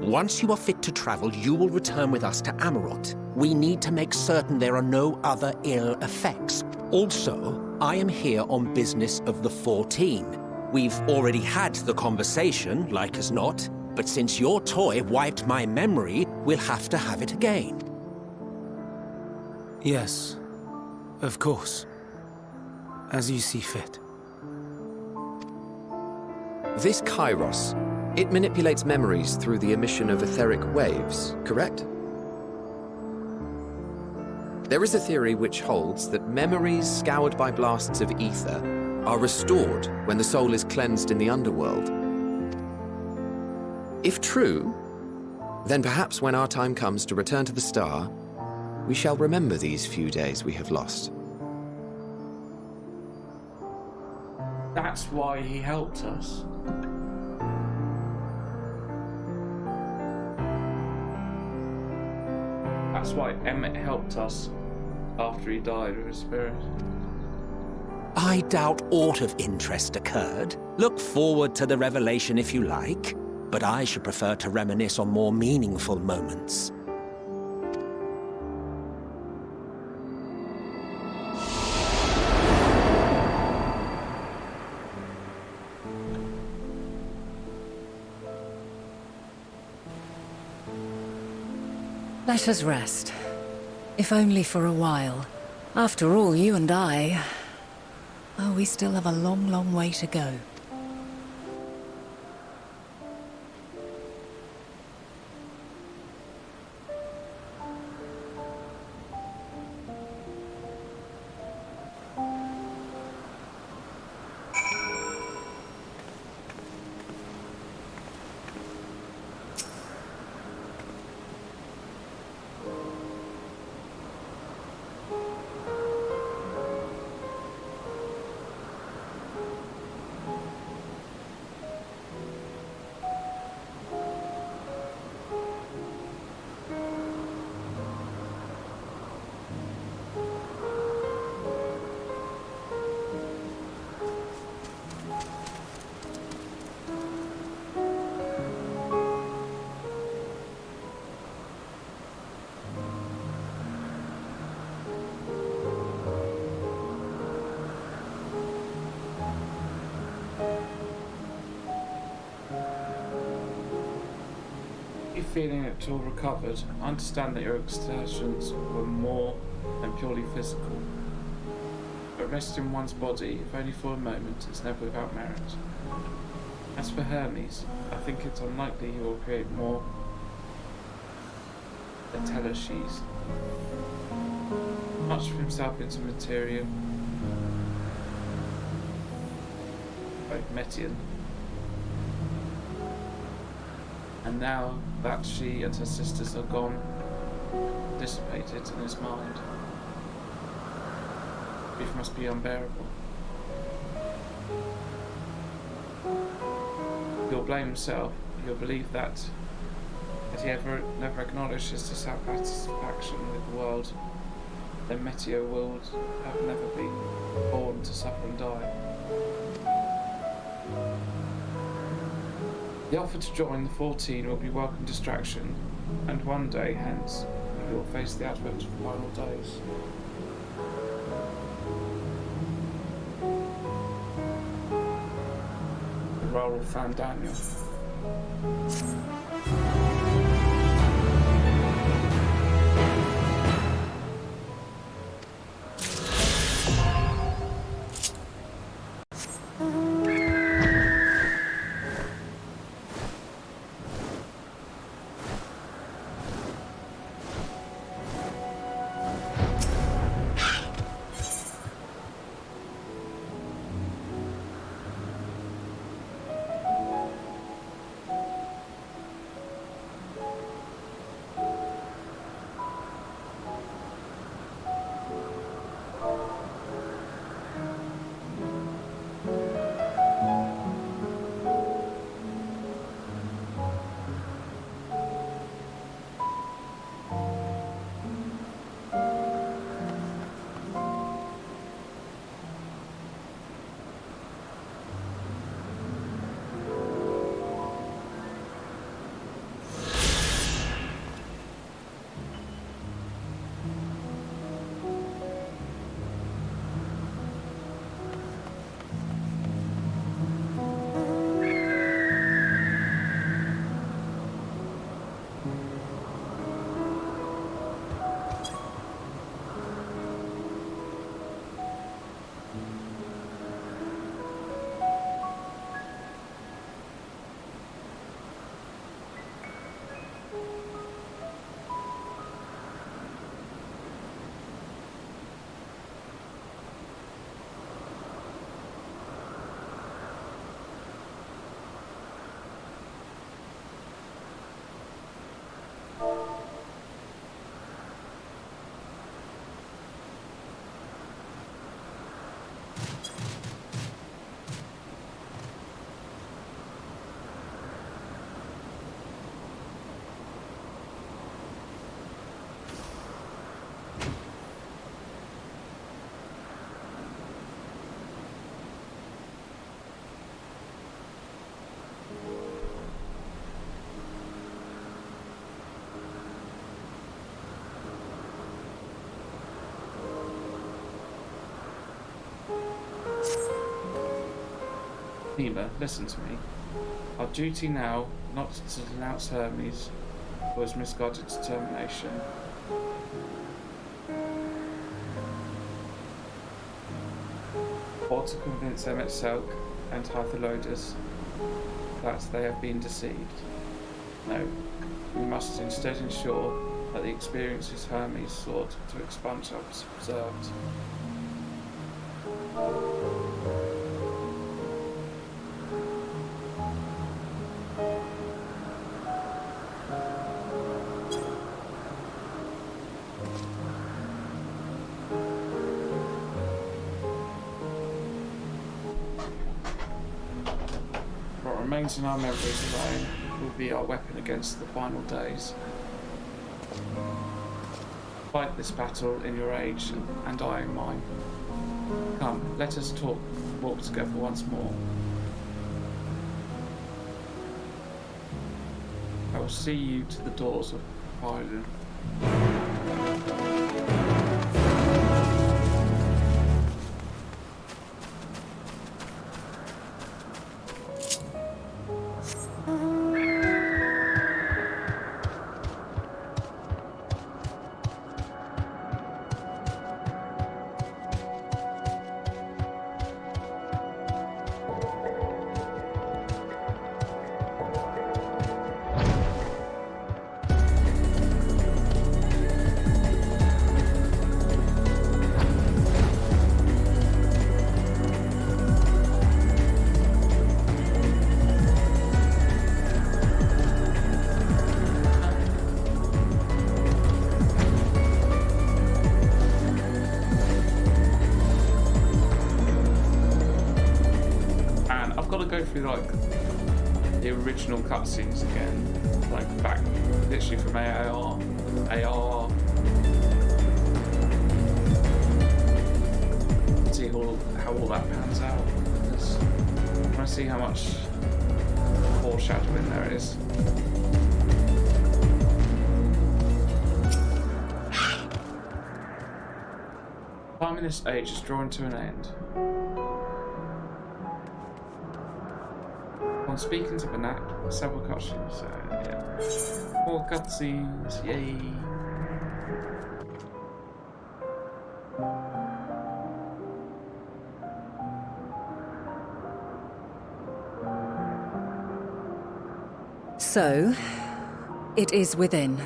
S5: Once you are fit to travel, you will return with us to Amarot. We need to make certain there are no other ill effects. Also, I am here on business of the 14. We've already had the conversation, like as not, but since your toy wiped my memory, we'll have to have it again.
S3: Yes, of course. As you see fit.
S7: This Kairos, it manipulates memories through the emission of etheric waves, correct? There is a theory which holds that memories scoured by blasts of ether are restored when the soul is cleansed in the underworld. If true, then perhaps when our time comes to return to the star, we shall remember these few days we have lost.
S1: That's why he helped us. That's why Emmett helped us after he died with his spirit.
S5: I doubt aught of interest occurred. Look forward to the revelation if you like, but I should prefer to reminisce on more meaningful moments.
S4: Let us rest. If only for a while. After all, you and I... Oh, we still have a long, long way to go.
S1: Feeling it all recovered, I understand that your exertions were more than purely physical. But resting one's body, if only for a moment, is never without merit. As for Hermes, I think it's unlikely he will create more Teleshes. Much of himself into material, like Meteion. And now that she and her sisters are gone, dissipated in his mind, grief must be unbearable. He'll blame himself. He'll believe that he ever never acknowledged his dissatisfaction with the world, then Meteion will have never been born to suffer and die. The offer to join the 14 will be welcome distraction, and one day, hence, he will face the advent of the final days. The role of Fan Daniel. Nima, listen to me. Our duty now, not to denounce Hermes for his misguided determination. Or to convince Emet Selk and Hytholodus that they have been deceived. No, we must instead ensure that the experiences Hermes sought to expunge are preserved. What remains in our memories alone will be our weapon against the final days. Fight this battle in your age, and I in mine. Come, let us walk together once more. I will see you to the doors of Poseidon. Go through like the original cutscenes again, like back literally from AR. See how all that pans out. I want to see how much foreshadowing there is. Time in this age is drawing to an end. Speaking to Banat, several cutscenes, yeah. More cutscenes, yay!
S4: So, it is within.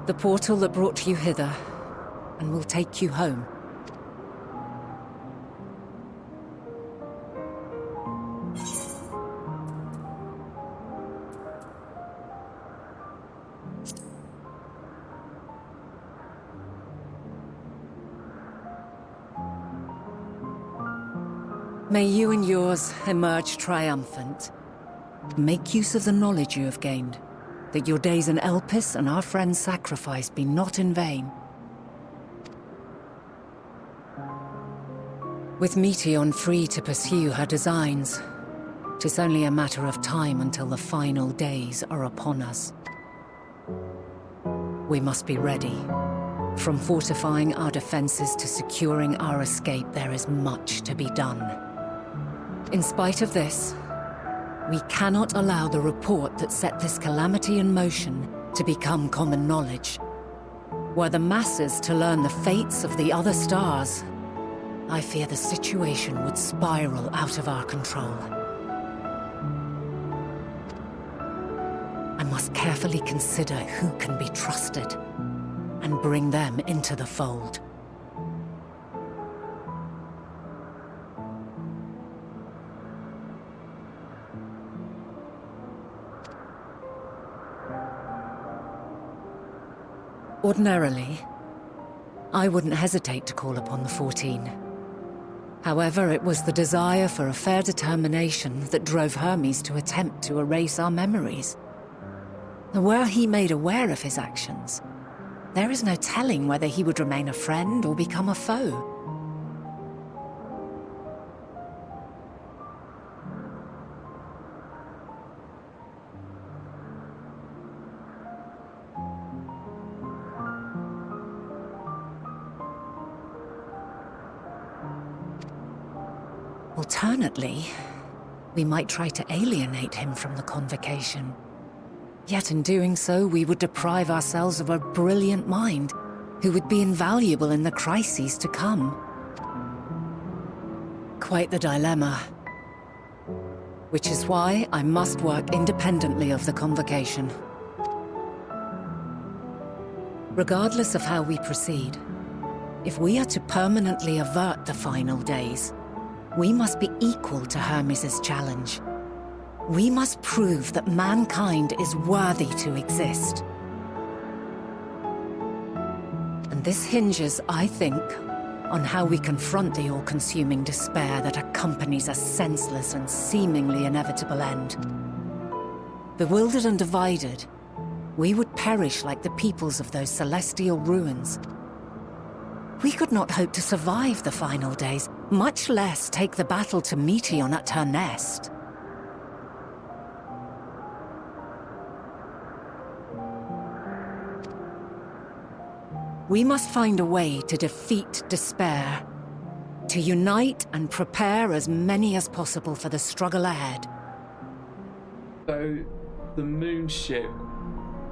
S4: The portal that brought you hither, and will take you home. May you and yours emerge triumphant. Make use of the knowledge you have gained, that your days in Elpis and our friend's sacrifice be not in vain. With Meteion free to pursue her designs, 'tis only a matter of time until the final days are upon us. We must be ready. From fortifying our defenses to securing our escape, there is much to be done. In spite of this, we cannot allow the report that set this calamity in motion to become common knowledge. Were the masses to learn the fates of the other stars, I fear the situation would spiral out of our control. I must carefully consider who can be trusted and bring them into the fold. Ordinarily, I wouldn't hesitate to call upon the 14. However, it was the desire for a fair determination that drove Hermes to attempt to erase our memories. Were he made aware of his actions, there is no telling whether he would remain a friend or become a foe. Alternately, We might try to alienate him from the convocation. Yet in doing so, we would deprive ourselves of a brilliant mind who would be invaluable in the crises to come. Quite the dilemma. Which is why I must work independently of the convocation. Regardless of how we proceed, if we are to permanently avert the final days, we must be equal to Hermes' challenge. We must prove that mankind is worthy to exist. And this hinges, I think, on how we confront the all-consuming despair that accompanies a senseless and seemingly inevitable end. Bewildered and divided, we would perish like the peoples of those celestial ruins. We could not hope to survive the final days, much less take the battle to Meteion at her nest. We must find a way to defeat despair, to unite and prepare as many as possible for the struggle ahead.
S1: So, the moon ship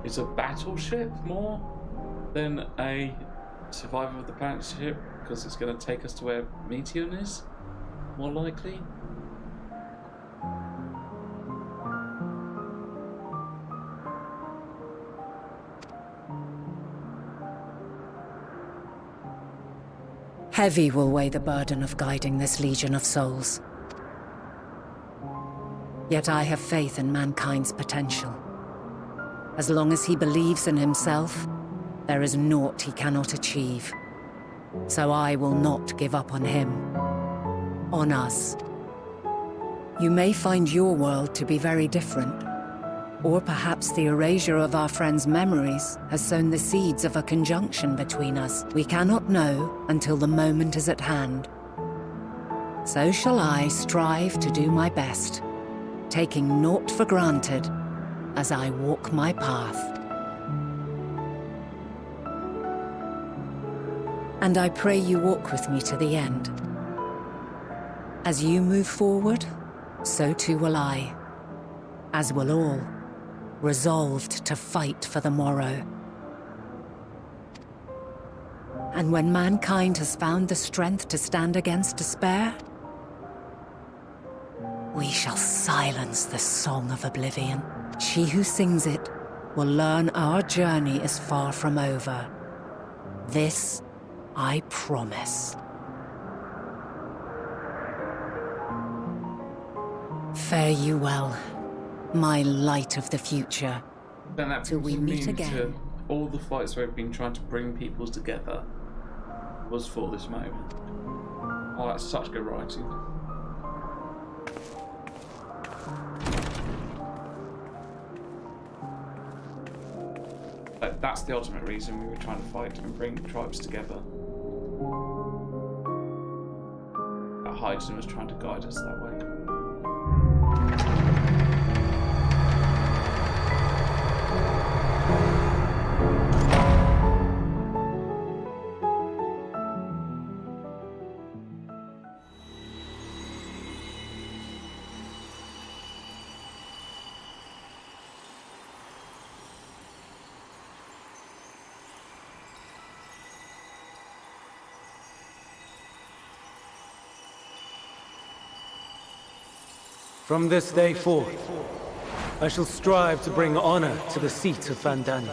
S1: is a battleship more than a survivor of the planet ship, because it's going to take us to where Meteion is, more likely.
S4: Heavy will weigh the burden of guiding this legion of souls. Yet I have faith in mankind's potential. As long as he believes in himself, there is naught he cannot achieve. So I will not give up on him. On us. You may find your world to be very different. Or perhaps the erasure of our friends' memories has sown the seeds of a conjunction between us. We cannot know until the moment is at hand. So shall I strive to do my best, taking naught for granted as I walk my path. And I pray you walk with me to the end. As you move forward, so too will I, as will all, resolved to fight for the morrow. And when mankind has found the strength to stand against despair, we shall silence the song of oblivion. She who sings it will learn our journey is far from over. This I promise. Fare you well, my light of the future.
S1: Then that
S4: till we meet again.
S1: To all the fights we've been trying to bring people together was for this moment. Oh, that's such good writing. But that's the ultimate reason we were trying to fight and bring tribes together. Hyden was trying to guide us that way.
S3: From this day forth, I shall strive to bring honor to the seat of Vandana.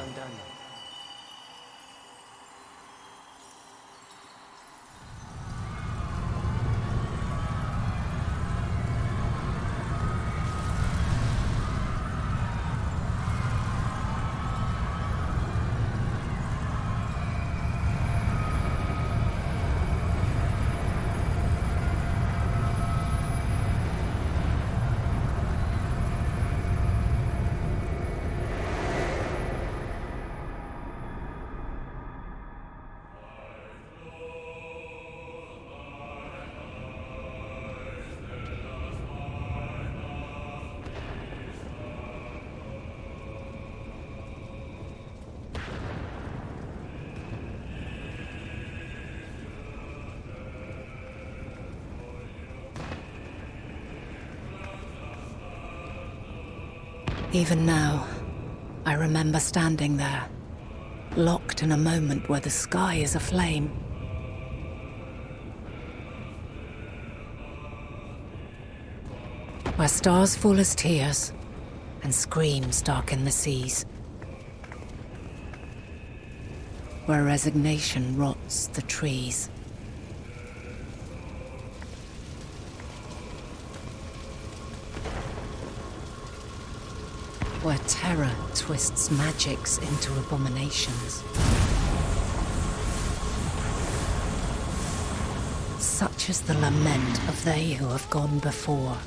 S4: Even now, I remember standing there, locked in a moment where the sky is aflame. Where stars fall as tears, and screams darken the seas. Where resignation rots the trees. Where terror twists magics into abominations. Such is the lament of they who have gone before.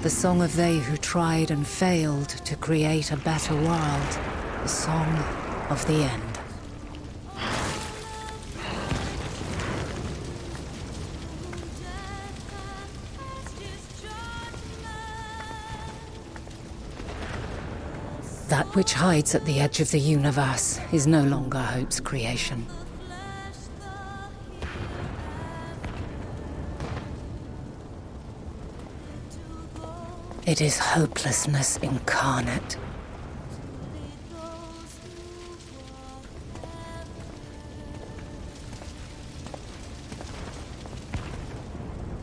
S4: The song of they who tried and failed to create a better world. The song of the end. That which hides at the edge of the universe is no longer Hope's creation. It is hopelessness incarnate.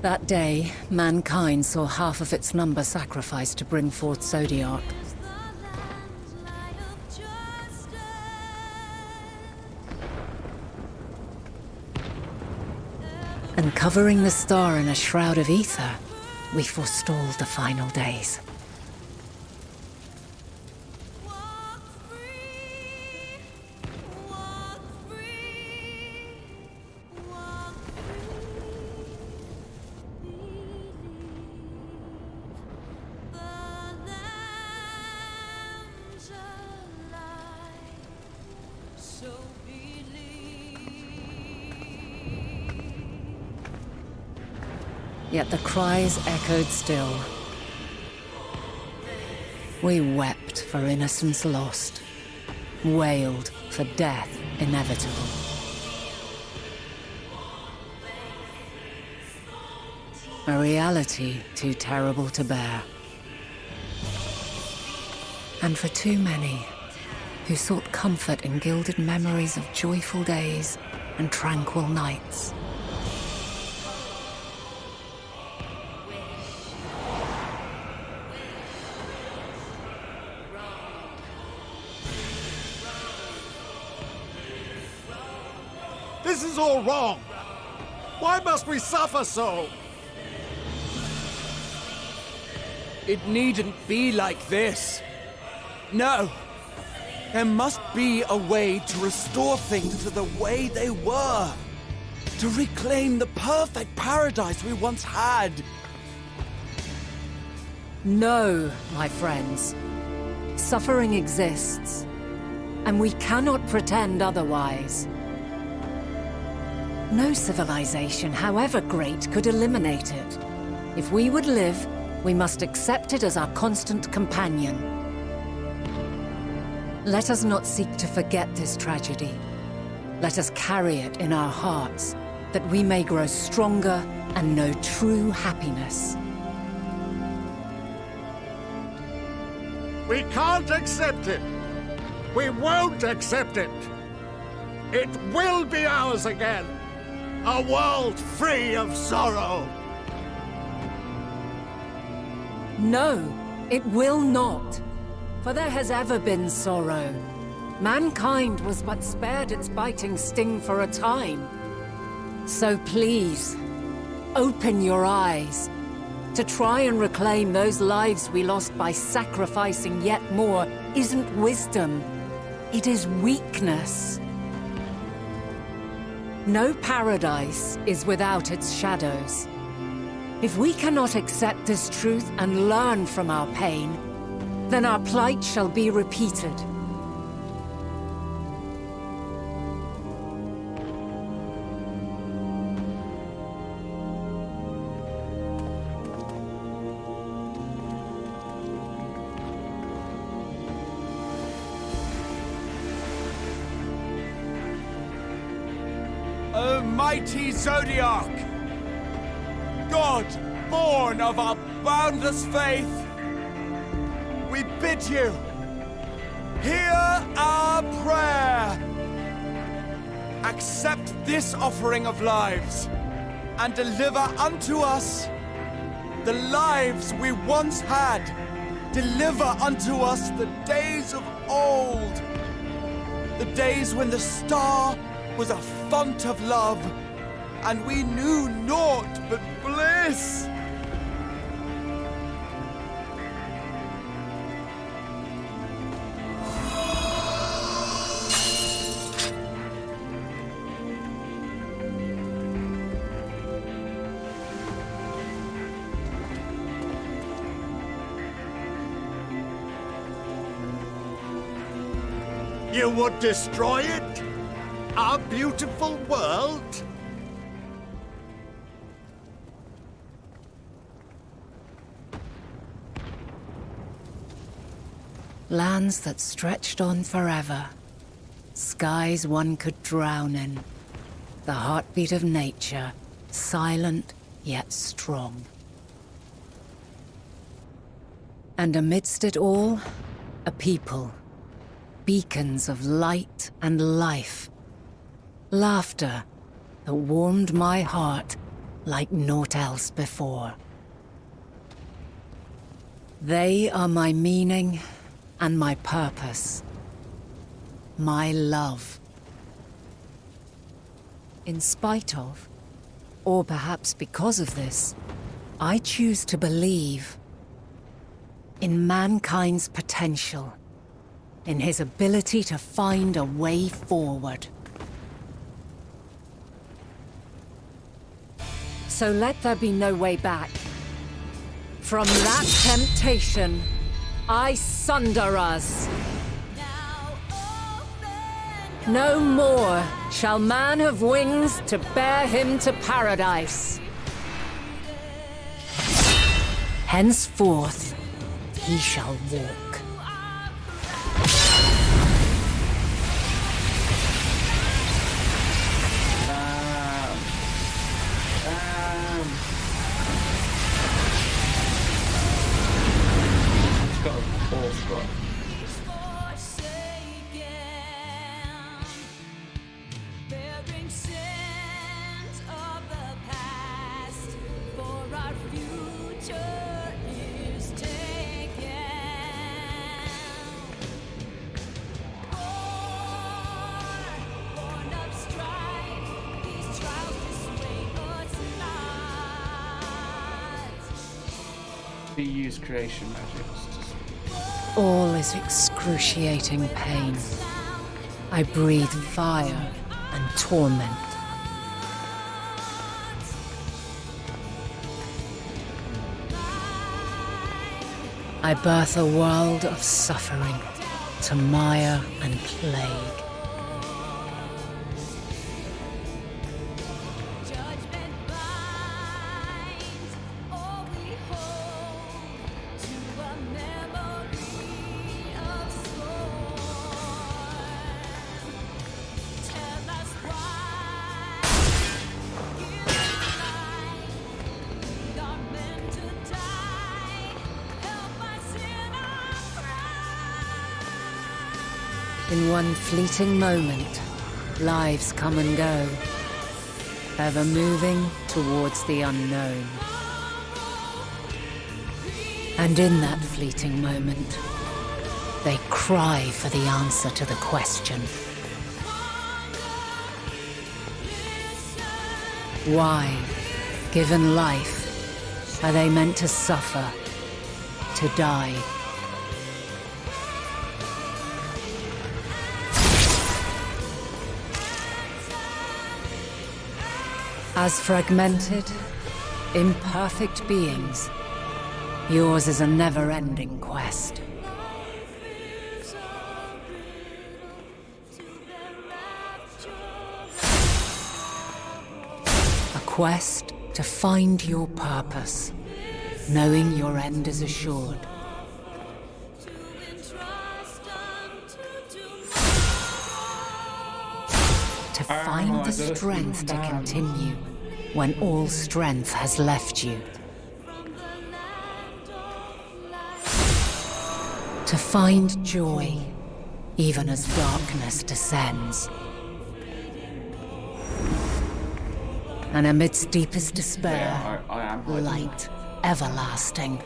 S4: That day, mankind saw half of its number sacrificed to bring forth Zodiac. And covering the star in a shroud of ether, we forestalled the final days. Yet the cries echoed still. We wept for innocence lost, wailed for death inevitable. A reality too terrible to bear. And for too many who sought comfort in gilded memories of joyful days and tranquil nights.
S11: This is all wrong! Why must we suffer so?
S12: It needn't be like this. No. There must be a way to restore things to the way they were. To reclaim the perfect paradise we once had.
S4: No, my friends. Suffering exists, and we cannot pretend otherwise. No civilization, however great, could eliminate it. If we would live, we must accept it as our constant companion. Let us not seek to forget this tragedy. Let us carry it in our hearts, that we may grow stronger and know true happiness.
S11: We can't accept it! We won't accept it! It will be ours again! A world free of sorrow!
S4: No, it will not. For there has ever been sorrow. Mankind was but spared its biting sting for a time. So please, open your eyes. To try and reclaim those lives we lost by sacrificing yet more isn't wisdom. It is weakness. No paradise is without its shadows. If we cannot accept this truth and learn from our pain, then our plight shall be repeated.
S12: O mighty Zodiac! God, born of our boundless faith, we bid you, hear our prayer. Accept this offering of lives, and deliver unto us the lives we once had. Deliver unto us the days of old, the days when the star was a font of love, and we knew naught but bliss.
S11: You would destroy it? Our beautiful world?
S4: Lands that stretched on forever. Skies one could drown in. The heartbeat of nature, silent yet strong. And amidst it all, a people. Beacons of light and life. Laughter that warmed my heart like naught else before. They are my meaning and my purpose. My love. In spite of, or perhaps because of this, I choose to believe in mankind's potential. In his ability to find a way forward. So let there be no way back. From that temptation, I sunder us. No more shall man have wings to bear him to paradise. Henceforth, he shall walk.
S1: Use creation magics.
S4: All is excruciating pain. I breathe fire and torment. I birth a world of suffering to mire and plague. In one fleeting moment, lives come and go, ever moving towards the unknown. And in that fleeting moment, they cry for the answer to the question. Why, given life, are they meant to suffer, to die? As fragmented, imperfect beings, yours is a never-ending quest. A quest to find your purpose, knowing your end is assured. To find the strength to continue when all strength has left you. To find joy, even as darkness descends. And amidst deepest despair,
S1: Yeah, I am hiding.
S4: light everlasting.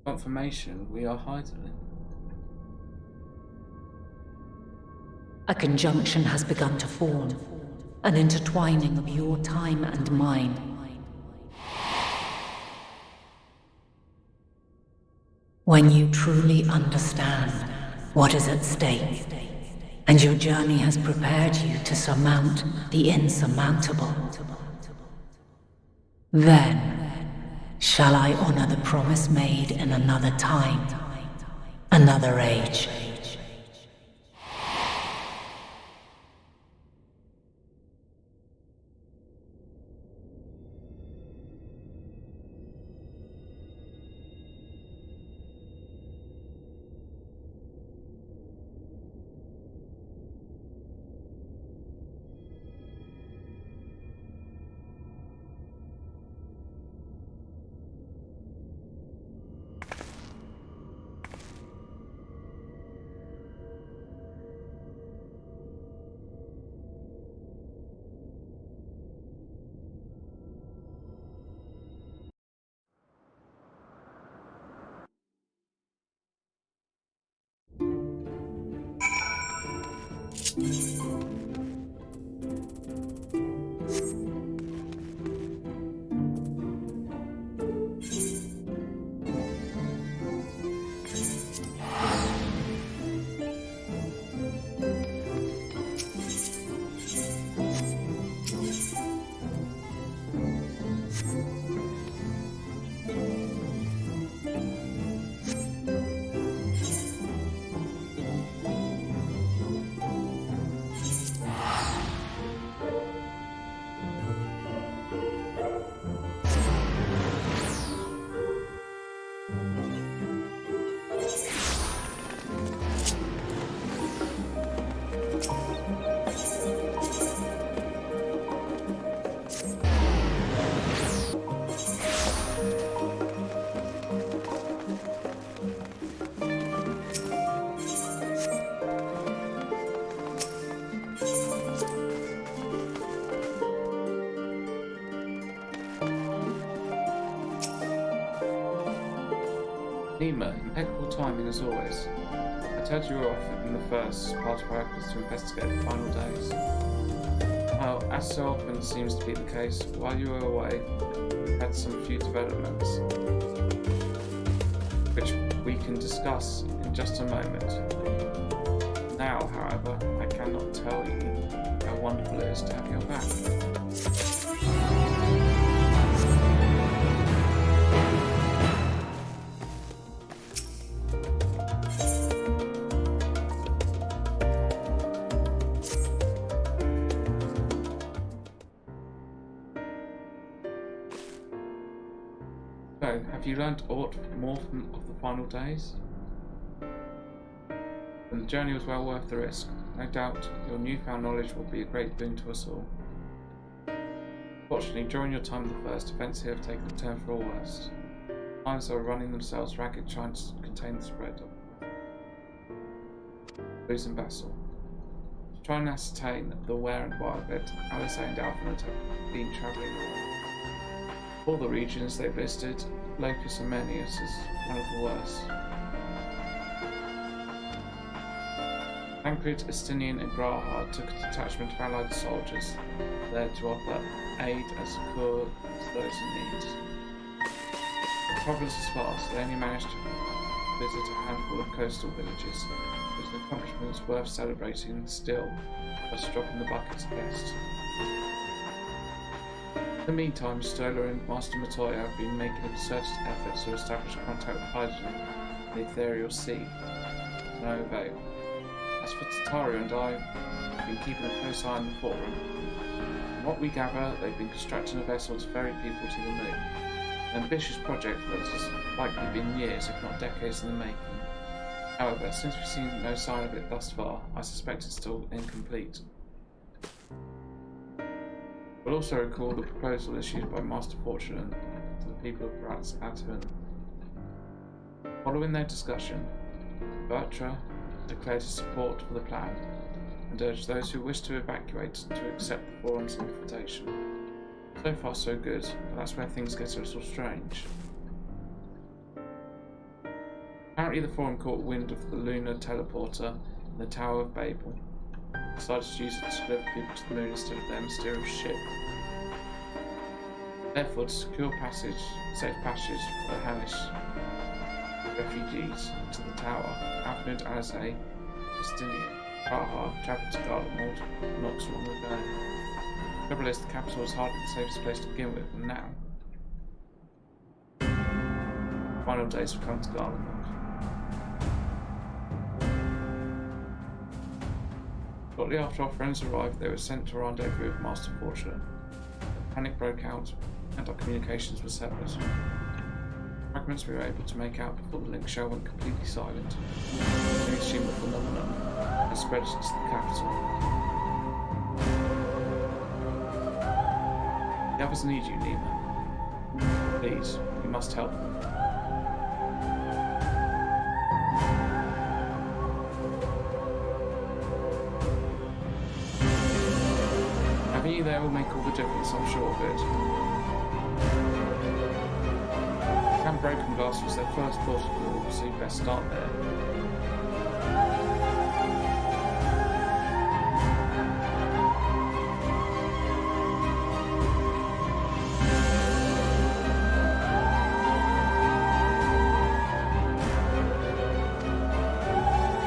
S1: Confirmation, we are hiding.
S4: A conjunction has begun to form, an intertwining of your time and mine. When you truly understand what is at stake, and your journey has prepared you to surmount the insurmountable, then shall I honor the promise made in another time, another age.
S1: Nima, impeccable timing as always. I told you off in the first as part of our efforts to investigate the final days. Well, as so often seems to be the case, while you were away, we had some few developments, which we can discuss in just a moment. Now, however, I cannot tell you how wonderful it is to have your back. So, have you learnt aught more of the final days? And the journey was well worth the risk. No doubt your newfound knowledge will be a great boon to us all. Fortunately, during your time in the first, events here have taken a turn for all worse. Times are running themselves ragged trying to contain the spread of Booze and Basil. To try and ascertain the where and why of it, Alice and Alfred have been travelling around. All the regions they've listed, Locus and Manius is one of the worst. Tancred, Estinian and Grahard took a detachment of allied soldiers there to offer aid and succour to those in need. The province is vast, they only managed to visit a handful of coastal villages, which an accomplishment worth celebrating still, but a drop in the bucket at best. In the meantime, Stola and Master Matoya have been making a concerted effort to establish contact with hydrogen in the ethereal sea, to no avail. As for Tataru and I, have been keeping a close eye on the forum. From what we gather, they've been constructing a vessel to ferry people to the moon. An ambitious project that has likely been years, if not decades, in the making. However, since we've seen no sign of it thus far, I suspect it's still incomplete. We'll also recall the proposal issued by Master Fortune to the people of Athen. Following their discussion, Bertra declared his support for the plan and urged those who wish to evacuate to accept the forum's invitation. So far so good, but that's where things get a little strange. Apparently the forum caught wind of the lunar teleporter in the Tower of Babel, decided to use it to deliver people to the moon instead of their mysterious ship. Therefore, to secure safe passage for the Hellish refugees to the tower, Alfred, Alizé, Justinian, Praha travelled to Garlemald, not so long ago. The trouble is, the capital was hardly the safest place to begin with, and now final days have come to Garlemald. Shortly after our friends arrived, they were sent to a rendezvous with Master Fortune. Panic broke out, and our communications were severed. Fragments we were able to make out before the link shell went completely silent. We assumed the phenomenon had spread into the capital. The others need you, Nima. Please, you must help them. Having you there will make all the difference, I'm sure of it. Camp Broken Glass was their first port of call, so you'd best start there.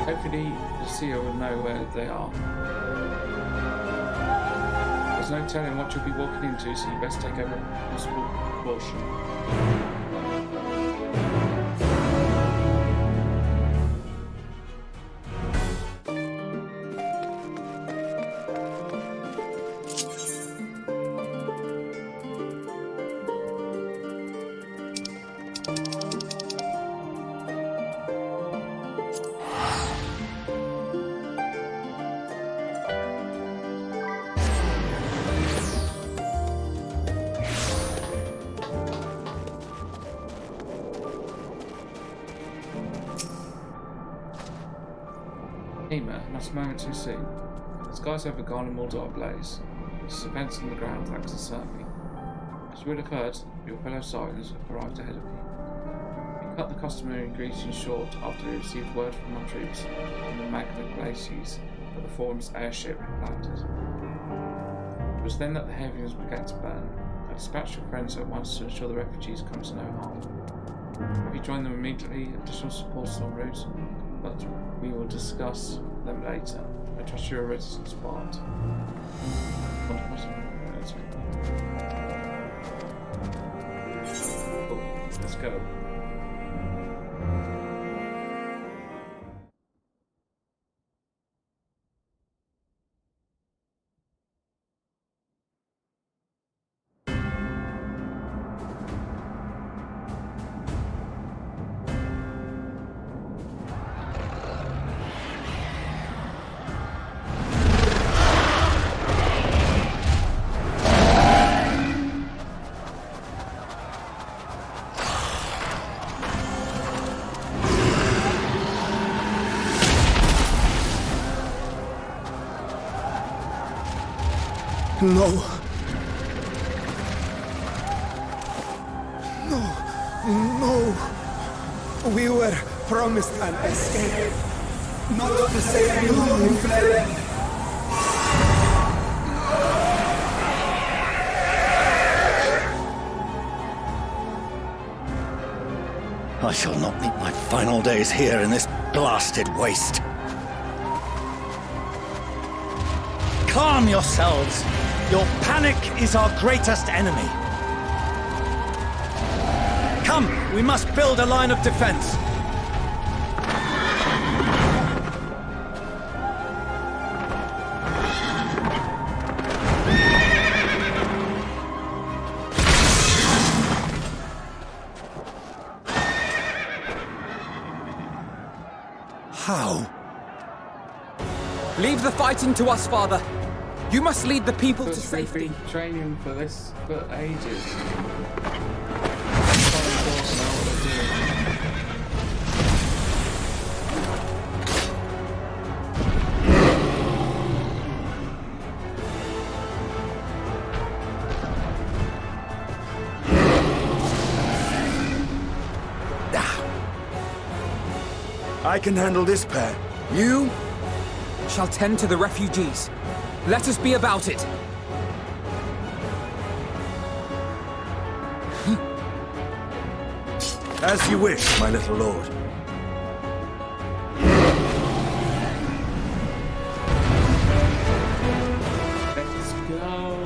S1: Hopefully, the CEO will know where they are. There's no telling what you'll be walking into, so you best take every possible precaution. Not a moment too soon. The skies over Garlemald are ablaze. There's events on the ground that concern me. As you would have heard, your fellow Sirens have arrived ahead of you. We cut the customary greeting short after we received word from our troops in the Magna Glacies that the Forum's airship had landed. It was then that the heavens began to burn. I dispatched your friends at once to ensure the refugees come to no harm. Have you joined them immediately? Additional support is en route, but we will discuss them later. I trust you're ready to depart. Cool. Let's go.
S12: No. No. We were promised an escape. Not to save you who fled.
S8: I shall not meet my final days here in this blasted waste. Calm yourselves. Your panic is our greatest enemy. Come, we must build a line of defense.
S10: How?
S13: Leave the fighting to us, Father. You must lead the people to
S1: Because we've
S13: safety.
S1: been training for this for ages.
S10: I can handle this pair.
S13: You shall tend to the refugees. Let us be about it.
S10: As you wish, my little lord.
S1: Let's go.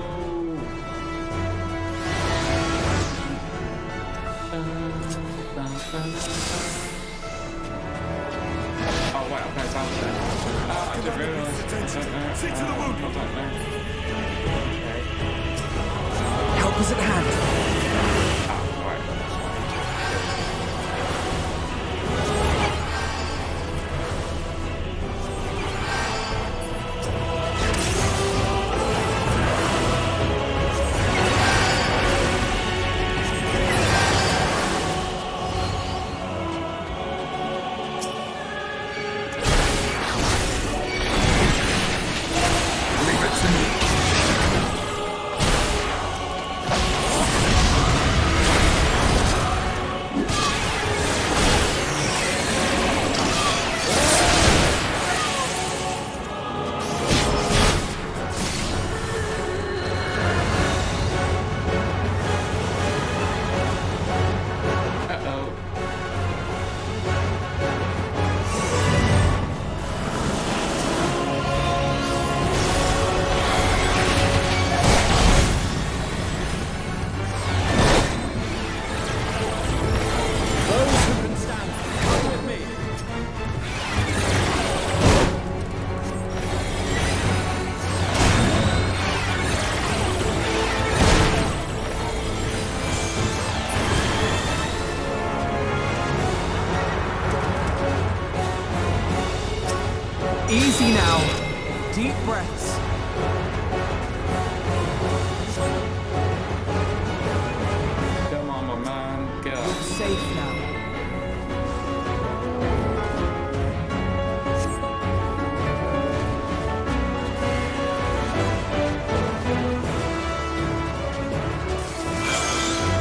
S1: Oh wait, I've no time for that. I didn't realise.
S13: Help is at hand. Easy now. Deep breaths.
S1: Come on, my man. Get up.
S13: You're safe now.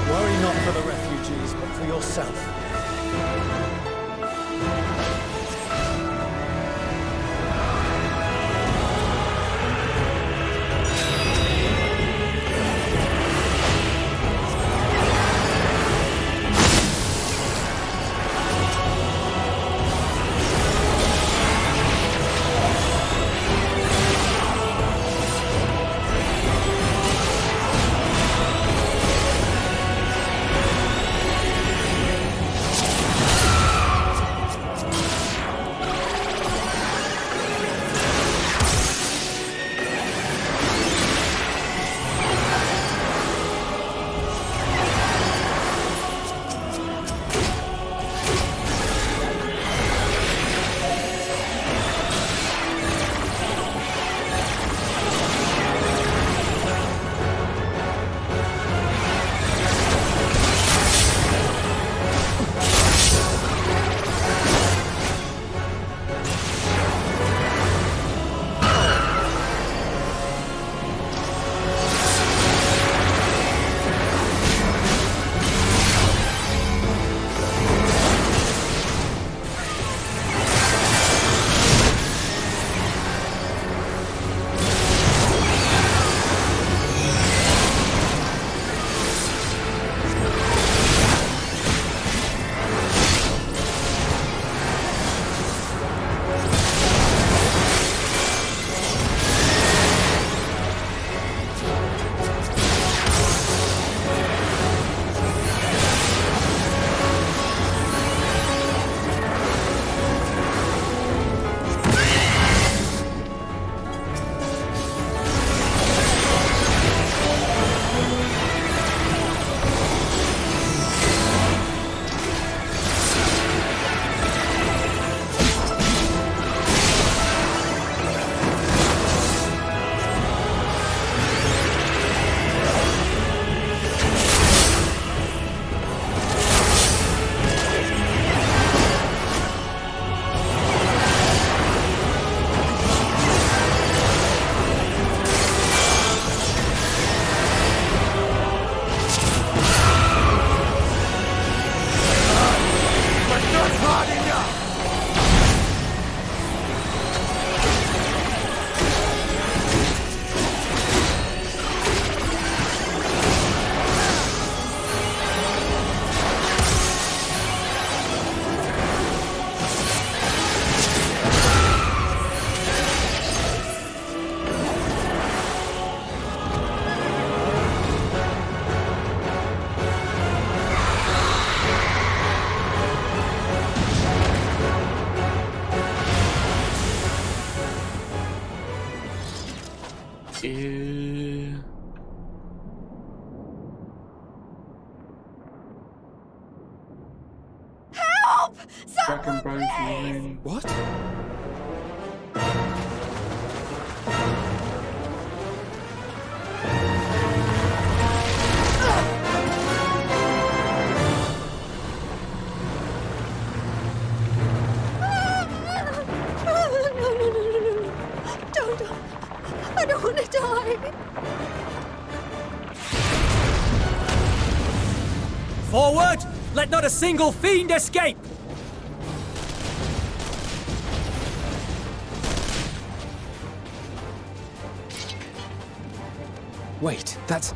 S8: Worry not for the refugees, but for yourself.
S1: Yeah.
S6: Help!
S1: Dragon Bros moving.
S13: What?
S6: Don't. I don't want to die.
S13: Forward! Let not a single fiend escape! Wait, that's...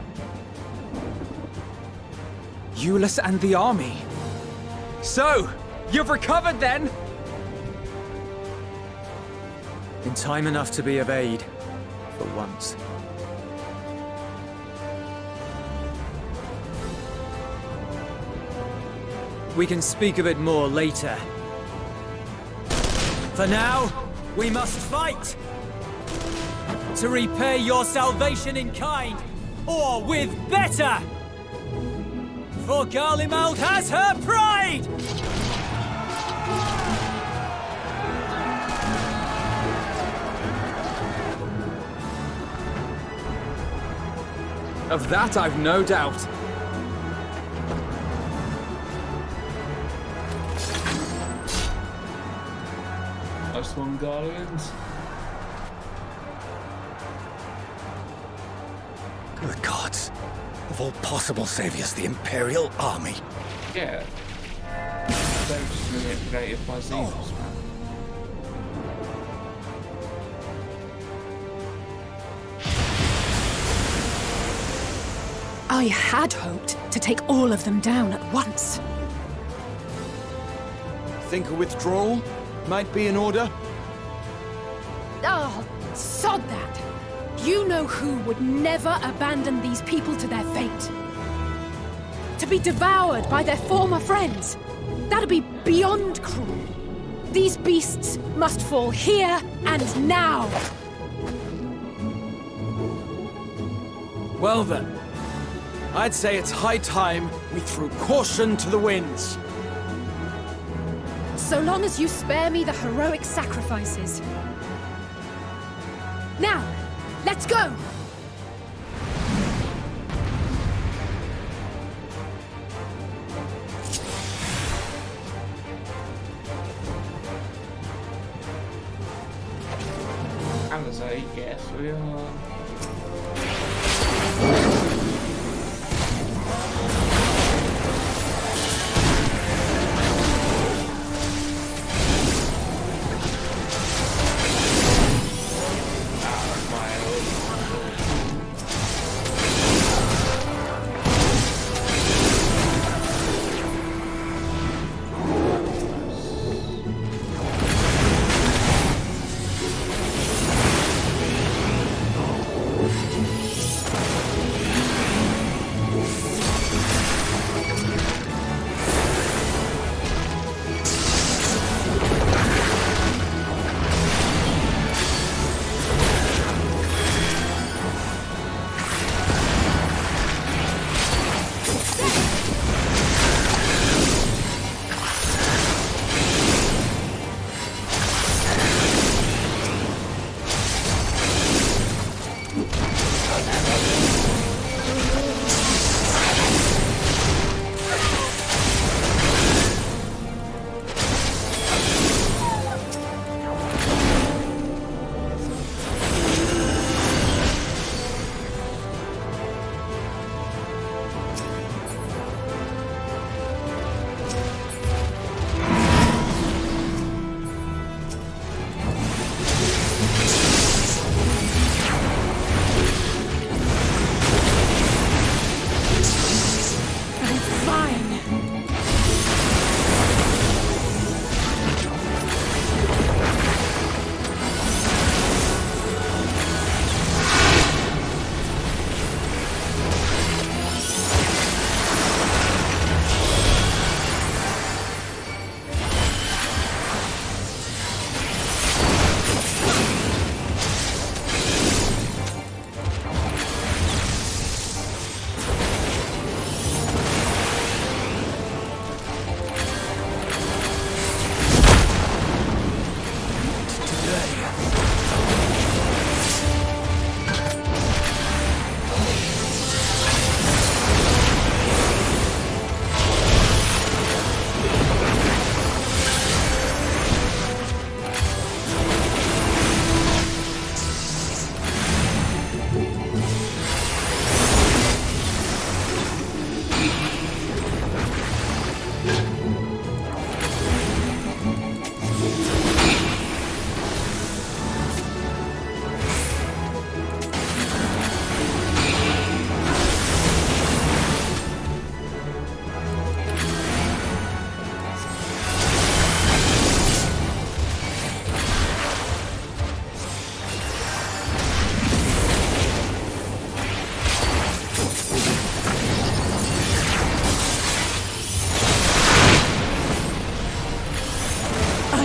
S13: Euless and the army. So, you've recovered then? In time enough to be of aid, for once. We can speak of it more later. For now, we must fight! To repay your salvation in kind, or with better! For Garlemald has her pride! Of that I've no doubt.
S1: Nice one, Guardians.
S8: Good gods. Of all possible saviors, the Imperial Army.
S1: Yeah. They're just manipulated by Xenos, man.
S14: I had hoped to take all of them down at once.
S12: Think a withdrawal might be in order?
S14: Oh, sod that! You know who would never abandon these people to their fate. To be devoured by their former friends. That'd be beyond cruel. These beasts must fall here and now.
S12: Well then, I'd say it's high time we threw caution to the winds.
S14: So long as you spare me the heroic sacrifices. Now, let's go!
S1: Amazon, yes, we are.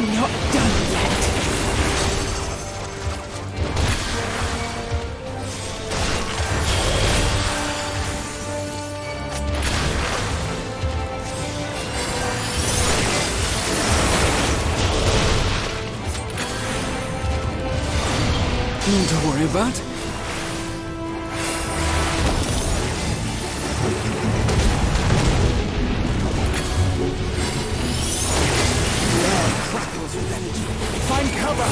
S14: I'm not done yet.
S3: Nothing to worry about.
S12: Crackles with energy. Find cover!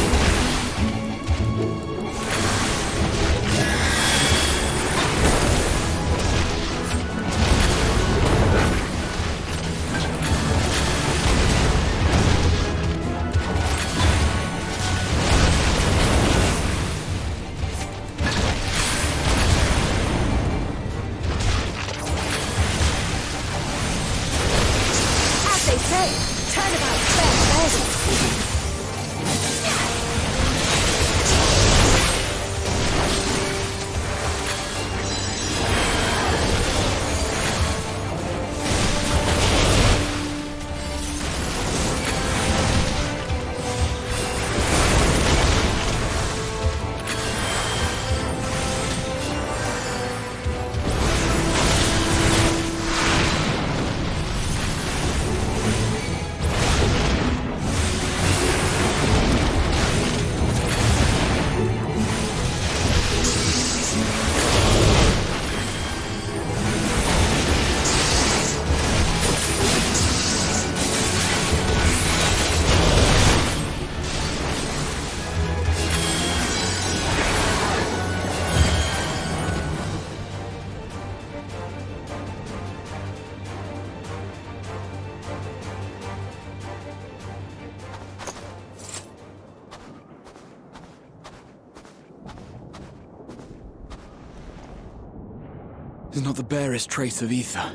S3: There's not the barest trace of ether.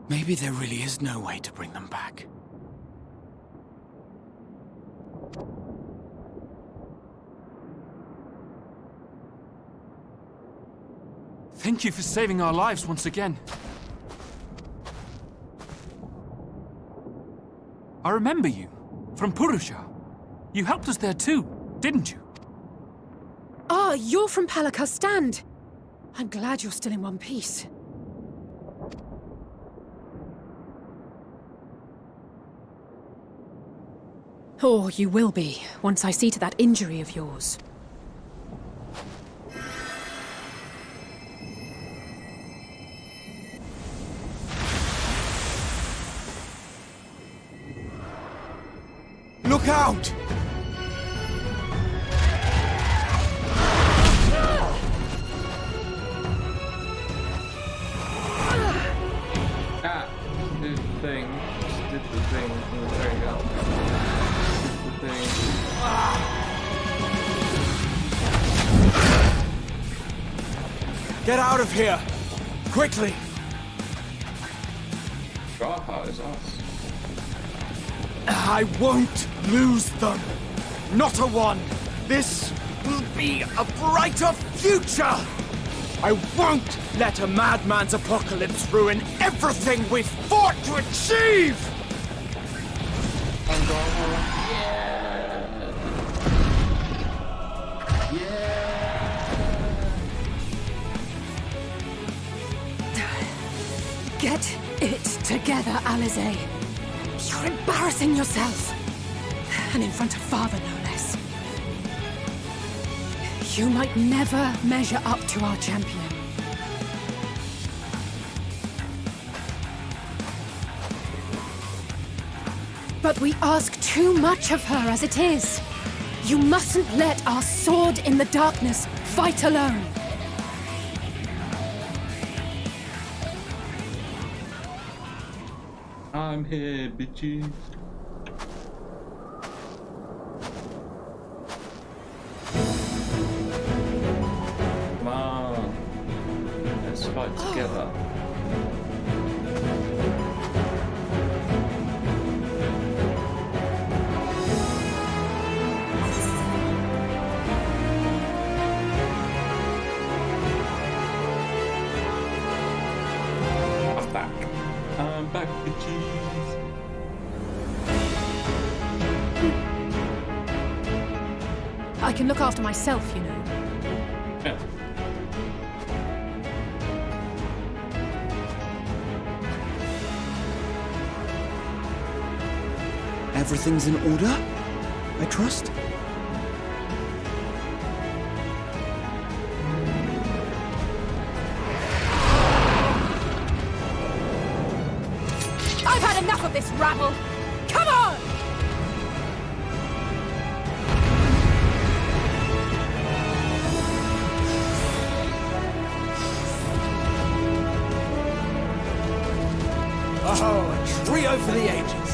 S3: Maybe there really is no way to bring them back.
S15: Thank you for saving our lives once again. I remember you, from Purusha. You helped us there too, didn't you?
S14: Ah, you're from Palaka's stand. I'm glad you're still in one piece. Or you will be, once I see to that injury of yours.
S12: Look out!
S1: Did the thing. Just did the thing. There you go. Did the thing.
S12: Get out of here! Quickly!
S1: Raha is us.
S12: I won't lose them! Not a one! This will be a brighter future! I won't let a madman's apocalypse ruin everything we've fought to achieve!
S14: Get it together, Alizé. You're embarrassing yourself. And in front of Father, no less. You might never measure up to our champion. But we ask too much of her as it is. You mustn't let our sword in the darkness fight alone.
S1: I'm here, bitches. Come on. Let's fight together. I'm back, bitches.
S14: I can look after myself, you know.
S1: Yeah.
S16: Everything's in order, I trust?
S14: I've had enough of this rabble! Come on!
S12: Oh, a trio for the ages.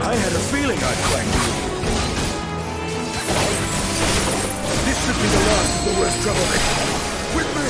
S8: I had a feeling I'd cracked you. This should be the last of the worst trouble. With me!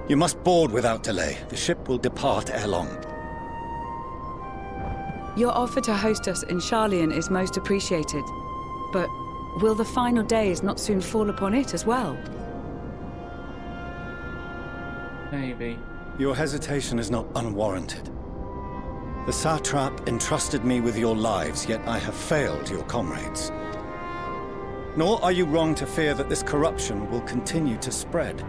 S8: You must board without delay. The ship will depart ere long.
S17: Your offer to host us in Sharlayan is most appreciated. But will the final days not soon fall upon it as well?
S1: Maybe.
S8: Your hesitation is not unwarranted. The satrap entrusted me with your lives, yet I have failed your comrades. Nor are you wrong to fear that this corruption will continue to spread.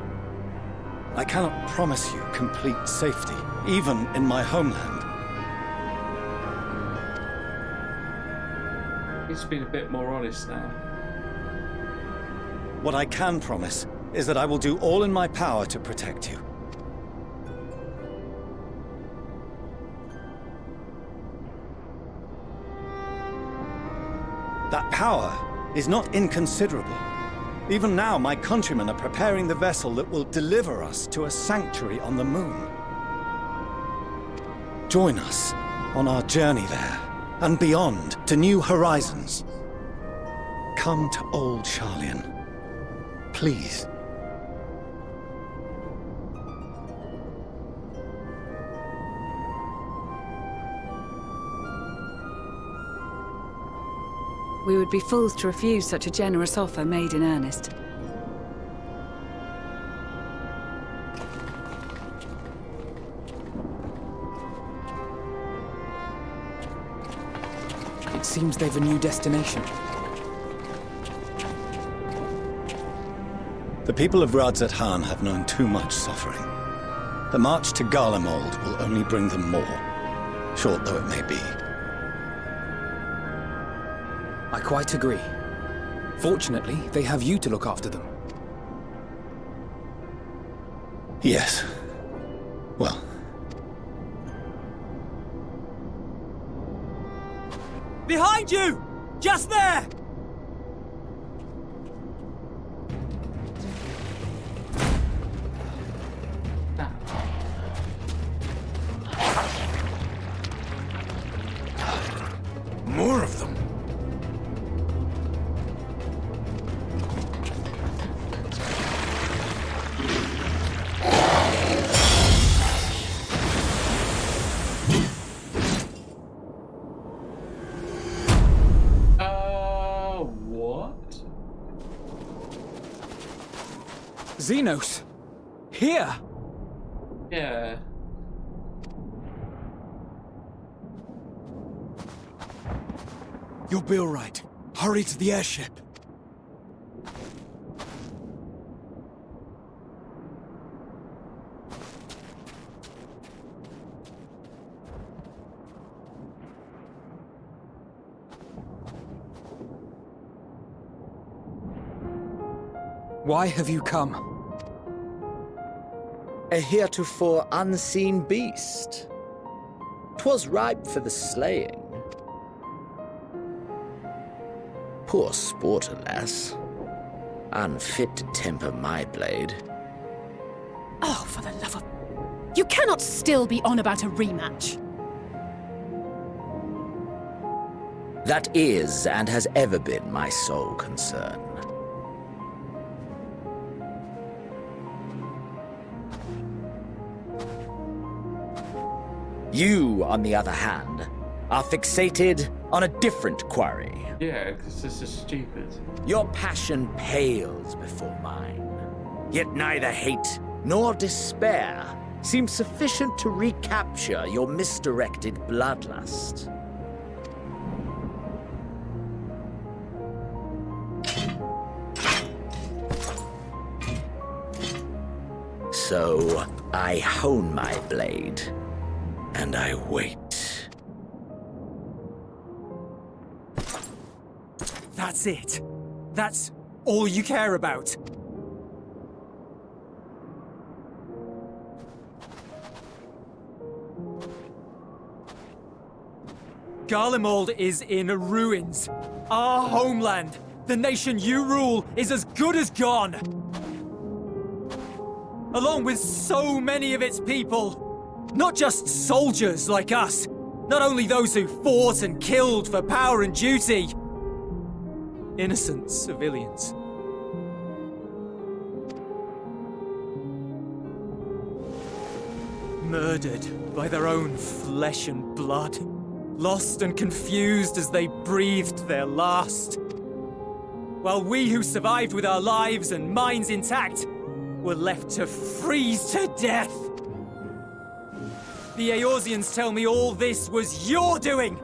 S8: I cannot promise you complete safety, even in my homeland.
S1: He's been a bit more honest now.
S8: What I can promise is that I will do all in my power to protect you. That power is not inconsiderable. Even now, my countrymen are preparing the vessel that will deliver us to a sanctuary on the moon. Join us on our journey there, and beyond, to new horizons. Come to old Sharlayan. Please.
S17: We would be fools to refuse such a generous offer made in earnest.
S16: It seems they've a new destination.
S8: The people of Radzat-Han have known too much suffering. The march to Garlemald will only bring them more, short though it may be.
S16: I quite agree. Fortunately, they have you to look after them.
S8: Yes. Well.
S13: Behind you! Just there!
S11: More of them.
S16: Xenos! Here!
S1: Yeah.
S12: You'll be all right. Hurry to the airship.
S16: Why have you come?
S18: A heretofore unseen beast. 'Twas ripe for the slaying. Poor sport, alas. Unfit to temper my blade.
S14: Oh, for the love of... You cannot still be on about a rematch.
S18: That is, and has ever been, my sole concern. You, on the other hand, are fixated on a different quarry.
S1: Yeah, because this is stupid.
S18: Your passion pales before mine. Yet neither hate nor despair seem sufficient to recapture your misdirected bloodlust. So, I hone my blade, and I wait.
S13: That's it. That's all you care about. Garlemald is in ruins. Our homeland, the nation you rule, is as good as gone. Along with so many of its people. Not just soldiers like us. Not only those who fought and killed for power and duty. Innocent civilians. Murdered by their own flesh and blood. Lost and confused as they breathed their last. While we who survived with our lives and minds intact were left to freeze to death. The Eorzeans tell me all this was your doing!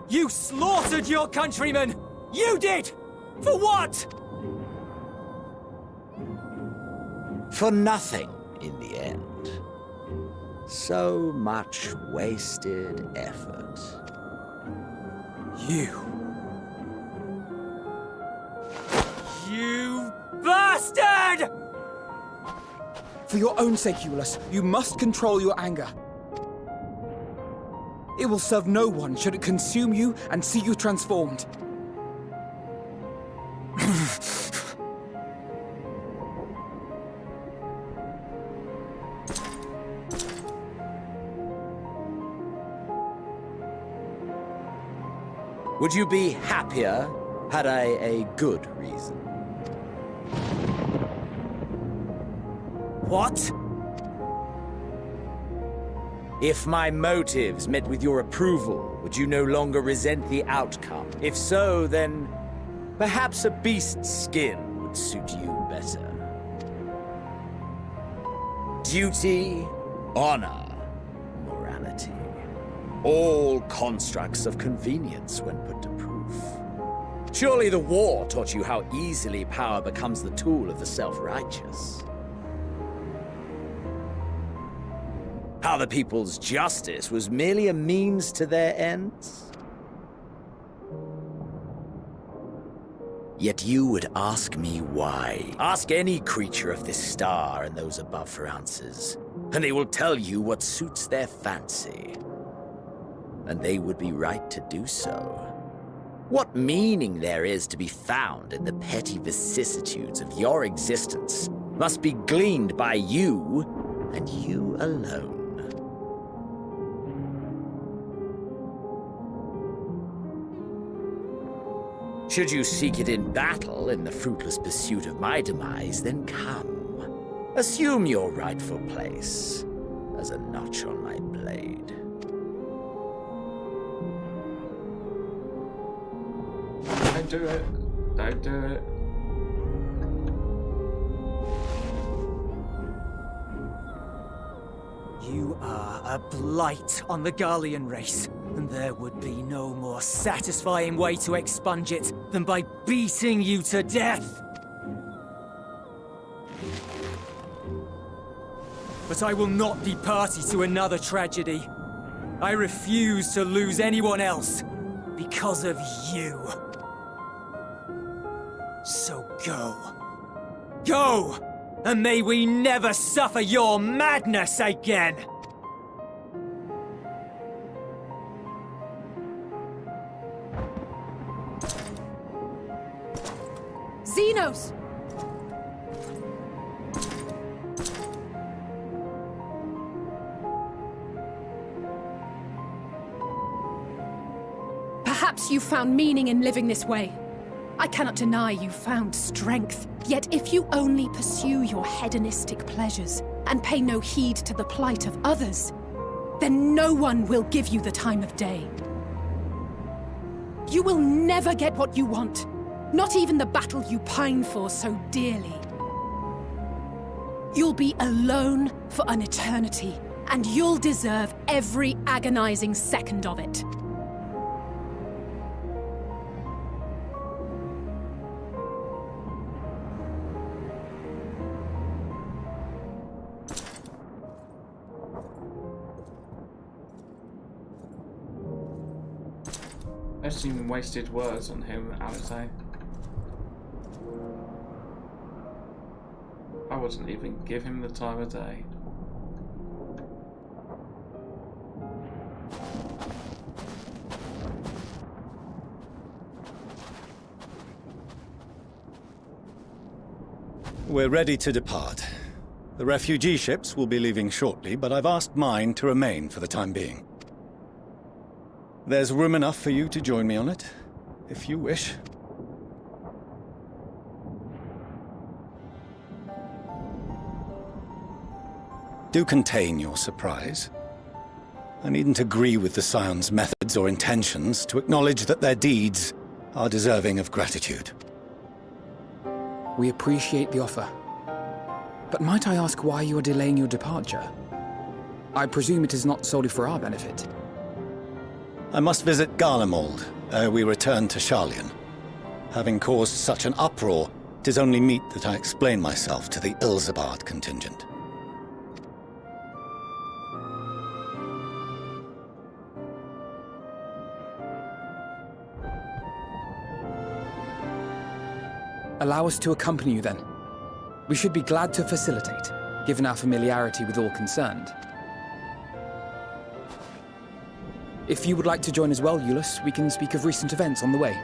S13: You slaughtered your countrymen! You did! For what?
S18: For nothing, in the end. So much wasted effort.
S13: You bastard!
S16: For your own sake, Eulus, you must control your anger. It will serve no one should it consume you and see you transformed.
S18: Would you be happier had I a good reason?
S13: What?
S18: If my motives met with your approval, would you no longer resent the outcome? If so, then perhaps a beast's skin would suit you better. Duty, honor, morality. All constructs of convenience when put to proof. Surely the war taught you how easily power becomes the tool of the self-righteous. How the people's justice was merely a means to their ends? Yet you would ask me why. Ask any creature of this star and those above for answers, and they will tell you what suits their fancy. And they would be right to do so. What meaning there is to be found in the petty vicissitudes of your existence must be gleaned by you, and you alone. Should you seek it in battle in the fruitless pursuit of my demise, then come. Assume your rightful place as a notch on my blade.
S1: Don't do it. Don't do it.
S13: You are a blight on the Garlean race, and there would be no more satisfying way to expunge it than by beating you to death. But I will not be party to another tragedy. I refuse to lose anyone else because of you. So go. Go! And may we never suffer your madness again!
S14: Xenos! Perhaps you found meaning in living this way. I cannot deny you found strength. Yet if you only pursue your hedonistic pleasures and pay no heed to the plight of others, then no one will give you the time of day. You will never get what you want, not even the battle you pine for so dearly. You'll be alone for an eternity, and you'll deserve every agonizing second of it.
S1: I've seen wasted words on him, Alexei. I wouldn't even give him the time of day.
S19: We're ready to depart. The refugee ships will be leaving shortly, but I've asked mine to remain for the time being. There's room enough for you to join me on it, if you wish. Do contain your surprise. I needn't agree with the Scion's methods or intentions to acknowledge that their deeds are deserving of gratitude.
S16: We appreciate the offer. But might I ask why you are delaying your departure? I presume it is not solely for our benefit.
S19: I must visit Garlemald ere we return to Sharlayan. Having caused such an uproar, 'tis only meet that I explain myself to the Ilsabard contingent.
S16: Allow us to accompany you then. We should be glad to facilitate, given our familiarity with all concerned. If you would like to join as well, Eulus, we can speak of recent events on the way.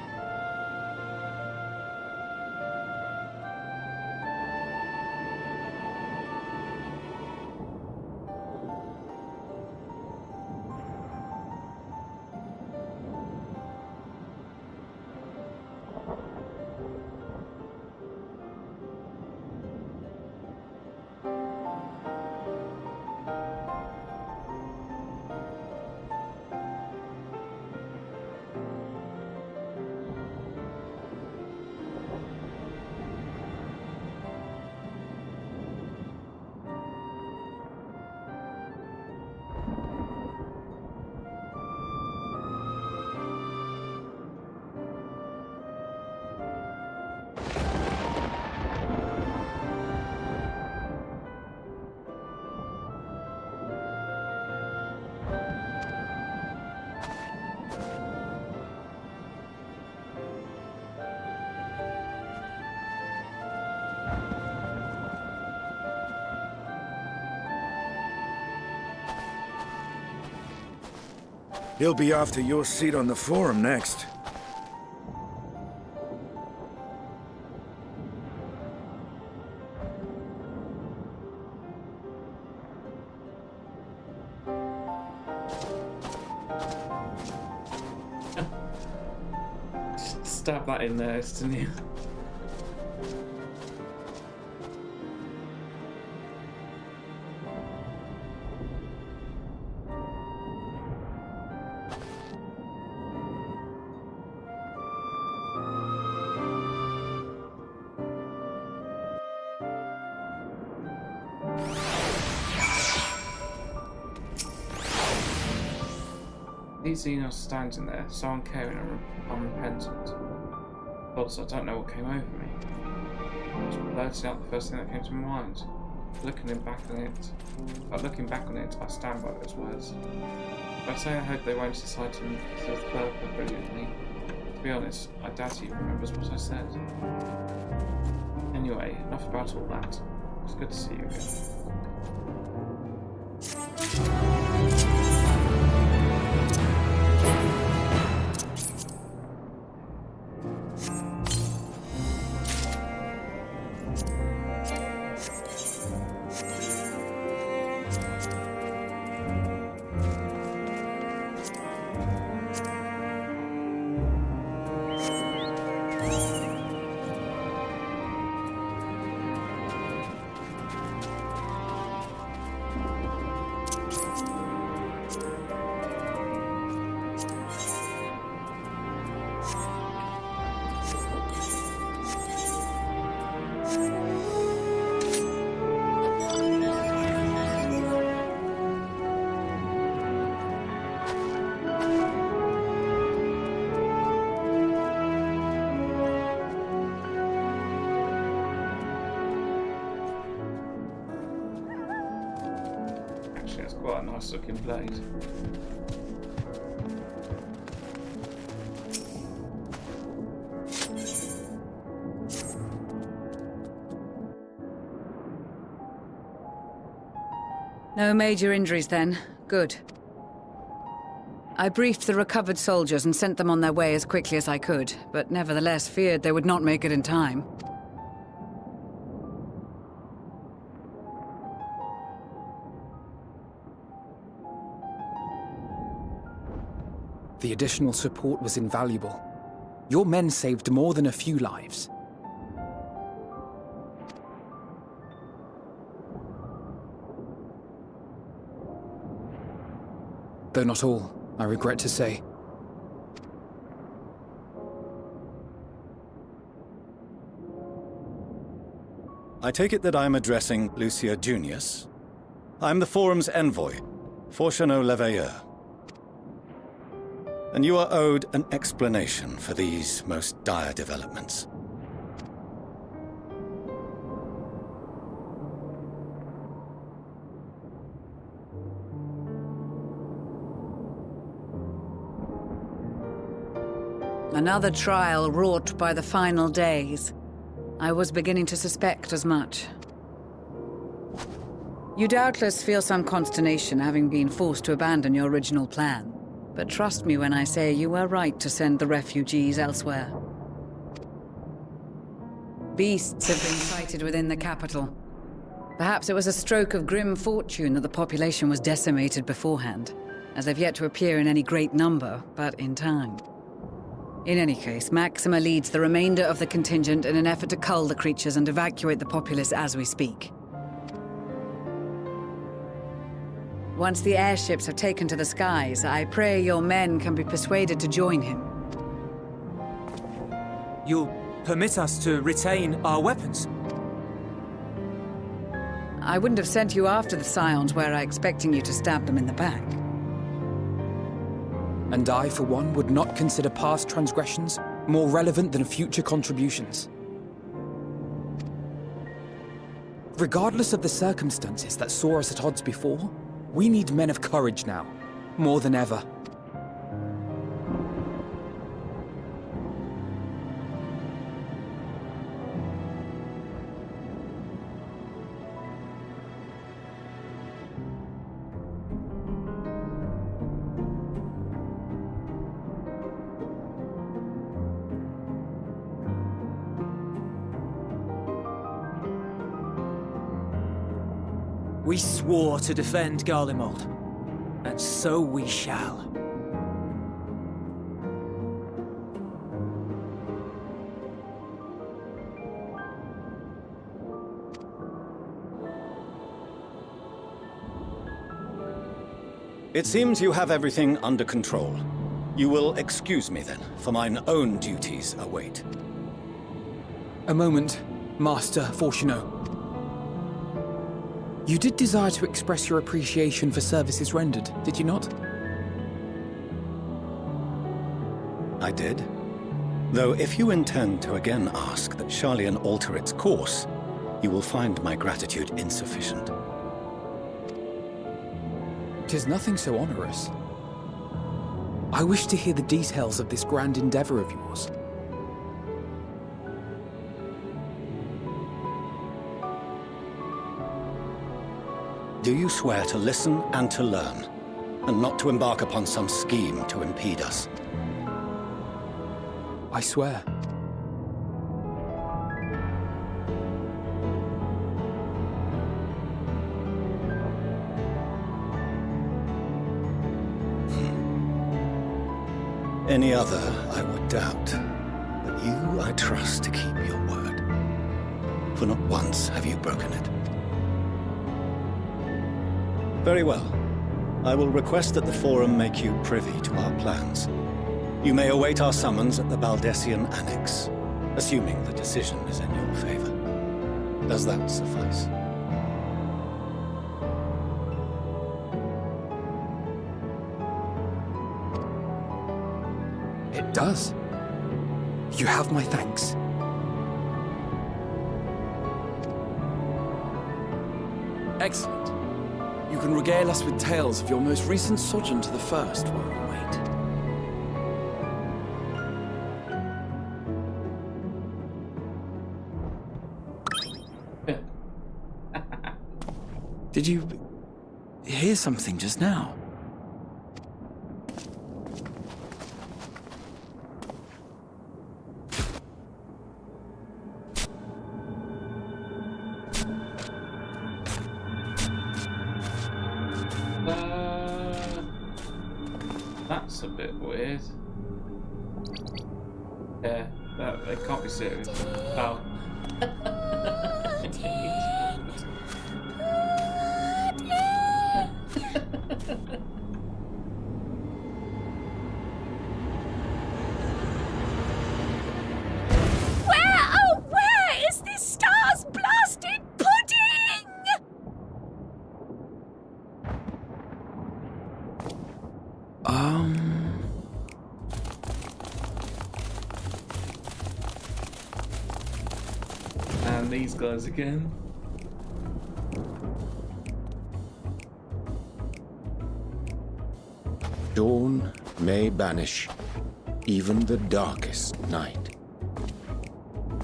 S20: He'll be off to your seat on the forum next.
S1: Stab that in there, didn't you? These Xenos standing there, so uncaring and unrepentant. Gods, I don't know what came over me. Just blurting out the first thing that came to my mind. Looking back on it, I stand by those words. If I say I hope they won't decide to flirt brilliantly, to be honest, I doubt he remembers what I said. Anyway, enough about all that. It's good to see you again. It's quite a nice looking blade.
S17: No major injuries then. Good. I briefed the recovered soldiers and sent them on their way as quickly as I could, but nevertheless feared they would not make it in time.
S16: The additional support was invaluable. Your men saved more than a few lives. though not all, I regret to say.
S19: I take it that I'm addressing Lucia Junius. I'm the Forum's envoy, Forchano Leveilleur. And you are owed an explanation for these most dire developments.
S17: Another trial wrought by the final days. I was beginning to suspect as much. You doubtless feel some consternation having been forced to abandon your original plan. But trust me when I say you were right to send the refugees elsewhere. Beasts have been sighted within the capital. Perhaps it was a stroke of grim fortune that the population was decimated beforehand, as they've yet to appear in any great number, but in time. In any case, Maxima leads the remainder of the contingent in an effort to cull the creatures and evacuate the populace as we speak. Once the airships have taken to the skies, I pray your men can be persuaded to join him.
S13: You'll permit us to retain our weapons?
S17: I wouldn't have sent you after the Scions were I expecting you to stab them in the back.
S16: And I, for one, would not consider past transgressions more relevant than future contributions. Regardless of the circumstances that saw us at odds before, we need men of courage now, more than ever.
S13: We swore to defend Garlemald, and so we shall.
S19: It seems you have everything under control. You will excuse me then, for mine own duties await.
S16: A moment, Master Forchano. You did desire to express your appreciation for services rendered, did you not?
S19: I did. Though if you intend to again ask that Charlian alter its course, you will find my gratitude insufficient.
S16: 'Tis nothing so onerous. I wish to hear the details of this grand endeavor of yours.
S19: Do you swear to listen and to learn, and not to embark upon some scheme to impede us?
S16: I swear.
S19: Any other I would doubt, but you I trust to keep your word. For not once have you broken it. Very well. I will request that the Forum make you privy to our plans. You may await our summons at the Baldessian Annex, assuming the decision is in your favor. Does that suffice?
S16: It does. You have my thanks.
S12: Excellent. You can regale us with tales of your most recent sojourn to the First while we wait. Did you hear something just now?
S1: That's a bit weird. Yeah, that can't be serious. Oh. these guys again.
S7: Dawn may banish even the darkest night,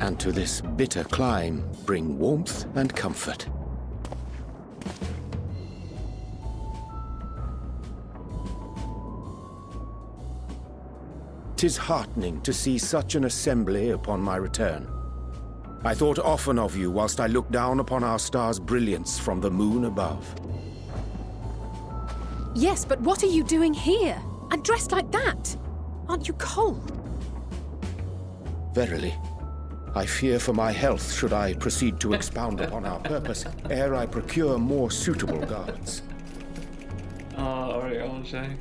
S7: and to this bitter clime bring warmth and comfort. 'Tis heartening to see such an assembly upon my return. I thought often of you whilst I looked down upon our star's brilliance from the moon above.
S14: Yes, but what are you doing here? And dressed like that? Aren't you cold?
S7: Verily, I fear for my health should I proceed to expound upon our purpose ere I procure more suitable guards.
S1: Oriange.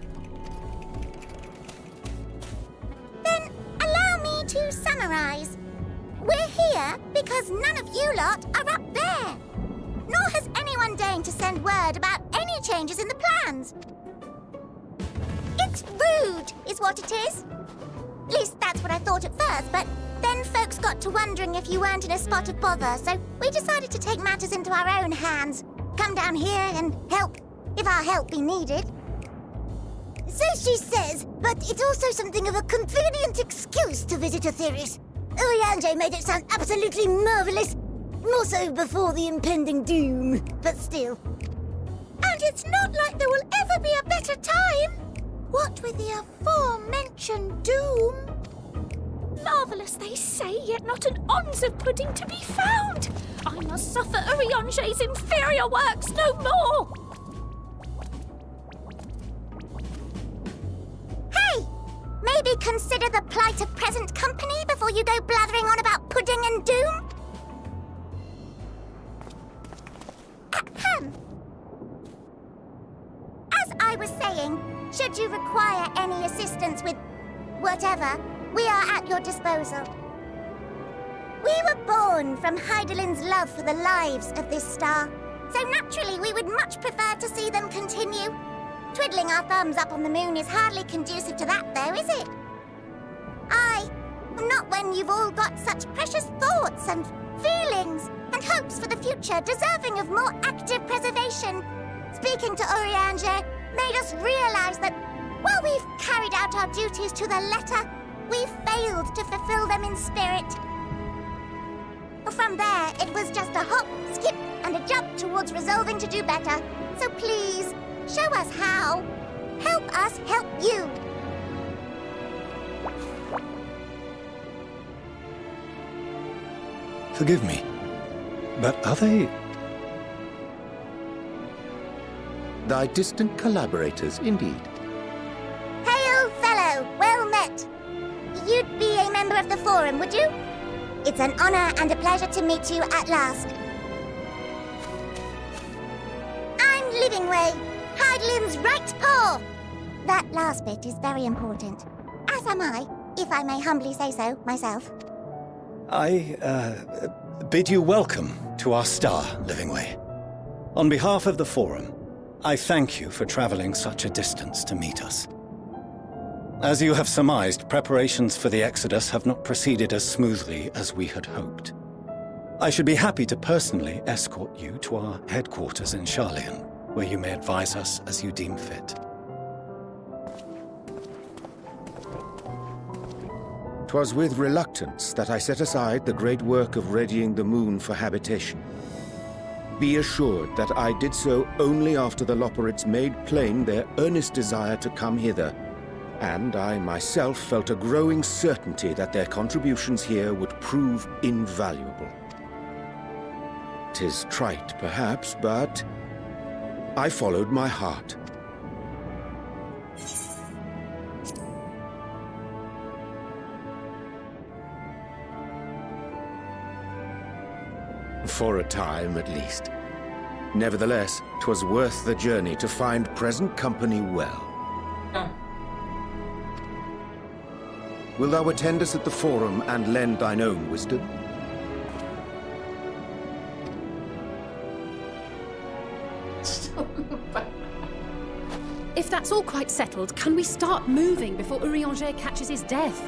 S6: Then allow me to summarize. We're here because none of you lot are up there. Nor has anyone deigned to send word about any changes in the plans. It's rude, is what it is. At least that's what I thought at first, but then folks got to wondering if you weren't in a spot of bother, so we decided to take matters into our own hands. Come down here and help, if our help be needed.
S21: So she says, but it's also something of a convenient excuse to visit Aetheris. Oriange made it sound absolutely marvelous. More so before the impending doom, but still.
S6: And it's not like there will ever be a better time. What with the aforementioned doom?
S22: Marvellous, they say, yet not an ounce of pudding to be found. I must suffer Oriange's inferior works no more.
S6: Hey! Maybe consider the plight of present company before you go blathering on about pudding and doom? Ahem. As I was saying, should you require any assistance with whatever, we are at your disposal. We were born from Hydaelyn's love for the lives of this star, so naturally we would much prefer to see them continue. Twiddling our thumbs up on the moon is hardly conducive to that, though, is it? Aye, not when you've all got such precious thoughts and feelings and hopes for the future deserving of more active preservation. Speaking to Oriange made us realize that while we've carried out our duties to the letter, we've failed to fulfill them in spirit. From there, it was just a hop, skip, and a jump towards resolving to do better. So please, show us how. Help us help you.
S19: Forgive me, but are they...
S7: Thy distant collaborators, indeed.
S6: Hail, fellow, well met. You'd be a member of the Forum, would you? It's an honor and a pleasure to meet you at last. I'm Livingway, Hydaelyn's right paw. That last bit is very important. As am I, if I may humbly say so myself.
S19: I, bid you welcome to our star, Livingway. On behalf of the Forum, I thank you for traveling such a distance to meet us. As you have surmised, preparations for the Exodus have not proceeded as smoothly as we had hoped. I should be happy to personally escort you to our headquarters in Sharlayan, where you may advise us as you deem fit.
S7: 'Twas with reluctance that I set aside the great work of readying the moon for habitation. Be assured that I did so only after the Loperids made plain their earnest desire to come hither, and I myself felt a growing certainty that their contributions here would prove invaluable. 'Tis trite, perhaps, but I followed my heart. For a time, at least. Nevertheless, 'twas worth the journey to find present company well. Will thou attend us at the Forum and lend thine own wisdom?
S14: If that's all quite settled, can we start moving before Oriange catches his death?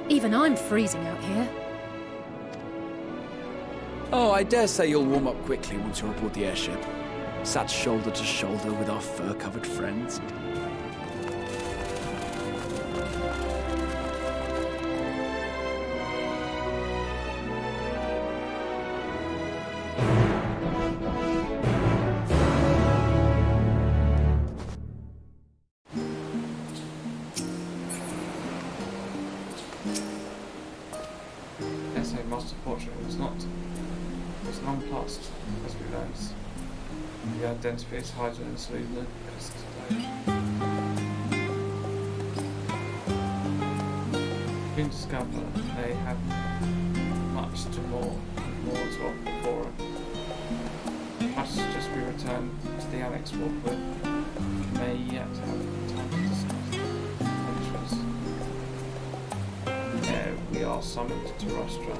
S14: Even I'm freezing out here.
S16: Oh, I dare say you'll warm up quickly once you're aboard the airship. Sat shoulder to shoulder with our fur-covered friends.
S1: SA Master Portrait was nonplussed, as we learned. The identity is hidden and saluted the custodian. We discover they have much more to offer before it. Must just be returned to the Annex Walk, but may yet have time to discuss adventures. There we are summoned to Rustra.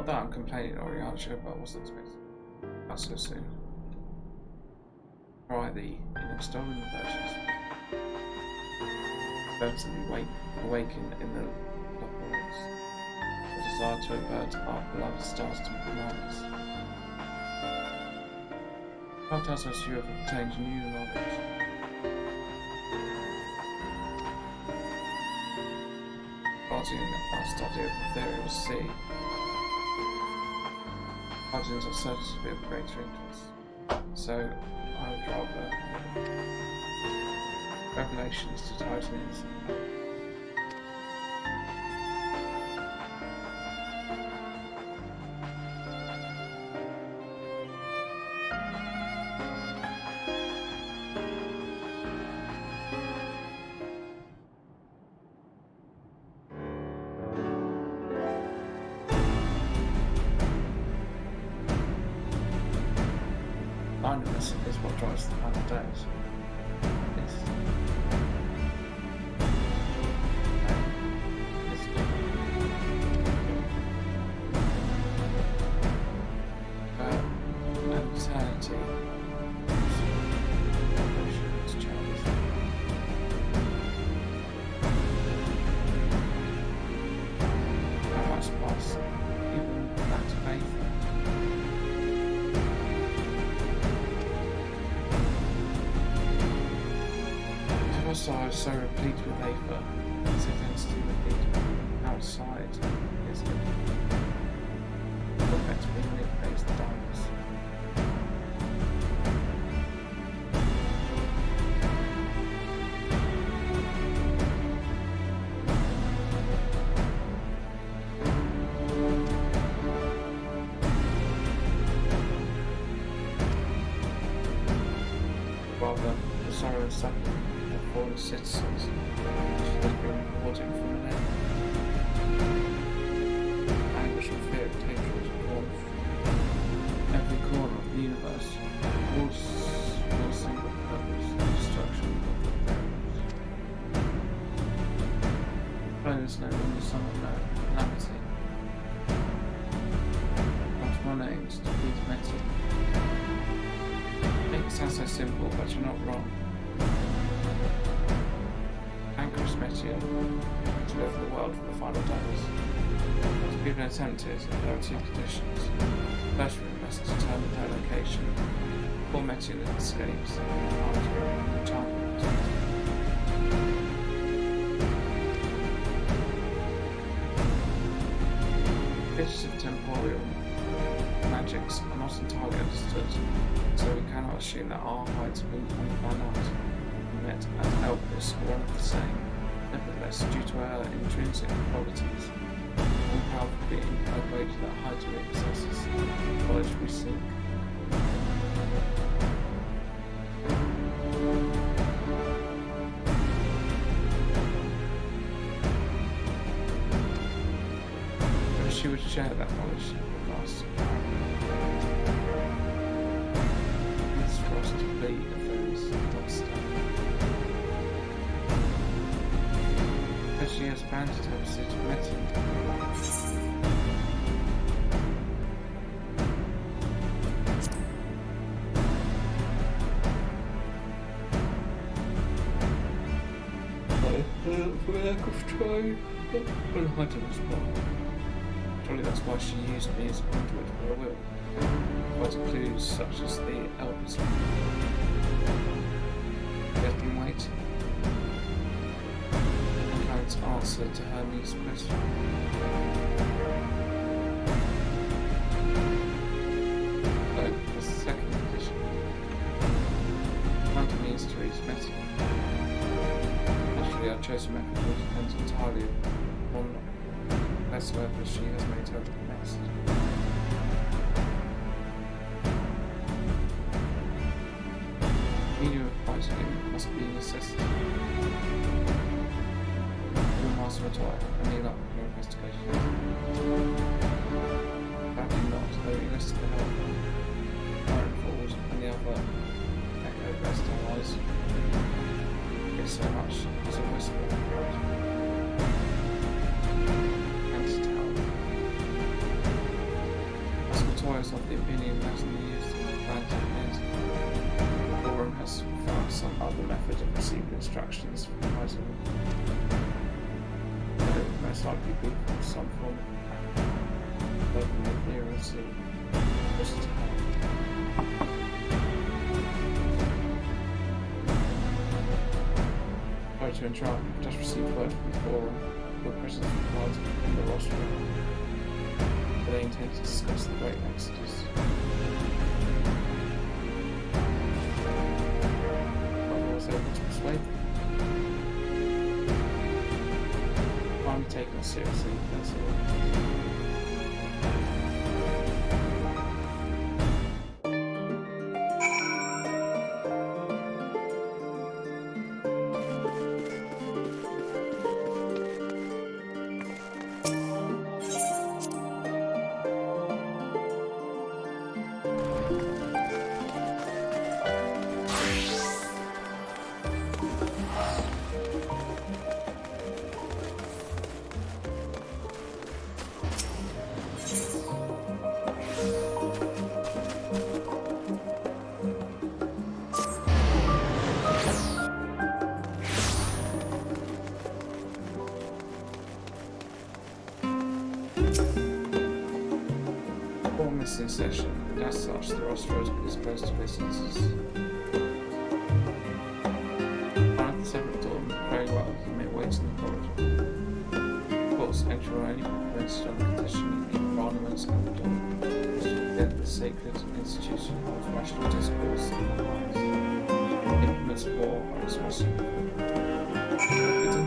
S1: Not that I'm complaining or Archer, but I wasn't expecting that so soon. Try the stolen virtues. Certainly awaken in the operates. The desire to avert our beloved stars to commanders. God tells us you have obtained new knowledge. Guardian our study of the theory of sea. Guardians are certain to be of greater interest. So I would rather revelations to Titans. Blindness is what drives the final days. Yes. Eternity. It's childish. How much plus even that faith. Side so replete with vapor, its intensity would be outside its effectively manipulates the darkness. Rather, the sorrow and suffering fallen citizens, which has been reporting from the net. Anguish and fear of hatred warmth. Every corner of the universe, all single purpose, destruction of the parents. Flows no longer son of no calamity. But one aims to please Meti. Make it sound so simple, but you're not wrong. Metian to live in the world for the final days. To be attempted, there are two conditions. First, we must determine her location. Before Metian escapes, after enchantment. Bits of temporal magics are not entirely understood, so we cannot assume that our heights have been found out and met as Elpis or one of the same. Nevertheless, due to our intrinsic qualities, we powerful being outweighed that height we possesses, knowledge we seek. But she would share that knowledge with us. It's for us to bleed if there is not stuff. She has granted her visit to Meti. For lack of trying, but hunting was wrong. Surely that's why she used me as a conduit for her will. Provided clues such as the Elvis. He has been waiting. Answer to Hermes' question. So, the second condition. Hunter means to reach Meti. Naturally, our chosen method will depend entirely on whether she has made her best. The medium of fighting him must be a necessity. Master Toy, and kneel up for investigation. Badly not, though he listed the help. Iron Falls and the other Echo Best allies. It's so much as a whisper. Cancer Tower. toys of the opinion that in the use of advantage the forum has found some other method of receiving instructions from the item. It would most likely be from some form of nuclearity. Sorry to interrupt, I've just received word from the forum. Your presence required in the rostrum. They intend to discuss the Great Exodus. I was able to persuade them. I'm taking it seriously, that's all. Missing session. As such, the roster is closed to visitors. At the 7th dawn, very well, you may wait in the corridor. Of course, entry will only be permitted on the condition that the environments and the dawn is to forget the sacred institution of rational discourse in the hearts. Implements of war are expressly forbidden.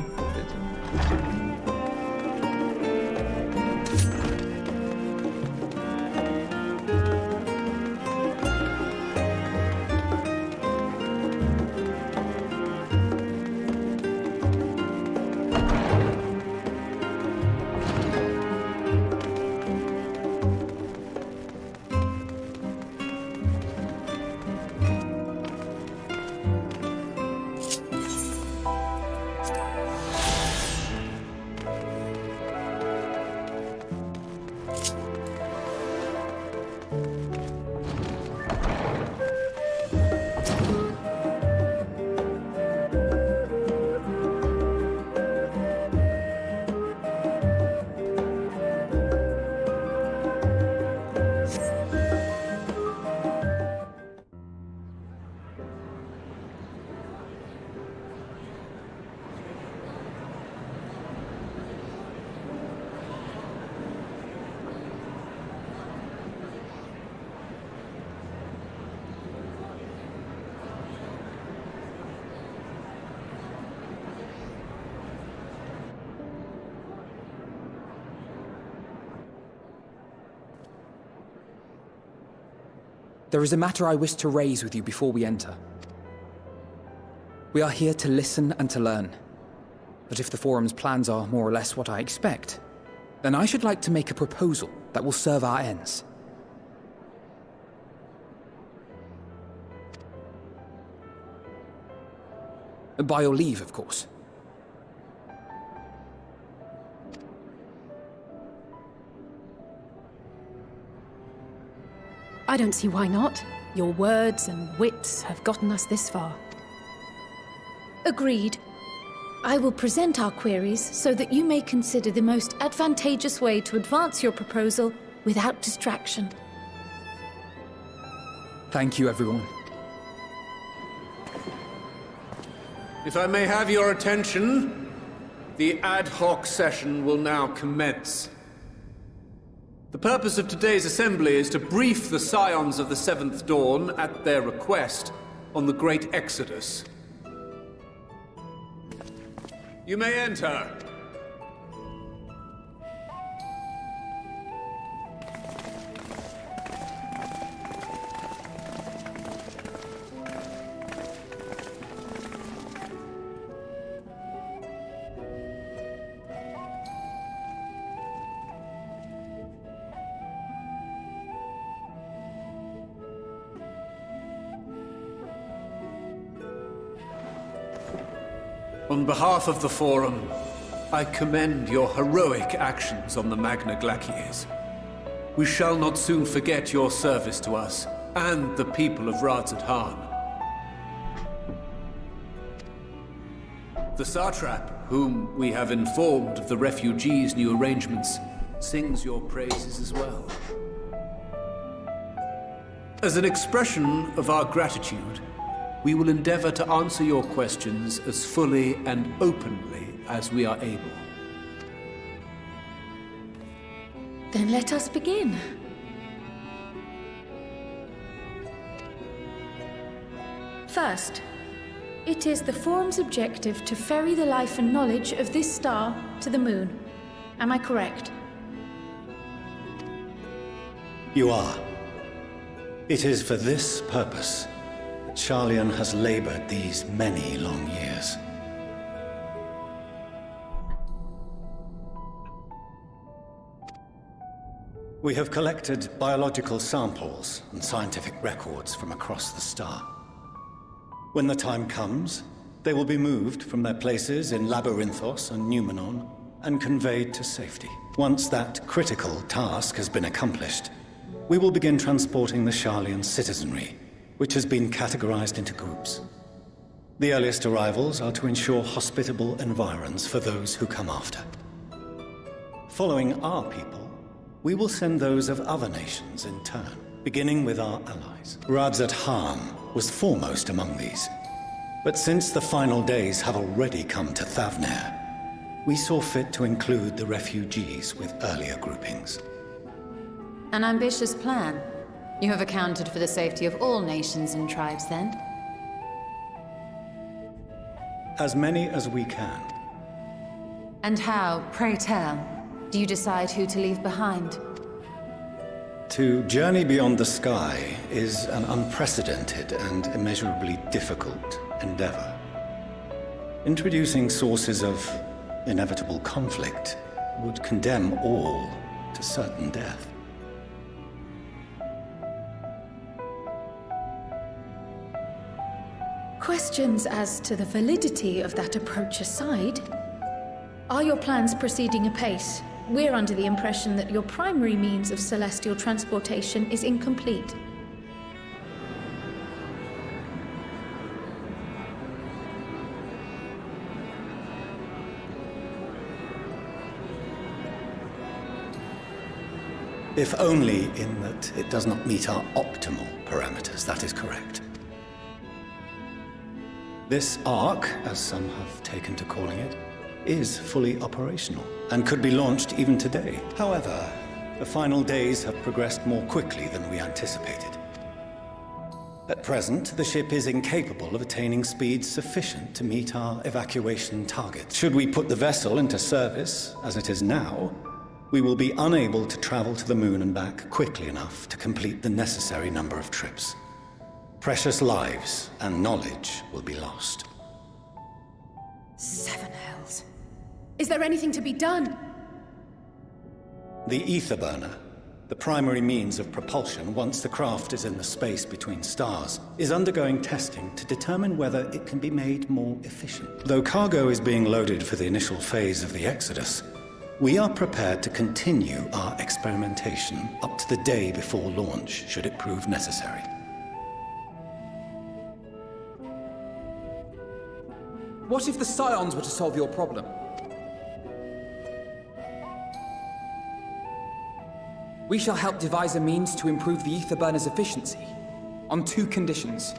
S16: There is a matter I wish to raise with you before we enter. We are here to listen and to learn. But if the Forum's plans are more or less what I expect, then I should like to make a proposal that will serve our ends. By your leave, of course.
S14: I don't see why not. Your words and wits have gotten us this far.
S22: Agreed. I will present our queries so that you may consider the most advantageous way to advance your proposal without distraction.
S16: Thank you, everyone.
S2: If I may have your attention, the ad hoc session will now commence. The purpose of today's assembly is to brief the Scions of the Seventh Dawn, at their request, on the Great Exodus. You may enter. On behalf of the Forum, I commend your heroic actions on the Magna Glacies. we shall not soon forget your service to us and the people of Radzat-Han. The Satrap, whom we have informed of the refugees' new arrangements, sings your praises as well. As an expression of our gratitude, we will endeavor to answer your questions as fully and openly as we are able.
S22: Then let us begin. First, it is the Forum's objective to ferry the life and knowledge of this star to the moon. Am I correct?
S19: You are. It is for this purpose that Sharlayan has labored these many long years. We have collected biological samples and scientific records from across the star. When the time comes, they will be moved from their places in Labyrinthos and Numenon and conveyed to safety. Once that critical task has been accomplished, we will begin transporting the Sharlayan citizenry, which has been categorized into groups. The earliest arrivals are to ensure hospitable environs for those who come after. Following our people, we will send those of other nations in turn, beginning with our allies. Radzat-Han was foremost among these. But since the final days have already come to Thavnair, we saw fit to include the refugees with earlier groupings.
S5: An ambitious plan. You have accounted for the safety of all nations and tribes, then?
S19: As many as we can.
S5: And how, pray tell, do you decide who to leave behind?
S19: To journey beyond the sky is an unprecedented and immeasurably difficult endeavor. Introducing sources of inevitable conflict would condemn all to certain death.
S22: Questions as to the validity of that approach aside, are your plans proceeding apace? We're under the impression that your primary means of celestial transportation is incomplete.
S19: If only in that it does not meet our optimal parameters, that is correct. This Ark, as some have taken to calling it, is fully operational and could be launched even today. However, the final days have progressed more quickly than we anticipated. At present, the ship is incapable of attaining speeds sufficient to meet our evacuation targets. Should we put the vessel into service, as it is now, we will be unable to travel to the moon and back quickly enough to complete the necessary number of trips. Precious lives and knowledge will be lost.
S14: Seven hells. Is there anything to be done?
S19: The ether burner, the primary means of propulsion once the craft is in the space between stars, is undergoing testing to determine whether it can be made more efficient. Though cargo is being loaded for the initial phase of the Exodus, we are prepared to continue our experimentation up to the day before launch, should it prove necessary.
S16: What if the Scions were to solve your problem? We shall help devise a means to improve the ether burner's efficiency, on 2 conditions.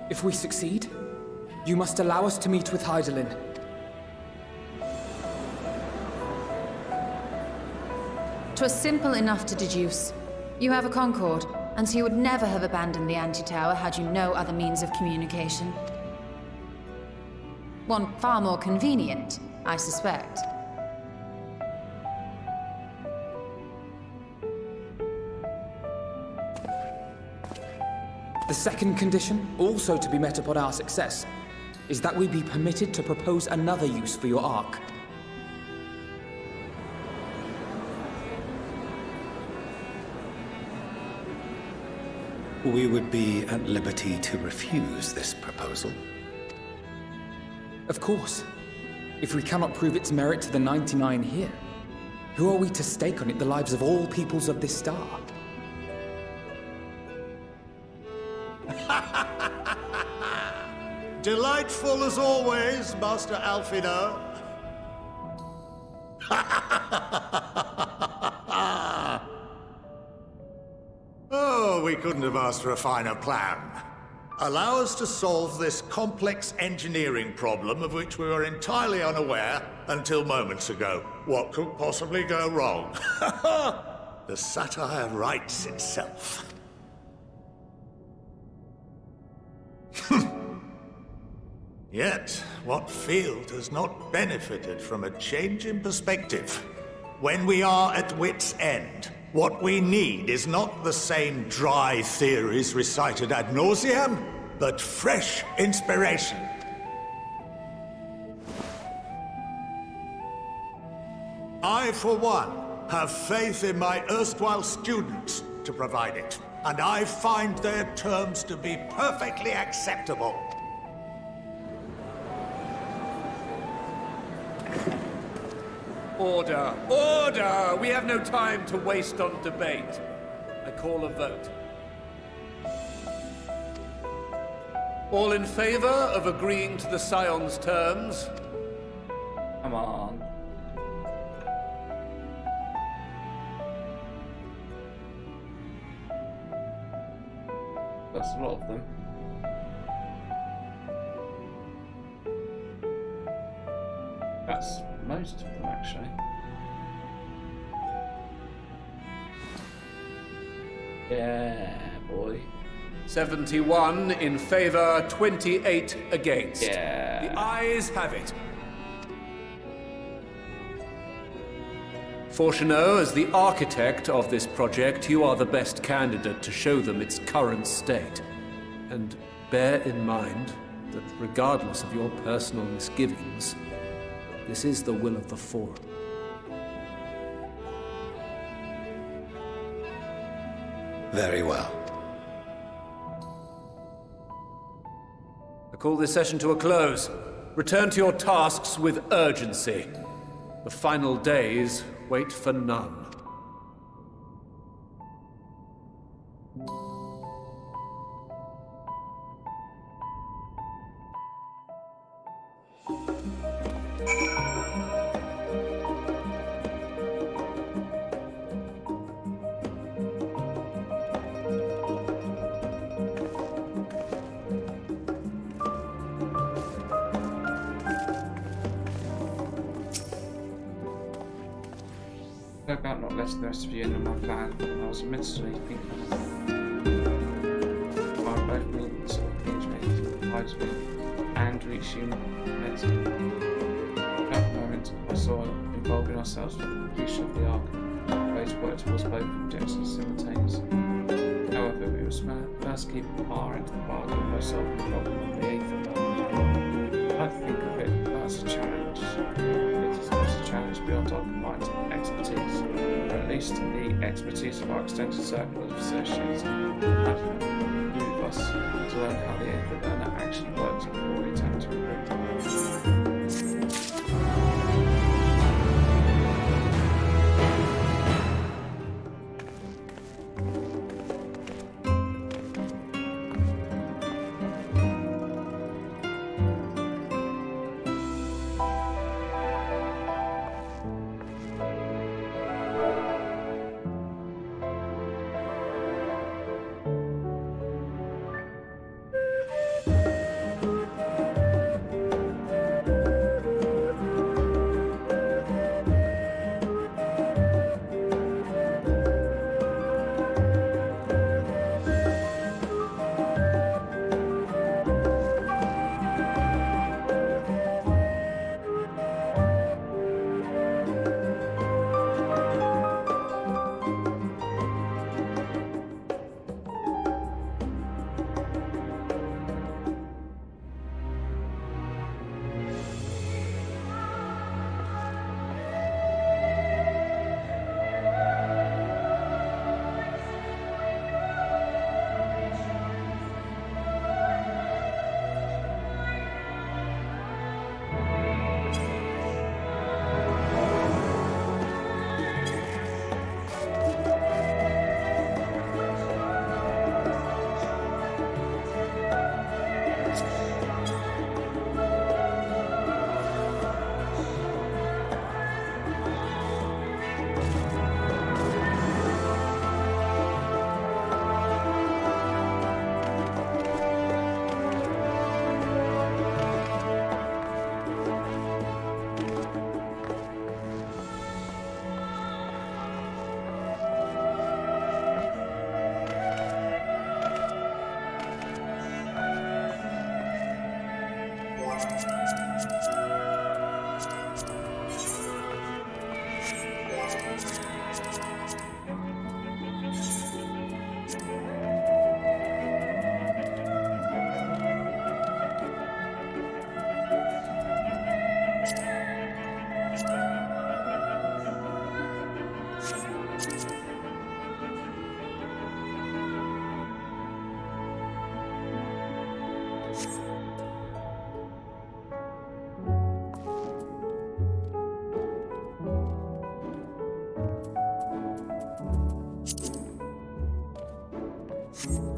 S16: If we succeed, you must allow us to meet with Hydaelyn.
S5: 'Twas simple enough to deduce. You have a Concord, and so you would never have abandoned the Anti-Tower had you no other means of communication. One far more convenient, I suspect.
S16: The second condition, also to be met upon our success, is that we be permitted to propose another use for your Ark.
S19: We would be at liberty to refuse this proposal.
S16: Of course. If we cannot prove its merit to the 99 here. Who are we to stake on it the lives of all peoples of this star?
S11: Delightful as always, Master Alfino. Oh, we couldn't have asked for a finer plan. Allow us to solve this complex engineering problem of which we were entirely unaware until moments ago. What could possibly go wrong? The satire writes itself. Yet, what field has not benefited from a change in perspective? When we are at wit's end, what we need is not the same dry theories recited ad nauseam, but fresh inspiration. I, for one, have faith in my erstwhile students to provide it, and I find their terms to be perfectly acceptable.
S2: Order! Order! We have no time to waste on debate. I call a vote. All in favor of agreeing to the Scion's terms?
S1: Come on. That's a lot of them. That's most of them, actually. Yeah, boy.
S2: 71 in favor, 28 against.
S1: Yeah.
S2: The ayes have it. Fortuneau, as the architect of this project, you are the best candidate to show them its current state. And bear in mind that regardless of your personal misgivings, this is the will of the Forum.
S19: Very well.
S2: I call this session to a close. Return to your tasks with urgency. The final days wait for none.
S1: About not letting the rest of you in on my plan, and I was immensely thinking about both means of engagement provides me and reaching medicine. At the moment, I saw involving ourselves with the completion of the arc, ways to work towards both objectives simultaneously. However, we must first keep our end of the bargain by solving the problem of the eighth above. I think of it as a challenge. It is not a challenge beyond our combined expertise, or at least the expertise of our extended circle of associates, and move us to learn how the eighth burner actually works before we attempt to improve.
S6: Earth.